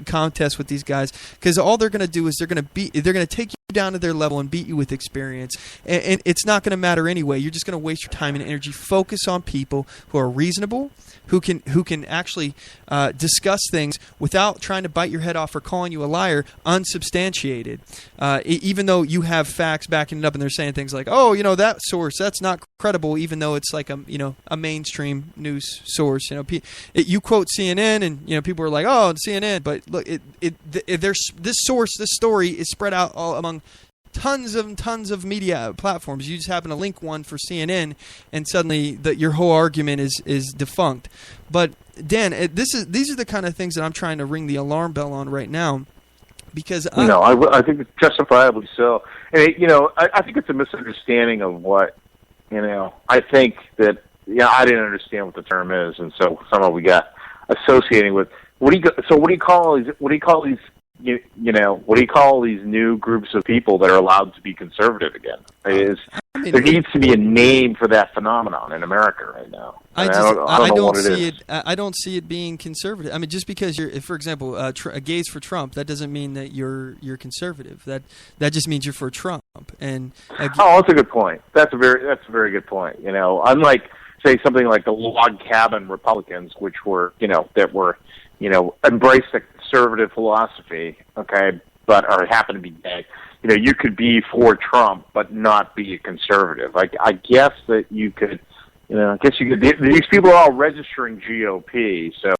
contest with these guys, because all they're going to do is they're going to take you down to their level and beat you with experience. And it's not going to matter anyway. You're just going to waste your time and energy. Focus on people who are reasonable, who can actually discuss things without trying to bite your head off or calling you a liar, unsubstantiated. Even though you have facts backing it up, and they're saying things like, "Oh, that source, that's not credible," even though it's like a mainstream news source. You quote CNN, and people are like, "Oh, it's CNN," but look, this story is spread out all among tons of media platforms. You just happen to link one for CNN, and suddenly your whole argument is defunct. But Dan, these are the kind of things that I'm trying to ring the alarm bell on right now, because I think it's justifiably so. And I think it's a misunderstanding of what I think that I didn't understand what the term is, and so somehow we got associating with what do you call these new groups of people that are allowed to be conservative again? There needs to be a name for that phenomenon in America right now. I don't know what it is. I don't see it being conservative. I mean, just because you're, for example, gays for Trump, that doesn't mean that you're conservative. That just means you're for Trump. And that's a good point. That's a very good point. Unlike, say, something like the log cabin Republicans, which were embraced a conservative philosophy, okay, but happen to be gay. You could be for Trump but not be a conservative. I guess that you could. These people are all registering GOP, so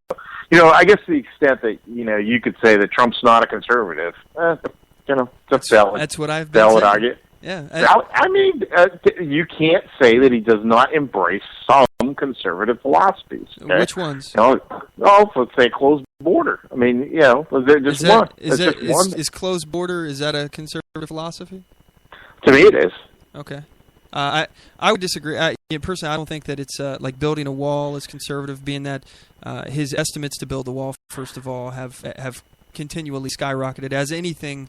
I guess to the extent that you could say that Trump's not a conservative. That's valid. That's what I've been valid saying. argument. Yeah, you can't say that he does not embrace some conservative philosophies. Okay? Which ones? Let's say closed border. I mean, they're just one. Is closed border, is that a conservative philosophy? To me, it is. Okay. I would disagree. Personally, I don't think that it's like building a wall is conservative, being that his estimates to build the wall, first of all, have continually skyrocketed, as anything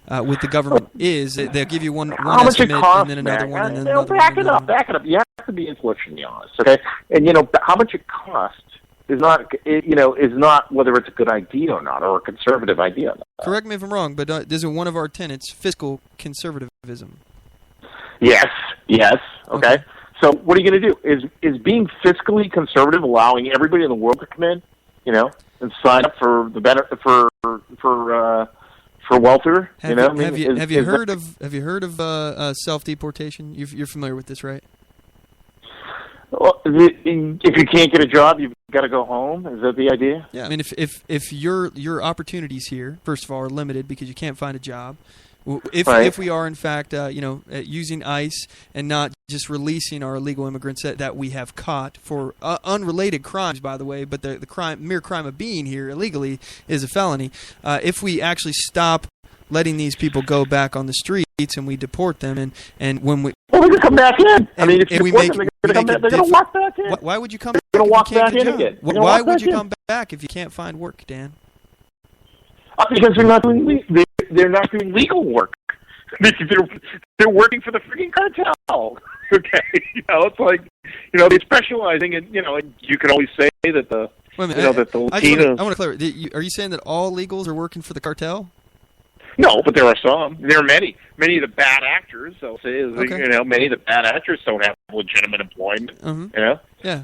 with the government is. They'll give you one estimate and then another one and then another one. Back it up. You have to be intellectually honest, okay? And how much it costs is not whether it's a good idea or not, or a conservative idea or not. Correct me if I'm wrong, but isn't one of our tenets fiscal conservatism? Yes. Okay. So what are you going to do? Is being fiscally conservative allowing everybody in the world to come in, and sign up for the better for welfare? Have you heard of self-deportation? You're familiar with this, right? Well, if you can't get a job, you've got to go home. Is that the idea? Yeah. I mean, if your opportunities here, first of all, are limited because you can't find a job, If we are in fact, using ICE and not just releasing our illegal immigrants that we have caught for unrelated crimes, by the way, but the mere crime of being here illegally is a felony. If we actually stop letting these people go back on the streets and we deport them, and when we they can come back in. I mean, if you deport them, they're going to walk back in. Why would you come? They're going to walk back in again. Why would you come back if you can't find work, Dan? Because they're not doing legal work. They're working for the freaking cartel. Okay, it's like they're specializing in and you can always say that the that the Latinos. I want to clarify. Are you saying that all illegals are working for the cartel? No, but there are some. There are many. Many of the bad actors, I'll say, many of the bad actors don't have legitimate employment. Yeah.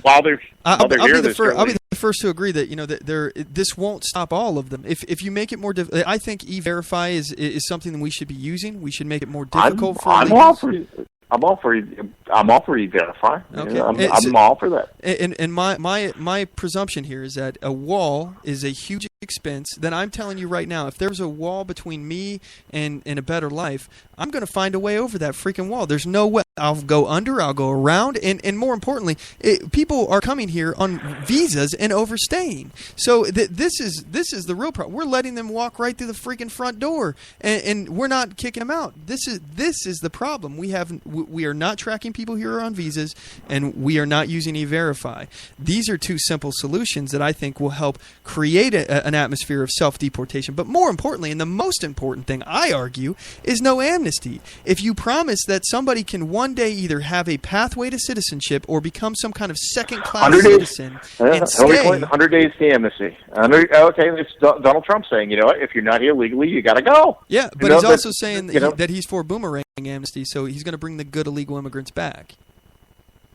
While they're here, I'll be the first to agree that this won't stop all of them. If you make it more difficult, I think E-Verify is something that we should be using. We should make it more difficult for illegals. I'm all for E-Verify. Okay. I'm all for that. And my presumption here is that a wall is a huge expense. Then I'm telling you right now, if there's a wall between me and a better life, I'm going to find a way over that freaking wall. There's no way. I'll go under, I'll go around, and more importantly, people are coming here on visas and overstaying. So this is the real problem. We're letting them walk right through the freaking front door, and we're not kicking them out. This is the problem. We are not tracking people here on visas, and we are not using E-Verify. These are two simple solutions that I think will help create an atmosphere of self-deportation. But more importantly, and the most important thing, I argue, is no amnesty. If you promise that somebody can one day either have a pathway to citizenship or become some kind of second-class citizen and stay... 100 days to amnesty. Okay, it's Donald Trump saying, if you're not here legally, you got to go. Yeah, but he's also saying that he's for boomerang amnesty, so he's going to bring the good illegal immigrants back.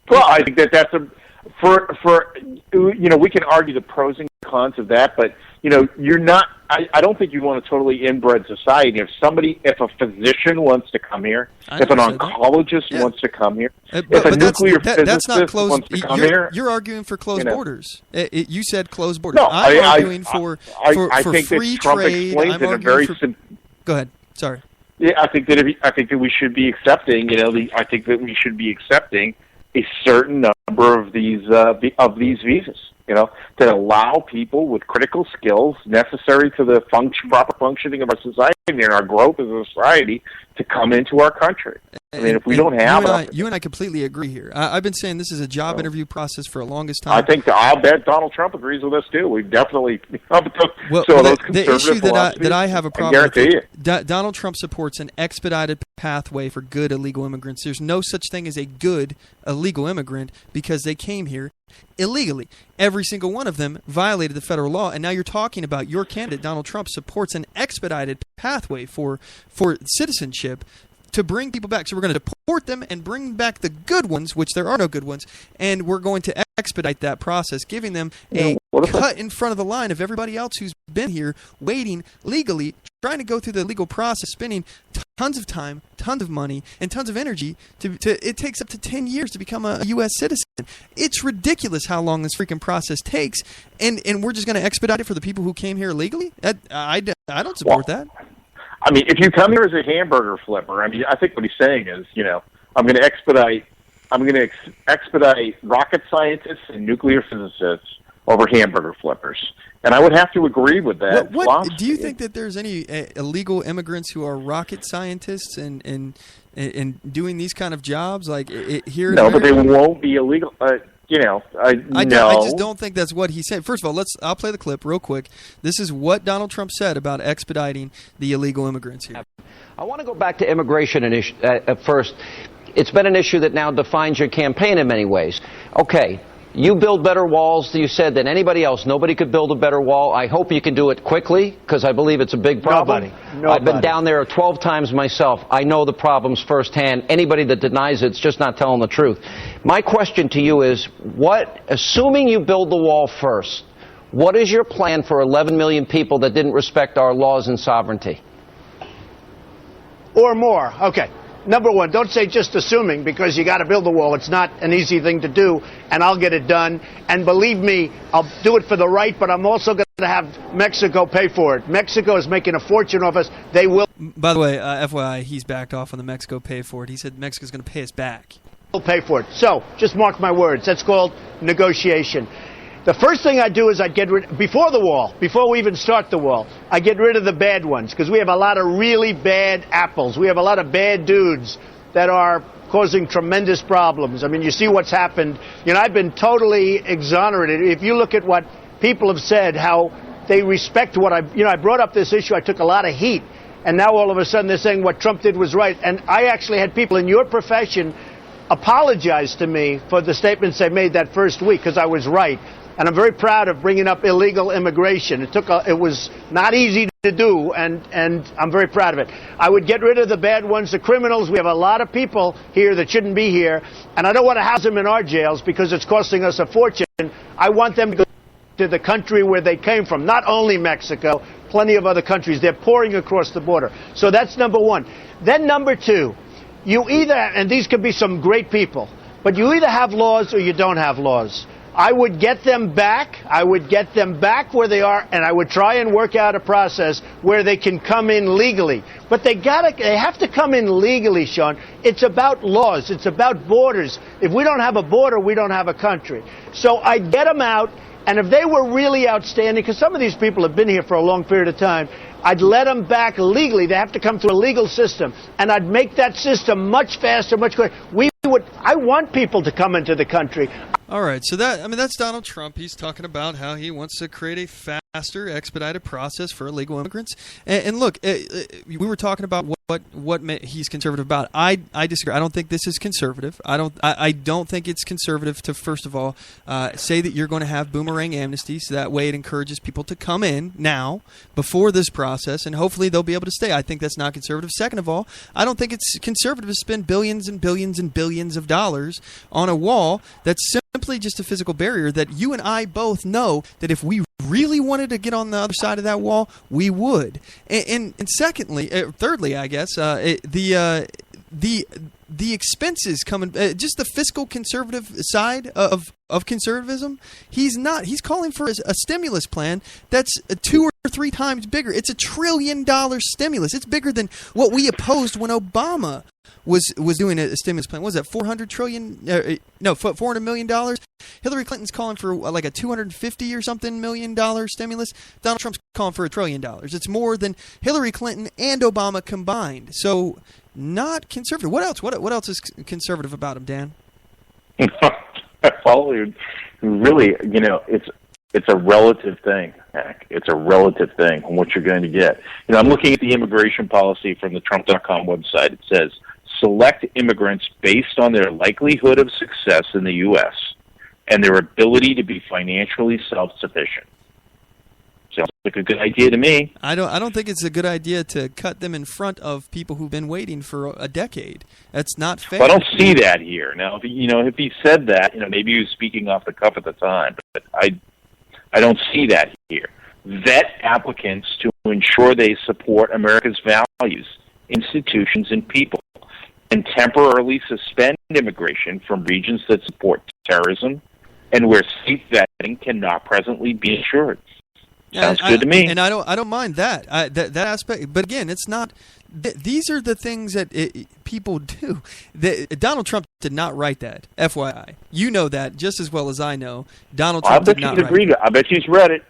Well, I think that's we can argue the pros and cons of that, but you're not. I don't think you want a totally inbred society. If a physician wants to come here, if an oncologist wants to come here, if a nuclear physicist wants to come here, you're arguing for closed borders. You said closed borders. No, I'm arguing for free trade. I'm arguing Go ahead. Sorry. Yeah, I think that we should be accepting. I think that we should be accepting a certain number of these visas. That allow people with critical skills necessary to the proper functioning of our society and our growth as a society to come into our country. I mean, if we don't have... You and I completely agree here. I've been saying this is a job interview process for the longest time. I'll bet Donald Trump agrees with us, too. We've definitely... The issue that I have a problem with, Donald Trump supports an expedited pathway for good illegal immigrants. There's no such thing as a good illegal immigrant because they came here illegally. Every single one of them violated the federal law, and now you're talking about your candidate, Donald Trump, supports an expedited pathway for citizenship to bring people back. So we're going to deport them and bring back the good ones, which there are no good ones, and we're going to expedite that process, giving them a cut in front of the line of everybody else who's been here waiting legally, trying to go through the legal process, spending tons of time, tons of money, and tons of energy. It takes up to 10 years to become a U.S. citizen. It's ridiculous how long this freaking process takes, and we're just going to expedite it for the people who came here legally? I don't support that. I mean, if you come here as a hamburger flipper, I think what he's saying is, I'm going to expedite rocket scientists and nuclear physicists over hamburger flippers. And I would have to agree with that. Do you think that there's any illegal immigrants who are rocket scientists and doing these kind of jobs here? No, but they won't be illegal. I just don't think that's what he said. First of all, I'll play the clip real quick. This is what Donald Trump said about expediting the illegal immigrants here. I want to go back to immigration first. It's been an issue that now defines your campaign in many ways. Okay, you build better walls, you said, than anybody else. Nobody could build a better wall. I hope you can do it quickly, because I believe it's a big problem. Nobody. I've been down there 12 times myself. I know the problems firsthand. Anybody that denies it's just not telling the truth. My question to you is, assuming you build the wall first, what is your plan for 11 million people that didn't respect our laws and sovereignty? Or more. Okay. Number one, don't say just assuming, because you got to build the wall. It's not an easy thing to do, and I'll get it done. And believe me, I'll do it for the right, but I'm also going to have Mexico pay for it. Mexico is making a fortune off us. They will. By the way, FYI, he's backed off on the Mexico pay for it. He said Mexico's going to pay us back. Will pay for it. So, just mark my words. That's called negotiation. The first thing I do is I get rid, before the wall, before we even start the wall, I get rid of the bad ones, because we have a lot of really bad apples. We have a lot of bad dudes that are causing tremendous problems. I mean, you see what's happened. You know, I've been totally exonerated. If you look at what people have said, how they respect what I brought up this issue, I took a lot of heat, and now all of a sudden they're saying what Trump did was right. And I actually had people in your profession apologize to me for the statements they made that first week, because I was right. And I'm very proud of bringing up illegal immigration. It was not easy to do, and I'm very proud of it. I would get rid of the bad ones, the criminals. We have a lot of people here that shouldn't be here, and I don't want to house them in our jails because it's costing us a fortune. I want them to go to the country where they came from, not only Mexico, plenty of other countries. They're pouring across the border. So that's number one. Then number two, you either, and these could be some great people, but you either have laws or you don't have laws. I would get them back. I would get them back where they are, and I would try and work out a process where they can come in legally. But they have to come in legally, Sean. It's about laws. It's about borders. If we don't have a border, we don't have a country. So I'd get them out, and if they were really outstanding, because some of these people have been here for a long period of time, I'd let them back legally. They have to come through a legal system, and I'd make that system much faster, much quicker. I want people to come into the country. All right, so that's Donald Trump. He's talking about how he wants to create a faster, expedited process for illegal immigrants. And look, we were talking about what he's conservative about. I disagree. I don't think this is conservative. I don't think it's conservative to, first of all, say that you're going to have boomerang amnesties. So that way it encourages people to come in now before this process, and hopefully they'll be able to stay. I think that's not conservative. Second of all, I don't think it's conservative to spend billions and billions and billions of dollars on a wall that's simply just a physical barrier that you and I both know that if we really wanted to get on the other side of that wall, we would. And thirdly, I guess, the expenses coming, just the fiscal conservative side of conservatism, he's calling for a stimulus plan that's 2 or 3 times bigger. It's $1 trillion stimulus. It's bigger than what we opposed when Obama was doing a stimulus plan. What was that, $400 million? Hillary Clinton's calling for like a $250 or something million stimulus. Donald Trump's calling for $1 trillion. It's more than Hillary Clinton and Obama combined. So not conservative. What else? What else is conservative about him, Dan? Well, really, it's a relative thing, Mac. It's a relative thing on what you're going to get. I'm looking at the immigration policy from the Trump.com website. It says, select immigrants based on their likelihood of success in the U.S. and their ability to be financially self-sufficient. Sounds like a good idea to me. I don't think it's a good idea to cut them in front of people who've been waiting for a decade. That's not fair. Well, I don't see that here. Now, if he said that, maybe he was speaking off the cuff at the time, but I don't see that here. Vet applicants to ensure they support America's values, institutions, and people, and temporarily suspend immigration from regions that support terrorism and where safe vetting cannot presently be ensured. Sounds good to me. And I don't mind that that aspect. But again, it's not. These are the things that people do. Donald Trump did not write that. FYI, you know that just as well as I know. Donald Trump did not write it. I bet he's read it.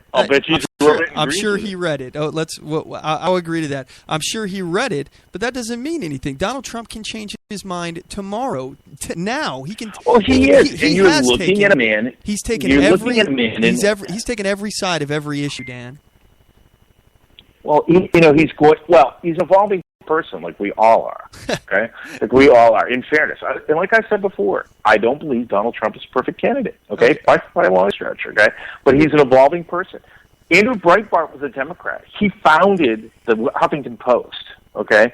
I'm sure he read it. I'll agree to that. I'm sure he read it, but that doesn't mean anything. Donald Trump can change his mind tomorrow. Now he can. Well, he is. And you're looking at a man. He's taken he's taken every side of every issue, Dan. Well, he's an evolving person like we all are, okay? Like we all are, in fairness. And like I said before, I don't believe Donald Trump is a perfect candidate, okay? By a long stretch, okay? But he's an evolving person. Andrew Breitbart was a Democrat. He founded the Huffington Post, okay?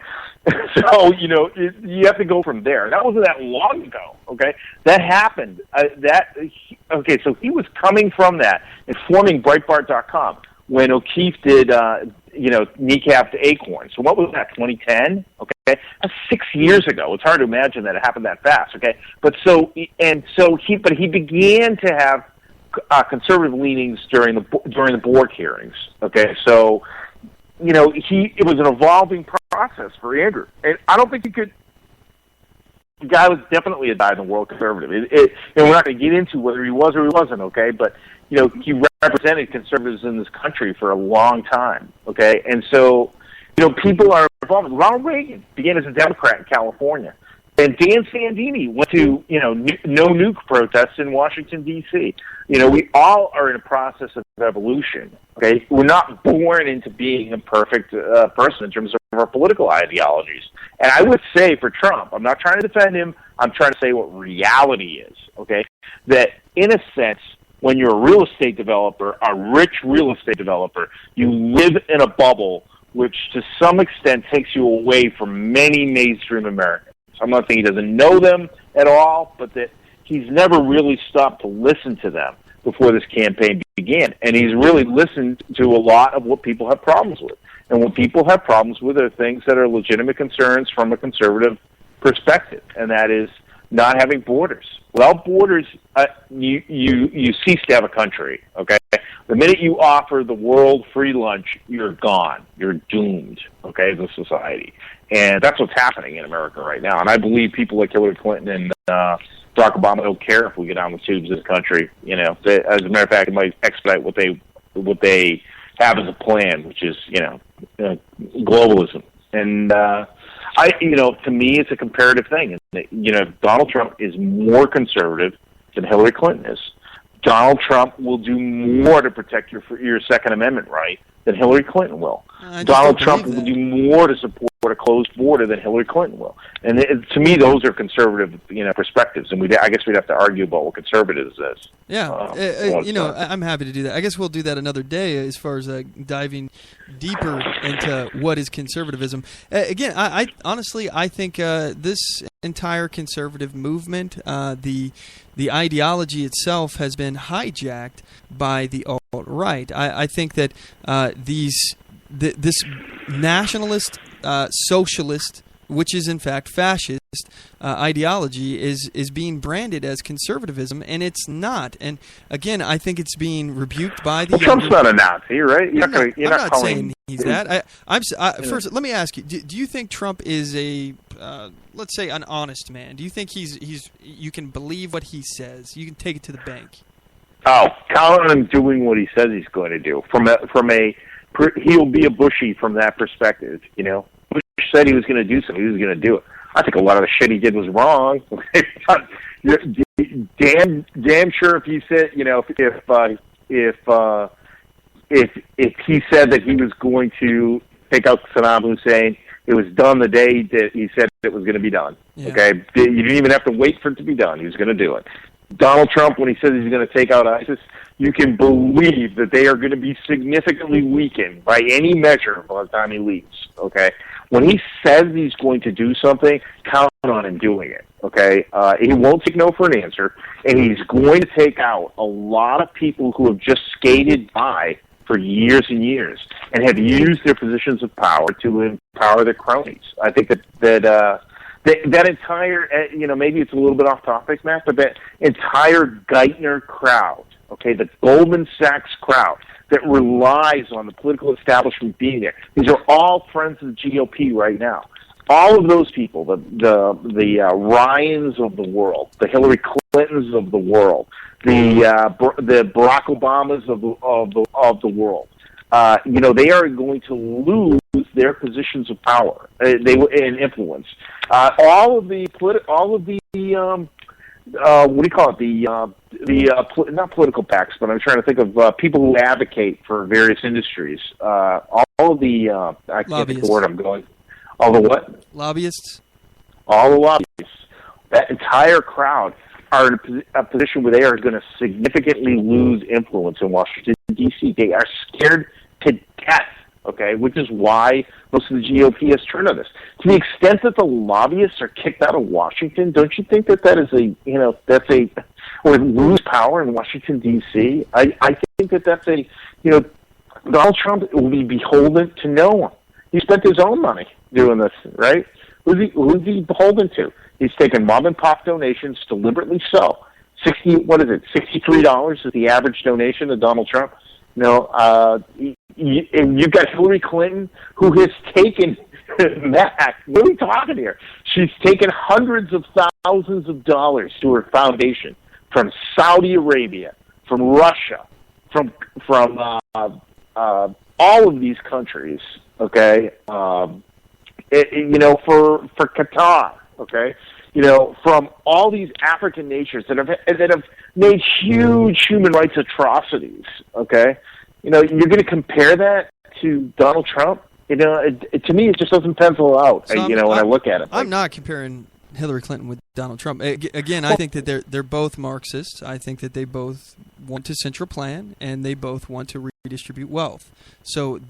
So, you have to go from there. That wasn't that long ago, okay? That happened. So he was coming from that and forming Breitbart.com when O'Keefe did, kneecapped Acorn. So what was that, 2010? Okay, that's 6 years ago. It's hard to imagine that it happened that fast. Okay, but he began to have conservative leanings during the board hearings. Okay, so it was an evolving process for Andrew, and I don't think he could. The guy was definitely a dyed-in-the-world conservative. We're not going to get into whether he was or he wasn't. Okay, but he represented conservatives in this country for a long time. Okay, and so people are involved. Ronald Reagan began as a Democrat in California. And Dan Sandini went to, no nuke protests in Washington, D.C. We all are in a process of evolution, okay? We're not born into being a perfect person in terms of our political ideologies. And I would say for Trump, I'm not trying to defend him, I'm trying to say what reality is, okay? That in a sense, when you're a real estate developer, a rich real estate developer, you live in a bubble which to some extent takes you away from many mainstream Americans. I'm not saying he doesn't know them at all, but that he's never really stopped to listen to them before this campaign began. And he's really listened to a lot of what people have problems with. And what people have problems with are things that are legitimate concerns from a conservative perspective, and that is not having borders. Without borders, you cease to have a country, okay? The minute you offer the world free lunch, you're gone. You're doomed, okay, as a society. And that's what's happening in America right now. And I believe people like Hillary Clinton and Barack Obama don't care if we get down the tubes of this country. As a matter of fact, it might expedite what they have as a plan, which is, globalism. And to me, it's a comparative thing. And, Donald Trump is more conservative than Hillary Clinton is. Donald Trump will do more to protect your Second Amendment right than Hillary Clinton will. Donald Trump will do more to support a closed border than Hillary Clinton will. And to me, those are conservative, perspectives. And I guess we'd have to argue about what conservatives is. Yeah, I'm happy to do that. I guess we'll do that another day as far as diving deeper into what is conservatism. Again, I honestly think this entire conservative movement, the ideology itself has been hijacked by the alt-right. I think that this nationalist, socialist, which is in fact fascist, ideology is being branded as conservatism, and it's not. And again, I think it's being rebuked by the. Trump's not a Nazi, right? I'm not saying he's that. First, let me ask you: do you think Trump is let's say, an honest man? Do you think you can believe what he says? You can take it to the bank. Oh, count on him doing what he says he's going to do. He'll be a Bushy from that perspective. Bush said he was going to do something. He was going to do it. I think a lot of the shit he did was wrong. damn sure if he said, if he said that he was going to take out Saddam Hussein, it was done the day that he said it was going to be done. Yeah. Okay, you didn't even have to wait for it to be done. He was going to do it. Donald Trump, when he says he's going to take out ISIS, you can believe that they are going to be significantly weakened by any measure by the time he leaves, okay? When he says he's going to do something, count on him doing it, okay? He won't take no for an answer, and he's going to take out a lot of people who have just skated by for years and years and have used their positions of power to empower their cronies. I think that entire, maybe it's a little bit off topic, Matt, but that entire Geithner crowd, okay, the Goldman Sachs crowd that relies on the political establishment being there. These are all friends of the GOP right now. All of those people, the Ryans of the world, the Hillary Clintons of the world, the Barack Obamas of the world, they are going to lose their positions of power, and influence. All of the what do you call it? Not political PACs, but I'm trying to think of people who advocate for various industries. All of the I can't think of the word I'm going. All the what? Lobbyists. All the lobbyists. That entire crowd are in a position where they are going to significantly lose influence in Washington, D.C. They are scared to death, okay, which is why most of the GOP has turned on this. To the extent that the lobbyists are kicked out of Washington, don't you think that is or lose power in Washington, D.C.? I think that's Donald Trump will be beholden to no one. He spent his own money doing this, right? Who's he beholden to? He's taken mom and pop donations, deliberately so, $63 is the average donation to Donald Trump. And you've got Hillary Clinton, who has taken Mac. What are we talking here? She's taken hundreds of thousands of dollars to her foundation from Saudi Arabia, from Russia, from all of these countries. Okay, for Qatar. Okay. From all these African nations that have made huge human rights atrocities. Okay, you're going to compare that to Donald Trump. To me, it just doesn't pencil out. So when I look at it, I'm not comparing Hillary Clinton with Donald Trump. Again, I think that they're both Marxists. I think that they both want to central plan, and they both want to redistribute wealth. So.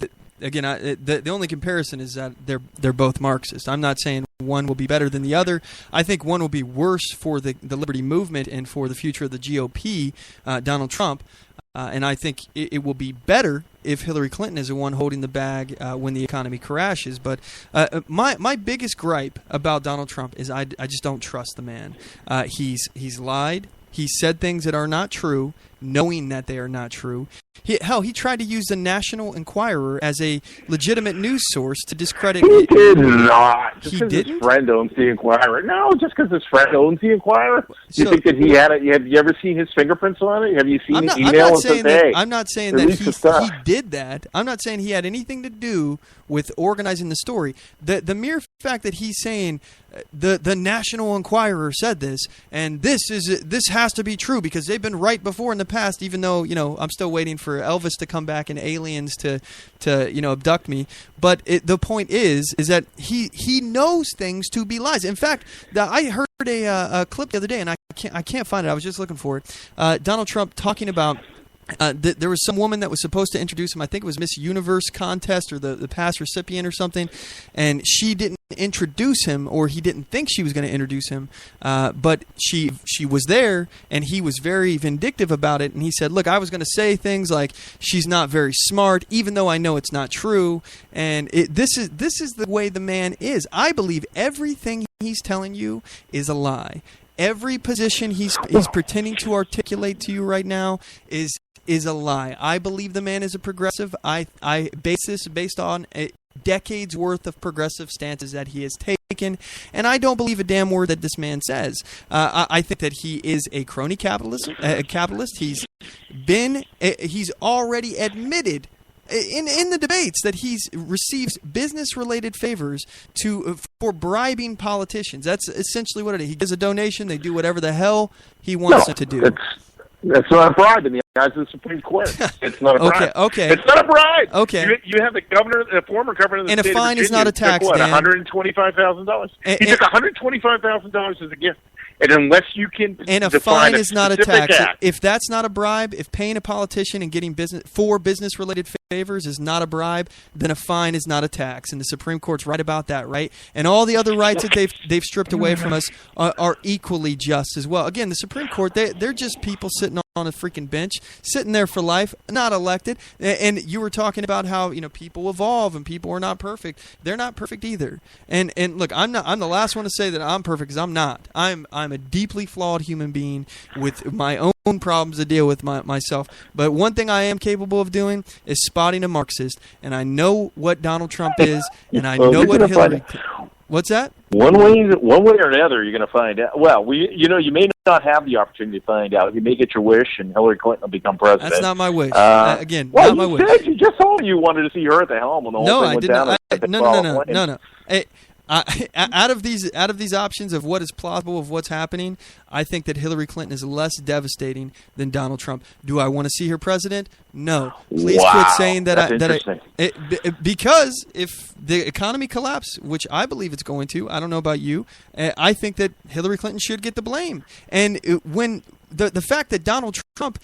Again, the only comparison is that they're both Marxist. I'm not saying one will be better than the other. I think one will be worse for the liberty movement and for the future of the GOP, Donald Trump. And I think it will be better if Hillary Clinton is the one holding the bag when the economy crashes. But my biggest gripe about Donald Trump is I just don't trust the man. He's lied. He said things that are not true, knowing that they are not true. He tried to use the National Enquirer as a legitimate news source to discredit. He did not. Just because his friend owns the Enquirer. No, just because his friend owns the Enquirer. You think that he had it? Have you ever seen his fingerprints on it? Have you seen the email? I'm not saying that he did that. I'm not saying he had anything to do with organizing the story. The mere fact that he's saying the National Enquirer said this, and this has to be true because they've been right before in the past. Even though I'm still waiting for Elvis to come back and aliens to abduct me. But the point is that he knows things to be lies. In fact, I heard a clip the other day, and I can't find it. I was just looking for it. Donald Trump talking about. There was some woman that was supposed to introduce him. I think it was Miss Universe contest or the past recipient or something, and she didn't introduce him, or he didn't think she was going to introduce him. But she was there, and he was very vindictive about it. And he said, "Look, I was going to say things like she's not very smart, even though I know it's not true." And this is the way the man is. I believe everything he's telling you is a lie. Every position he's pretending to articulate to you right now is a lie. I believe the man is a progressive. I base this based on decades worth of progressive stances that he has taken, and I don't believe a damn word that this man says. I think that he is a crony capitalist. He's already admitted in the debates that he receives business-related favors for bribing politicians. That's essentially what it is. He gives a donation. They do whatever the hell he wants them to do. That's not a bribe in the eyes of the Supreme Court. It's not a bribe. Okay. It's not a bribe. Okay. You have the former governor of the state of Virginia. And a fine is not a tax, took, Dan. $125,000. He took $125,000 as a gift. And unless you can and a fine is not a tax. If that's not a bribe, if paying a politician and getting business-related favors is not a bribe, then a fine is not a tax. And the Supreme Court's right about that, right? And all the other rights that they've stripped away from us are equally just as well. Again, the Supreme Court, they're just people sitting on a freaking bench, sitting there for life, not elected. And you were talking about how people evolve and people are not perfect. They're not perfect either. And look, I'm the last one to say that I'm perfect because I'm not. I'm a deeply flawed human being with my own problems to deal with myself. But one thing I am capable of doing is spotting a Marxist, and I know what Donald Trump is, and I know what Hillary. What's that? One way or another, you're going to find out. Well, you may not have the opportunity to find out. You may get your wish, and Hillary Clinton will become president. That's not my wish. Again, not my wish. You just told me you wanted to see her at the helm when the whole thing went down. No. Out of these options of what is plausible of what's happening, I think that Hillary Clinton is less devastating than Donald Trump. Do I want to see her president? No. Please quit saying that. Because if the economy collapses, which I believe it's going to, I don't know about you, I think that Hillary Clinton should get the blame. And when the fact that Donald Trump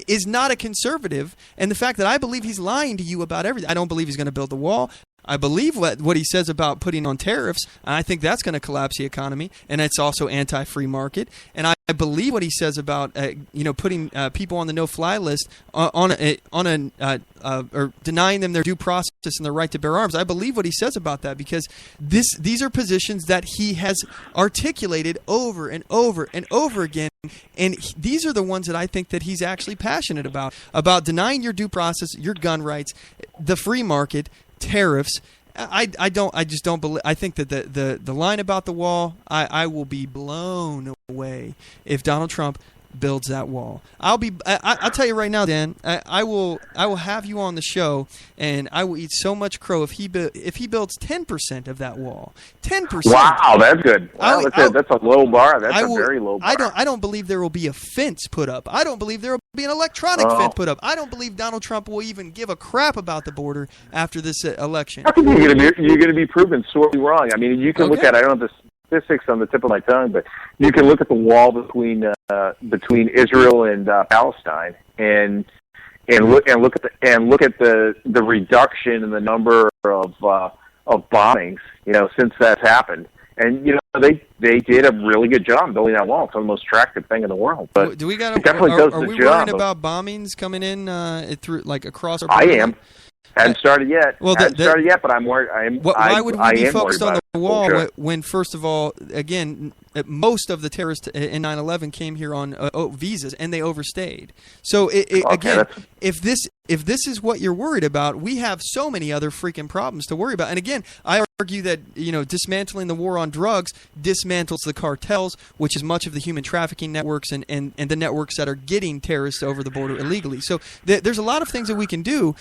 is not a conservative, and the fact that I believe he's lying to you about everything. I don't believe he's going to build the wall. I believe what he says about putting on tariffs. I think that's going to collapse the economy, and it's also anti-free market. And I believe what he says about putting people on the no-fly list or denying them their due process and their right to bear arms. I believe what he says about that because these are positions that he has articulated over and over and over again. And these are the ones that I think that he's actually passionate about denying your due process, your gun rights, the free market, tariffs. I just don't believe. I think that the line about the wall, I will be blown away if Donald Trump builds that wall. I'll tell you right now, Dan. I will have you on the show, and I will eat so much crow if he builds 10% of that wall. 10%. Wow, that's good. Wow, that's a low bar. That's a very low bar. I don't believe there will be a fence put up. I don't believe there will be an electronic fence put up. I don't believe Donald Trump will even give a crap about the border after this election. How come you're going to be proven sorely wrong? I mean, you can look at. I don't know the statistics on the tip of my tongue, but you can look at the wall between Israel and Palestine, and look at the reduction in the number of bombings, since that's happened. And they did a really good job building that wall. It's the most attractive thing in the world. But do we got? It definitely does the job. Are we worried about bombings coming in through across our? I am. Haven't started yet. Well, started yet, but I'm worried. Why would we be focused on the wall when, first of all, again, most of the terrorists in 9/11 came here on visas, and they overstayed. So again, if this is what you're worried about, we have so many other freaking problems to worry about. And again, I argue that dismantling the war on drugs dismantles the cartels, which is much of the human trafficking networks and the networks that are getting terrorists over the border illegally. So there's a lot of things that we can do.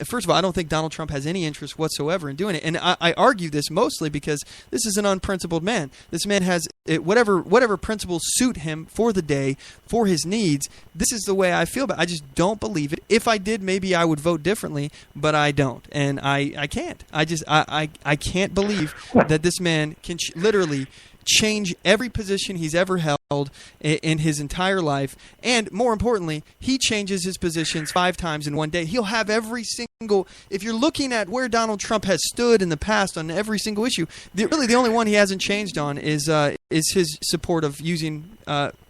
First of all, I don't think Donald Trump has any interest whatsoever in doing it, and I argue this mostly because this is an unprincipled man. This man has whatever principles suit him for the day, for his needs. This is the way I feel about it. I just don't believe it. If I did, maybe I would vote differently, but I don't, and I can't. I can't believe that this man can literally change every position he's ever held in his entire life. And more importantly, he changes his positions 5 times in one day. He'll have every single, if you're looking at where Donald Trump has stood in the past on every single issue, really the only one he hasn't changed on is his support of using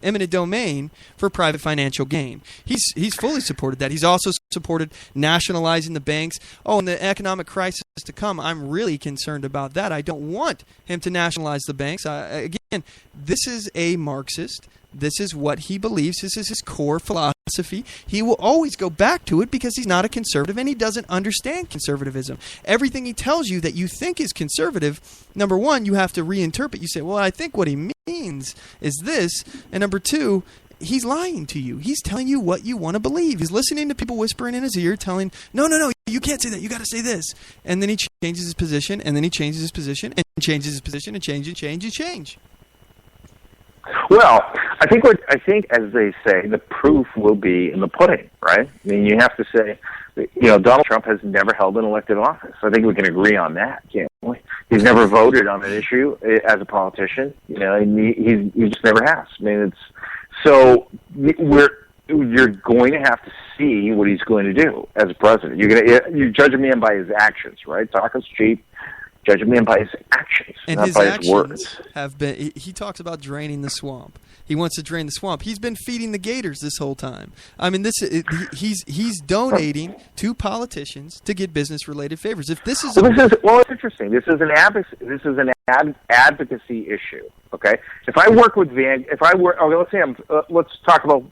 eminent domain for private financial gain. He's fully supported that. He's also supported nationalizing the banks. Oh, and the economic crisis to come, I'm really concerned about that. I don't want him to nationalize the banks. Again, this is a Marxist. This is what he believes. This is his core philosophy. He will always go back to it because he's not a conservative and he doesn't understand conservatism. Everything he tells you that you think is conservative, number one, you have to reinterpret. You say, well, I think what he means is this. And number two, he's lying to you. He's telling you what you want to believe. He's listening to people whispering in his ear, telling, no, you can't say that. You got to say this. And then he changes his position, and then he changes his position, and changes his position, and change. Well, I think, as they say, the proof will be in the pudding, right? I mean, you have to say, Donald Trump has never held an elected office. I think we can agree on that, can't we? He's never voted on an issue as a politician, and he just never has. I mean, so you're going to have to see what he's going to do as a president. You judge a man by his actions, right? Talk is cheap. Judge a man by his actions, and not his by actions his words. Have been. He talks about draining the swamp. He wants to drain the swamp. He's been feeding the gators this whole time. I mean, he's donating to politicians to get business-related favors. If this is it's interesting. This is an advocacy issue. Okay, if I work with let's talk about.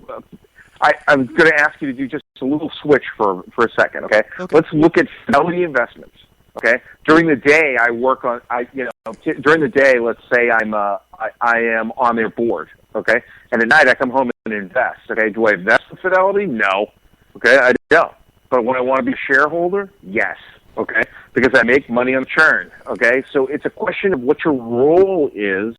I'm going to ask you to do just a little switch for a second. Okay, let's look at Fidelity Investments. Okay. During the day, I work on. During the day, let's say I am on their board. Okay. And at night, I come home and invest. Okay. Do I invest in Fidelity? No. Okay. I don't. But when I want to be a shareholder, yes. Okay. Because I make money on churn. Okay. So it's a question of what your role is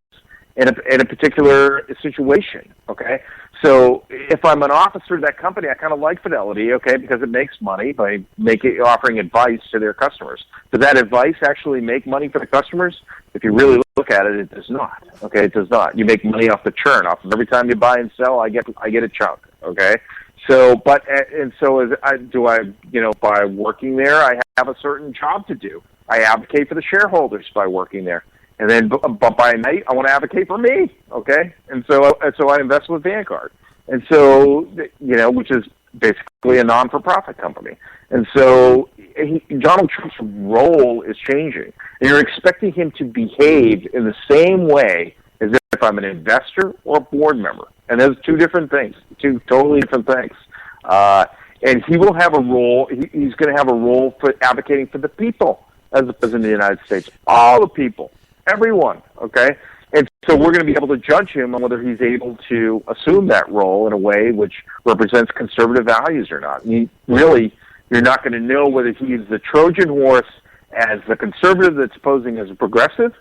in a particular situation. Okay. So if I'm an officer of that company, I kind of like Fidelity, okay, because it makes money by offering advice to their customers. Does that advice actually make money for the customers? If you really look at it, it does not. Okay, it does not. You make money off the churn. Off of every time you buy and sell, I get a chunk. Okay, so by working there, I have a certain job to do. I advocate for the shareholders by working there. And then, but by night, I want to advocate for me, okay? And so I invest with Vanguard. And so, which is basically a non-for-profit company. And so Donald Trump's role is changing. And you're expecting him to behave in the same way as if I'm an investor or a board member. And those two different things, two totally different things. And he will have a role, he's going to have a role for advocating for the people as the President of the United States. All the people. Everyone, okay? And so we're going to be able to judge him on whether he's able to assume that role in a way which represents conservative values or not. You're not going to know whether he's the Trojan horse as the conservative that's posing as a progressive,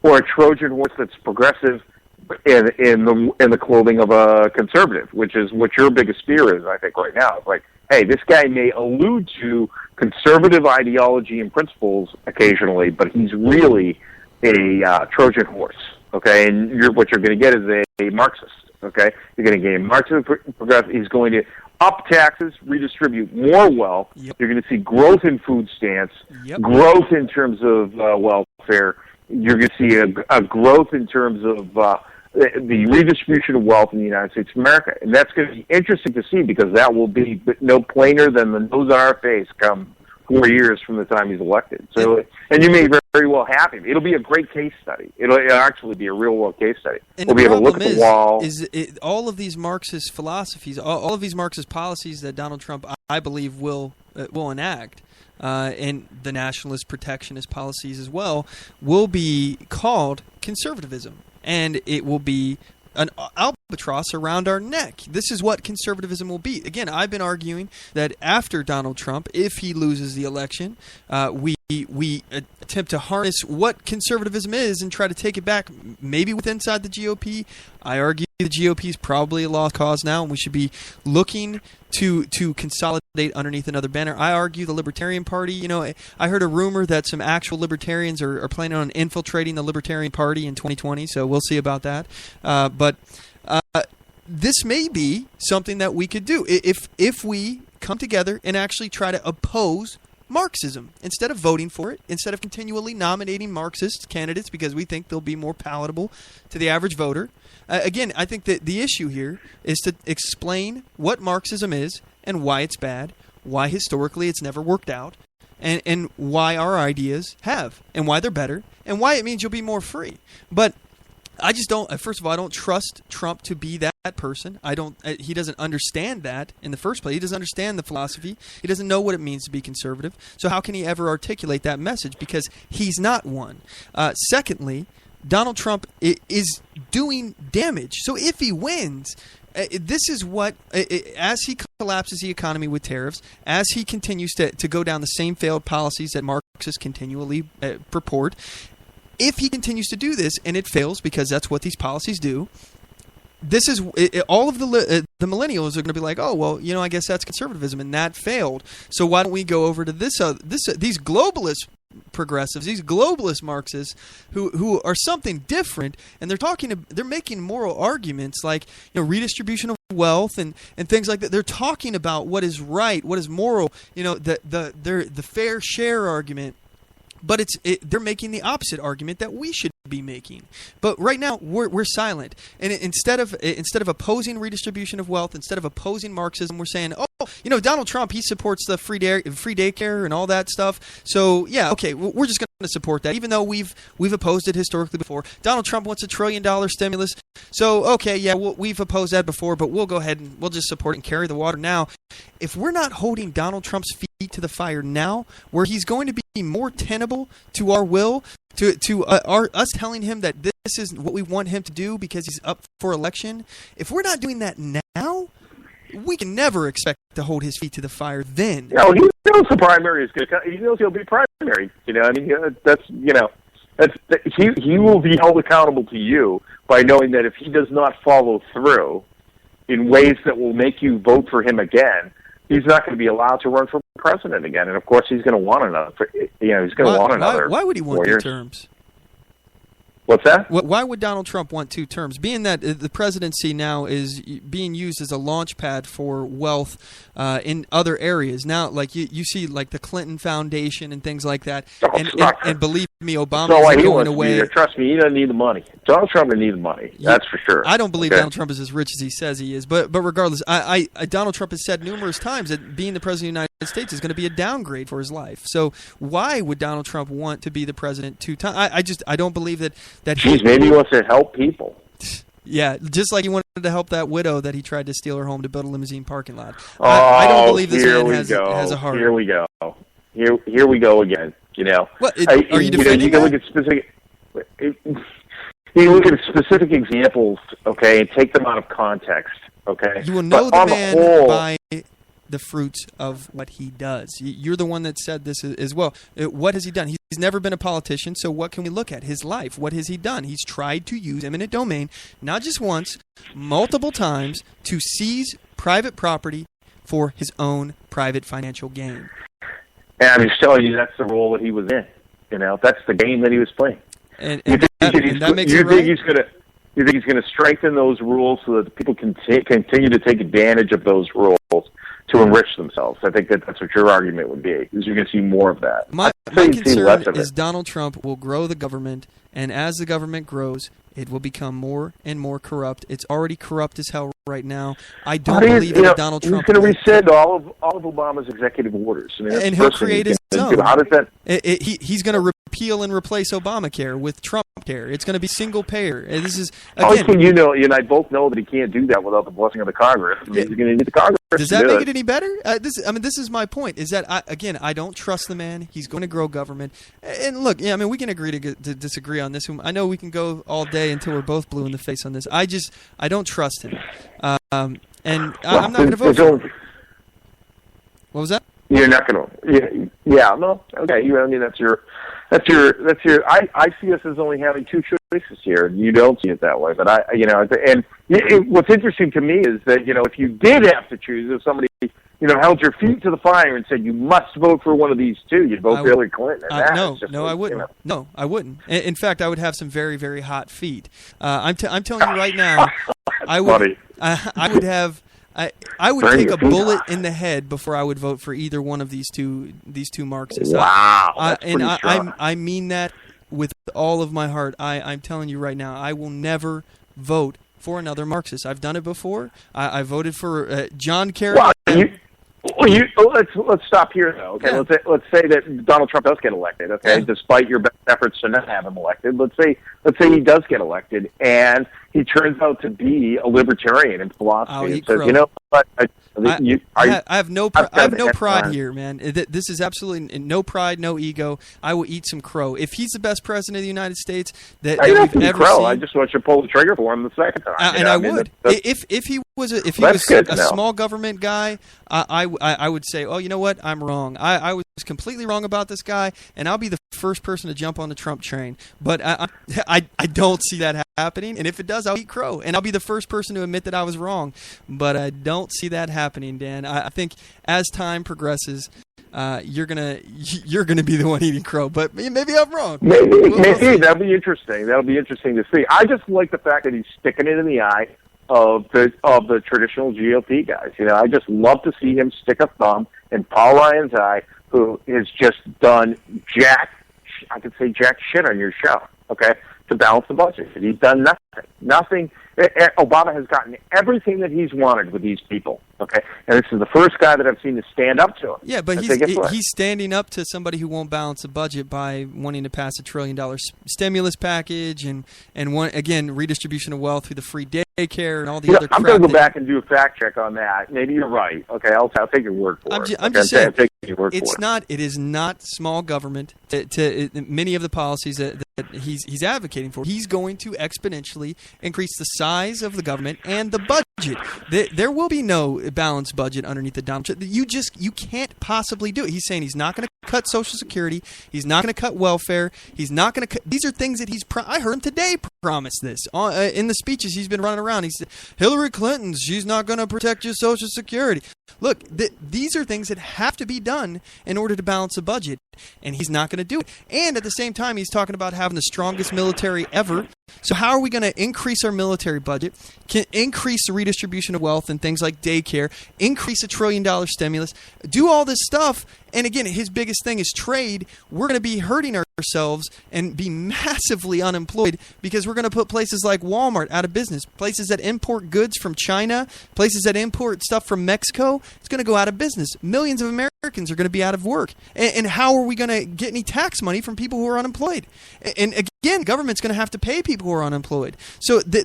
or a Trojan horse that's progressive in the clothing of a conservative, which is what your biggest fear is, I think, right now. It's like, hey, this guy may allude to conservative ideology and principles occasionally, but he's really a Trojan horse, okay? And what you're going to get is a Marxist, okay? You're going to get a Marxist progressive. He's going to up taxes, redistribute more wealth. Yep. You're going to see growth in food stamps, growth in terms of welfare. You're going to see a growth in terms of the redistribution of wealth in the United States of America. And that's going to be interesting to see, because that will be no plainer than the nose on our face come 4 years from the time he's elected. So, and you may very well have him. It'll be a great case study. It'll actually be a real-world case study. And we'll be able to look at the wall. All of these Marxist philosophies, all of these Marxist policies that Donald Trump, I believe, will enact, and the nationalist protectionist policies as well, will be called conservatism. And it will be an albatross around our neck. This is what conservatism will be. Again, I've been arguing that after Donald Trump, if he loses the election, we attempt to harness what conservatism is and try to take it back, maybe with inside the GOP. I argue the GOP is probably a lost cause now, and we should be looking to consolidate underneath another banner. I argue the Libertarian Party. I heard a rumor that some actual libertarians are planning on infiltrating the Libertarian Party in 2020, so we'll see about that. But this may be something that we could do if we come together and actually try to oppose Marxism instead of voting for it, instead of continually nominating Marxist candidates because we think they'll be more palatable to the average voter. Again, I think that the issue here is to explain what Marxism is and why it's bad, why historically it's never worked out, and why our ideas have, and why they're better, and why it means you'll be more free. But I just don't. First of all, I don't trust Trump to be that person. I don't. He doesn't understand that in the first place. He doesn't understand the philosophy. He doesn't know what it means to be conservative. So how can he ever articulate that message? Because he's not one. Secondly, Donald Trump is doing damage. So if he wins, this is what, as he collapses the economy with tariffs, as he continues to go down the same failed policies that Marxists continually purport. If he continues to do this, and it fails because that's what these policies do, this is all of the millennials are going to be like, oh, well, I guess that's conservatism, and that failed. So why don't we go over to these globalist progressives, these globalist Marxists who are something different, and they're making moral arguments like redistribution of wealth and things like that. They're talking about what is right, what is moral, the fair share argument. But they're making the opposite argument that we should be making. But right now we're silent, and instead of opposing redistribution of wealth, instead of opposing Marxism, we're saying, Donald Trump, he supports the free daycare and all that stuff. So yeah, okay, we're just going to support that, even though we've opposed it historically before. Donald Trump wants $1 trillion stimulus. So okay, yeah, we've opposed that before, but we'll go ahead and we'll just support it and carry the water now. If we're not holding Donald Trump's feet to the fire now, where he's going to be more tenable to our will, to us telling him that this is what we want him to do because he's up for election, if we're not doing that now, we can never expect to hold his feet to the fire then. He knows the primary is good. He knows he'll be primary. He will be held accountable to you by knowing that if he does not follow through in ways that will make you vote for him again, he's not going to be allowed to run for president again. And of course, he's going to want another. He's going to want another. Why would he want 2 terms? What's that? Why would Donald Trump want 2 terms? Being that the presidency now is being used as a launch pad for wealth in other areas. Now, like you see, like the Clinton Foundation and things like that. And believe me, Obama is going away. Trust me, he doesn't need the money. Donald Trump doesn't need the money. That's for sure. I don't believe Donald Trump is as rich as he says he is. But regardless, Donald Trump has said numerous times that being the president of the United States is going to be a downgrade for his life. So why would Donald Trump want to be the president 2 times? I don't believe that. Maybe he wants to help people. Yeah, just like he wanted to help that widow that he tried to steal her home to build a limousine parking lot. I don't believe this man has a heart. Here we go. Here we go again. You know, are you defending you can look at specific. You look at specific examples, okay, and take them out of context, okay. You will know the man by the fruits of what he does. You're the one that said this as well. What has he done? He's never been a politician, so what can we look at? His life. What has he done? He's tried to use eminent domain, not just once, multiple times, to seize private property for his own private financial gain. And I'm just telling you, that's the role that he was in. You know, that's the game that he was playing. And that makes it right? You think he's going to strengthen those rules so that people can continue to take advantage of those rules to enrich themselves? I think that's what your argument would be, is you're going to see more of that. My concern is Donald Trump will grow the government, and as the government grows, it will become more and more corrupt. It's already corrupt as hell right now. I don't believe that Donald Trump... He's going to rescind all of Obama's executive orders. I mean, and he'll create his own. How does that... He's going to repeal and replace Obamacare with Trump care. It's going to be single payer. And this is, again... You know, you and I both know that he can't do that without the blessing of the Congress. I mean, he's going to need the Congress. Does that make it any better? This is my point, is that, I don't trust the man. He's going to grow government. And look, we can agree to disagree on this. I know we can go all day until we're both blue in the face on this. I don't trust him. I'm not going to vote for him. What was that? You're not going to. Yeah, no. Okay. I mean, that's your. I see us as only having 2 choices here. You don't see it that way, but what's interesting to me is that if you did have to choose, if somebody held your feet to the fire and said you must vote for one of these 2, you'd vote Hillary Clinton. No, I wouldn't. No, I wouldn't. In fact, I would have some very, very hot feet. I'm telling you right now, I would. I would have. I would take a bullet in the head before I would vote for either one of these two Marxists. Wow, I mean that with all of my heart. I'm telling you right now, I will never vote for another Marxist. I've done it before. I voted for John Kerry. Let's stop here though. Okay, yeah. Let's say that Donald Trump does get elected. Okay, despite your best efforts to not have him elected, let's say he does get elected and he turns out to be a libertarian in philosophy and says, you know what? I have no pride here, man. This is absolutely no pride, no ego. I will eat some crow. If he's the best president of the United States that we've ever seen, I just want you to pull the trigger for him the second time. I would. If he was a small government guy, I would say, oh, you know what? I'm wrong. I was completely wrong about this guy, and I'll be the first person to jump on the Trump train. But I don't see that happening, and if it does, I'll eat crow, and I'll be the first person to admit that I was wrong. But I don't see that happening, Dan. I think as time progresses, you're gonna be the one eating crow. But maybe I'm wrong. Maybe that'll be interesting. That'll be interesting to see. I just like the fact that he's sticking it in the eye of the traditional GOP guys. I just love to see him stick a thumb in Paul Ryan's eye, who has just done jack shit on your show, okay, to balance the budget. He's done nothing. Obama has gotten everything that he's wanted with these people, okay, and this is the first guy that I've seen to stand up to him. Yeah, but he's standing up to somebody who won't balance the budget by wanting to pass $1 trillion stimulus package and redistribution of wealth through the free daycare and all the other crap. I'm going to go back and do a fact check on that. Maybe you're right. Okay, I'll take your word for it. I'm just saying, it is not small government to many of the policies that he's advocating for. He's going to exponentially increase the size of the government and the budget. There will be no balanced budget underneath the Donald Trump. You can't possibly do it. He's saying he's not going to cut Social Security. He's not going to cut welfare. He's not going to cut. These are things that I heard him today promise this in the speeches he's been running around. He said, Hillary Clinton, she's not going to protect your Social Security. look, these are things that have to be done in order to balance a budget, and he's not going to do it. And at the same time, he's talking about having the strongest military ever. So how are we going to increase our military budget, increase the redistribution of wealth and things like daycare, increase $1 trillion stimulus, do all this stuff? And again, his biggest thing is trade. We're going to be hurting ourselves and be massively unemployed because we're going to put places like Walmart out of business, places that import goods from China, places that import stuff from Mexico. It's going to go out of business. Millions of Americans are going to be out of work. And how are we going to get any tax money from people who are unemployed? And again, the government's going to have to pay people who are unemployed. So the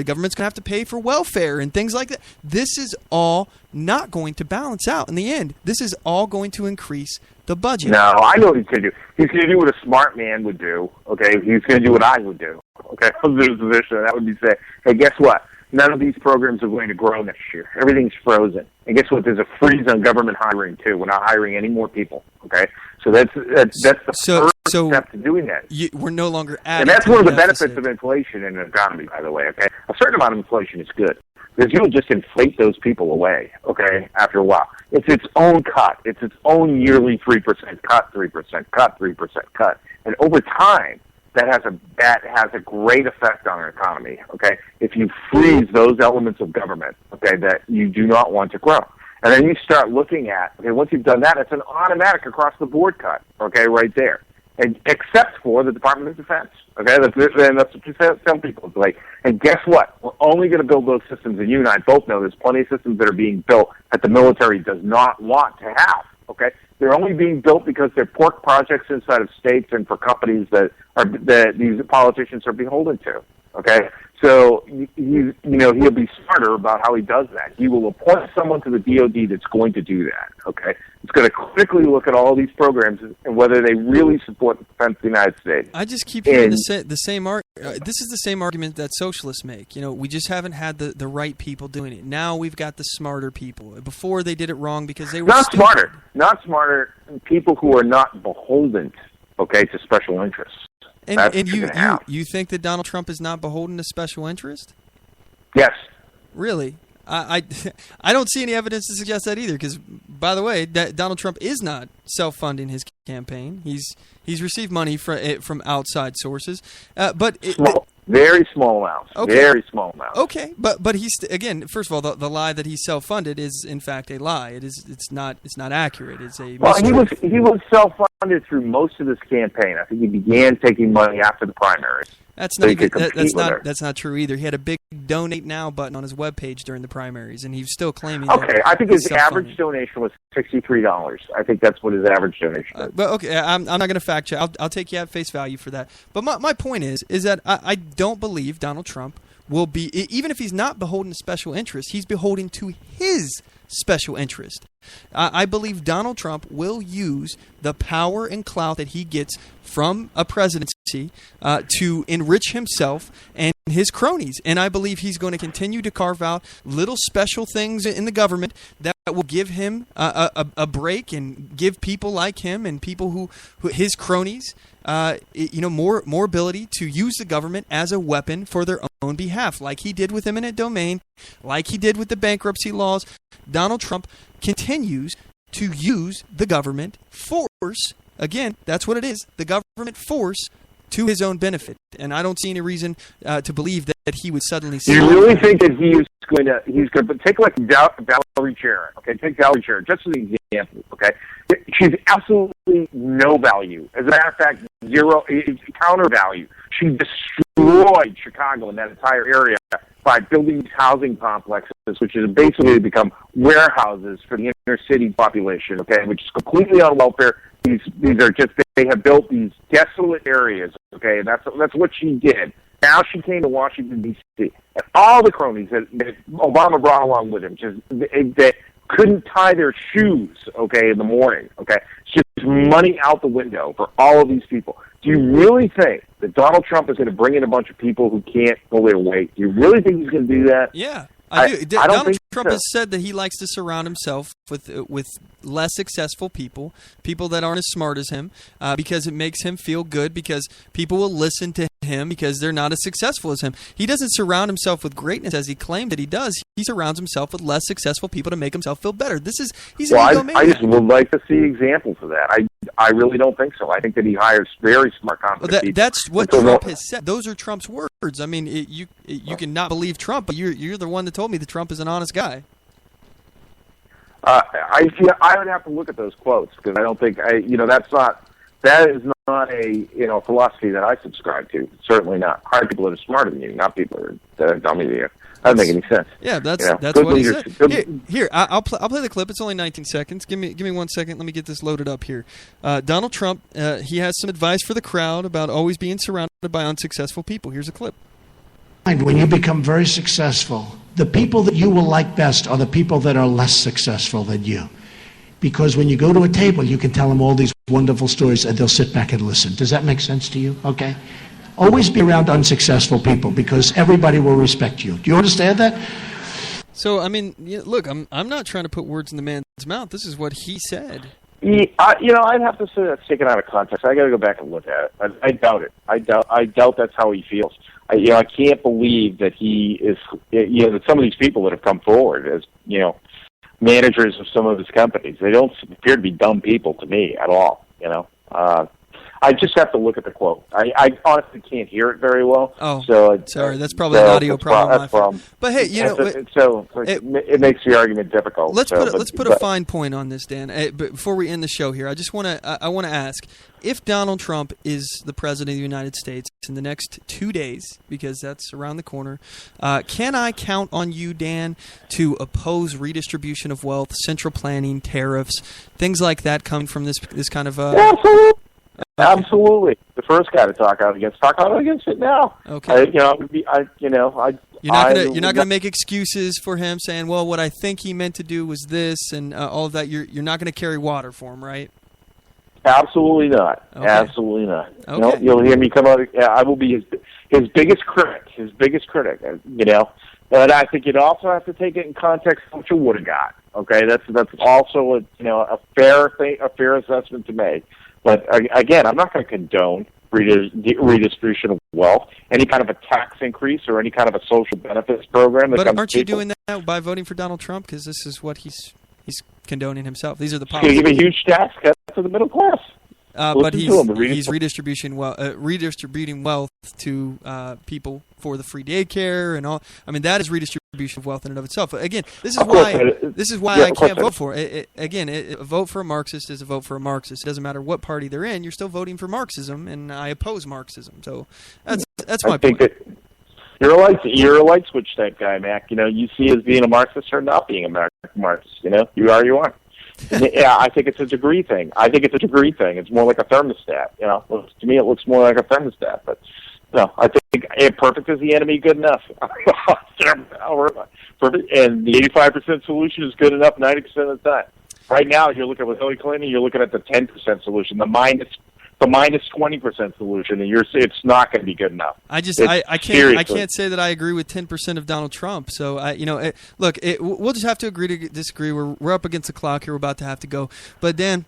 government's going to have to pay for welfare and things like that. This is all not going to balance out in the end. This is all going to increase the budget. No, I know what he's going to do. He's going to do what a smart man would do. Okay, he's going to do what I would do. Okay, that would be say, hey, guess what? None of these programs are going to grow next year. Everything's frozen. And guess what? There's a freeze on government hiring too. We're not hiring any more people. Okay, so that's the first step to doing that. We're no longer adding. And that's one of the benefits of inflation in an economy, by the way. Okay, a certain amount of inflation is good because you'll just inflate those people away. Okay, after a while, it's its own cut. It's its own yearly 3% cut, 3% cut, 3% cut, and over time. That has a great effect on our economy, okay? If you freeze those elements of government, okay, that you do not want to grow. And then you start looking at, okay, once you've done that, it's an automatic across-the-board cut, okay, right there. And except for the Department of Defense, okay? That's what you tell people. It's like, and guess what? We're only going to build those systems, and you and I both know there's plenty of systems that are being built that the military does not want to have, okay? They're only being built because they're pork projects inside of states and for companies that these politicians are beholden to. Okay, so he'll be smarter about how he does that. He will appoint someone to the DoD that's going to do that. Okay, it's going to quickly look at all these programs and whether they really support the defense of the United States. I just keep hearing the same this is the same argument that socialists make. We just haven't had the right people doing it. Now we've got the smarter people. Before they did it wrong because they were not smarter people who are not beholden, okay, to special interests. And you think that Donald Trump is not beholden to special interest? Yes. Really? I don't see any evidence to suggest that either. Because, by the way, Donald Trump is not self-funding his campaign. He's received money from outside sources, very small amounts. Okay. Very small amounts. Okay, but he's again. First of all, the lie that he's self-funded is in fact a lie. It's not accurate. It's a mystery. He was self-funded through most of this campaign. I think he began taking money after the primaries. That's not true either. He had a big donate now button on his webpage during the primaries, and he's still claiming. Okay, I think his average donation was $63. I think that's what his average donation is. But okay, I'm not going to fact check. I'll take you at face value for that. But my point is that I don't believe Donald Trump will be, even if he's not beholden to special interest, he's beholden to his special interest. I believe Donald Trump will use the power and clout that he gets from a presidency to enrich himself and his cronies. And I believe he's going to continue to carve out little special things in the government that will give him a break and give people like him and people who his cronies more ability to use the government as a weapon for their own behalf, like he did with eminent domain, like he did with the bankruptcy laws. Donald Trump continues to use the government force. Again, that's what it is, the government force to his own benefit. And I don't see any reason to believe that he would suddenly say... You really think that he's going to take like Valerie Jarrett, okay? Take Valerie Jarrett, just as an example, okay? She's absolutely no value. As a matter of fact, zero, counter value. She destroyed Chicago and that entire area by building these housing complexes, which has basically become warehouses for the inner city population, okay, which is completely on welfare. These are just, they have built these desolate areas, okay, that's what she did. Now she came to Washington, D.C., and all the cronies that Obama brought along with him, that couldn't tie their shoes, okay, in the morning, okay, it's just money out the window for all of these people. Do you really think that Donald Trump is going to bring in a bunch of people who can't pull their weight? Do you really think he's going to do that? Yeah, I do. Donald Trump so. has said that he likes to surround himself with less successful people that aren't as smart as him, because it makes him feel good, because people will listen to him because they're not as successful as him. He doesn't surround himself with greatness as he claimed that he does. He surrounds himself with less successful people to make himself feel better. He's an egomaniac. I just would like to see examples of that. I really don't think so. I think that he hires very smart, competent people. That's what Trump has said. Those are Trump's words. I mean, you can not believe Trump, but you're the one that told me that Trump is an honest guy. I would have to look at those quotes because I don't think that is not a philosophy that I subscribe to. Certainly not. Hire people that are smarter than you, not people that are dumber than you. That doesn't make any sense. Yeah, that's what he said. Here, I'll play the clip. It's only 19 seconds. Give me 1 second. Let me get this loaded up here. Donald Trump, he has some advice for the crowd about always being surrounded by unsuccessful people. Here's a clip. When you become very successful, the people that you will like best are the people that are less successful than you. Because when you go to a table, you can tell them all these wonderful stories and they'll sit back and listen. Does that make sense to you? Okay? Always be around unsuccessful people because everybody will respect you. Do you understand that? So, I mean, look, I'm not trying to put words in the man's mouth. This is what he said. I'd have to say that's taken out of context. I got to go back and look at it. I doubt it. I doubt that's how he feels. I can't believe that he is. That some of these people that have come forward as managers of some of his companies, they don't appear to be dumb people to me at all. I just have to look at the quote. I honestly can't hear it very well. Oh, so sorry, that's probably an audio problem. But hey, it makes the argument difficult. Let's put a fine point on this, Dan. But before we end the show here, I want to ask if Donald Trump is the president of the United States in the next 2 days, because that's around the corner. Can I count on you, Dan, to oppose redistribution of wealth, central planning, tariffs, things like that coming from this kind of? Absolutely. Absolutely, the first guy to talk out against it now. Okay, you're not gonna make excuses for him saying, "Well, what I think he meant to do was this," and all of that. You're not gonna carry water for him, right? Absolutely not. Okay. Absolutely not. Okay. You'll hear me come out. I will be his biggest critic. And I think you'd also have to take it in context of what you would have got. Okay, that's also a fair assessment to make. But again, I'm not going to condone redistribution of wealth, any kind of a tax increase or any kind of a social benefits program. But aren't you doing that by voting for Donald Trump? Because this is what he's condoning himself. These are the policies. He's going to give a huge tax cut to the middle class. But he's redistributing wealth to people for the free daycare and all. I mean, that is redistribution of wealth in and of itself. But again, this is why I can't vote for it. A vote for a Marxist is a vote for a Marxist. It doesn't matter what party they're in. You're still voting for Marxism, and I oppose Marxism. So that's my point. You're a light switch type guy, Mac. You see as being a Marxist or not being a Marxist. You are you aren't. Yeah, I think it's a degree thing. It's more like a thermostat. To me, it looks more like a thermostat. But I think perfect is the enemy good enough. Perfect, and the 85% solution is good enough 90% of the time. Right now, you're looking with Hillary Clinton. You're looking at the 10% solution, the minus 20% solution, and it's not going to be good enough. I can't say that I agree with 10% of Donald Trump. So we'll just have to agree to disagree. We're up against the clock here. We're about to have to go. But Dan,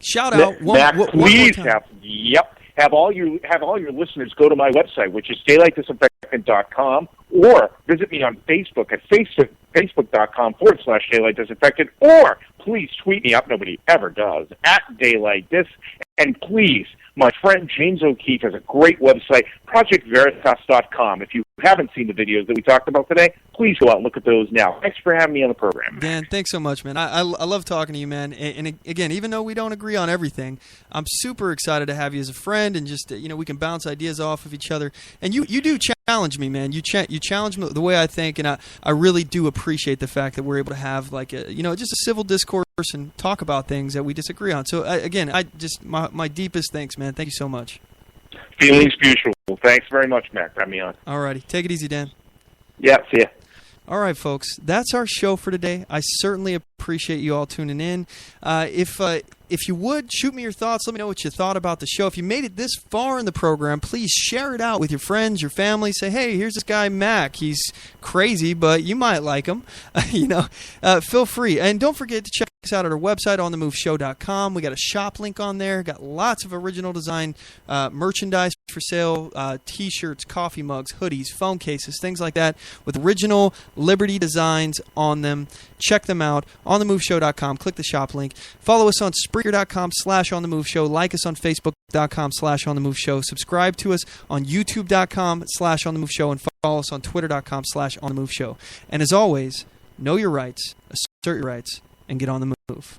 shout out one more time. Have all your listeners go to my website, which is daylightdisinfectant.com, or visit me on Facebook at facebook.com/daylightdisinfectant, or please tweet me up. Nobody ever does, at daylightdis. And please, my friend James O'Keefe has a great website, projectveritas.com. If you haven't seen the videos that we talked about today, please go out and look at those now. Thanks for having me on the program. Dan, thanks so much, man. I love talking to you, man. And again, even though we don't agree on everything, I'm super excited to have you as a friend, and just we can bounce ideas off of each other. And you do challenge me, man. You challenge me the way I think, and I really do appreciate the fact that we're able to have just a civil discourse and talk about things that we disagree on. So again, my deepest thanks, man. Thank you so much. Feelings mutual. Thanks very much, Mac, for having me on. All righty. Take it easy, Dan. Yeah, see ya. All right, folks. That's our show for today. I certainly appreciate you all tuning in. If you would, shoot me your thoughts. Let me know what you thought about the show. If you made it this far in the program, please share it out with your friends, your family. Say, hey, here's this guy, Mac. He's crazy, but you might like him. Feel free. And don't forget to check us out at our website, OnTheMoveShow.com. We got a shop link on there. Got lots of original design merchandise for sale, T-shirts, coffee mugs, hoodies, phone cases, things like that with original Liberty designs on them. Check them out, OnTheMoveShow.com. Click the shop link. Follow us on Spreaker.com/OnTheMoveShow. Like us on Facebook.com/OnTheMoveShow. Subscribe to us on YouTube.com/OnTheMoveShow. And follow us on Twitter.com/OnTheMoveShow. And as always, know your rights, assert your rights, and get on the move.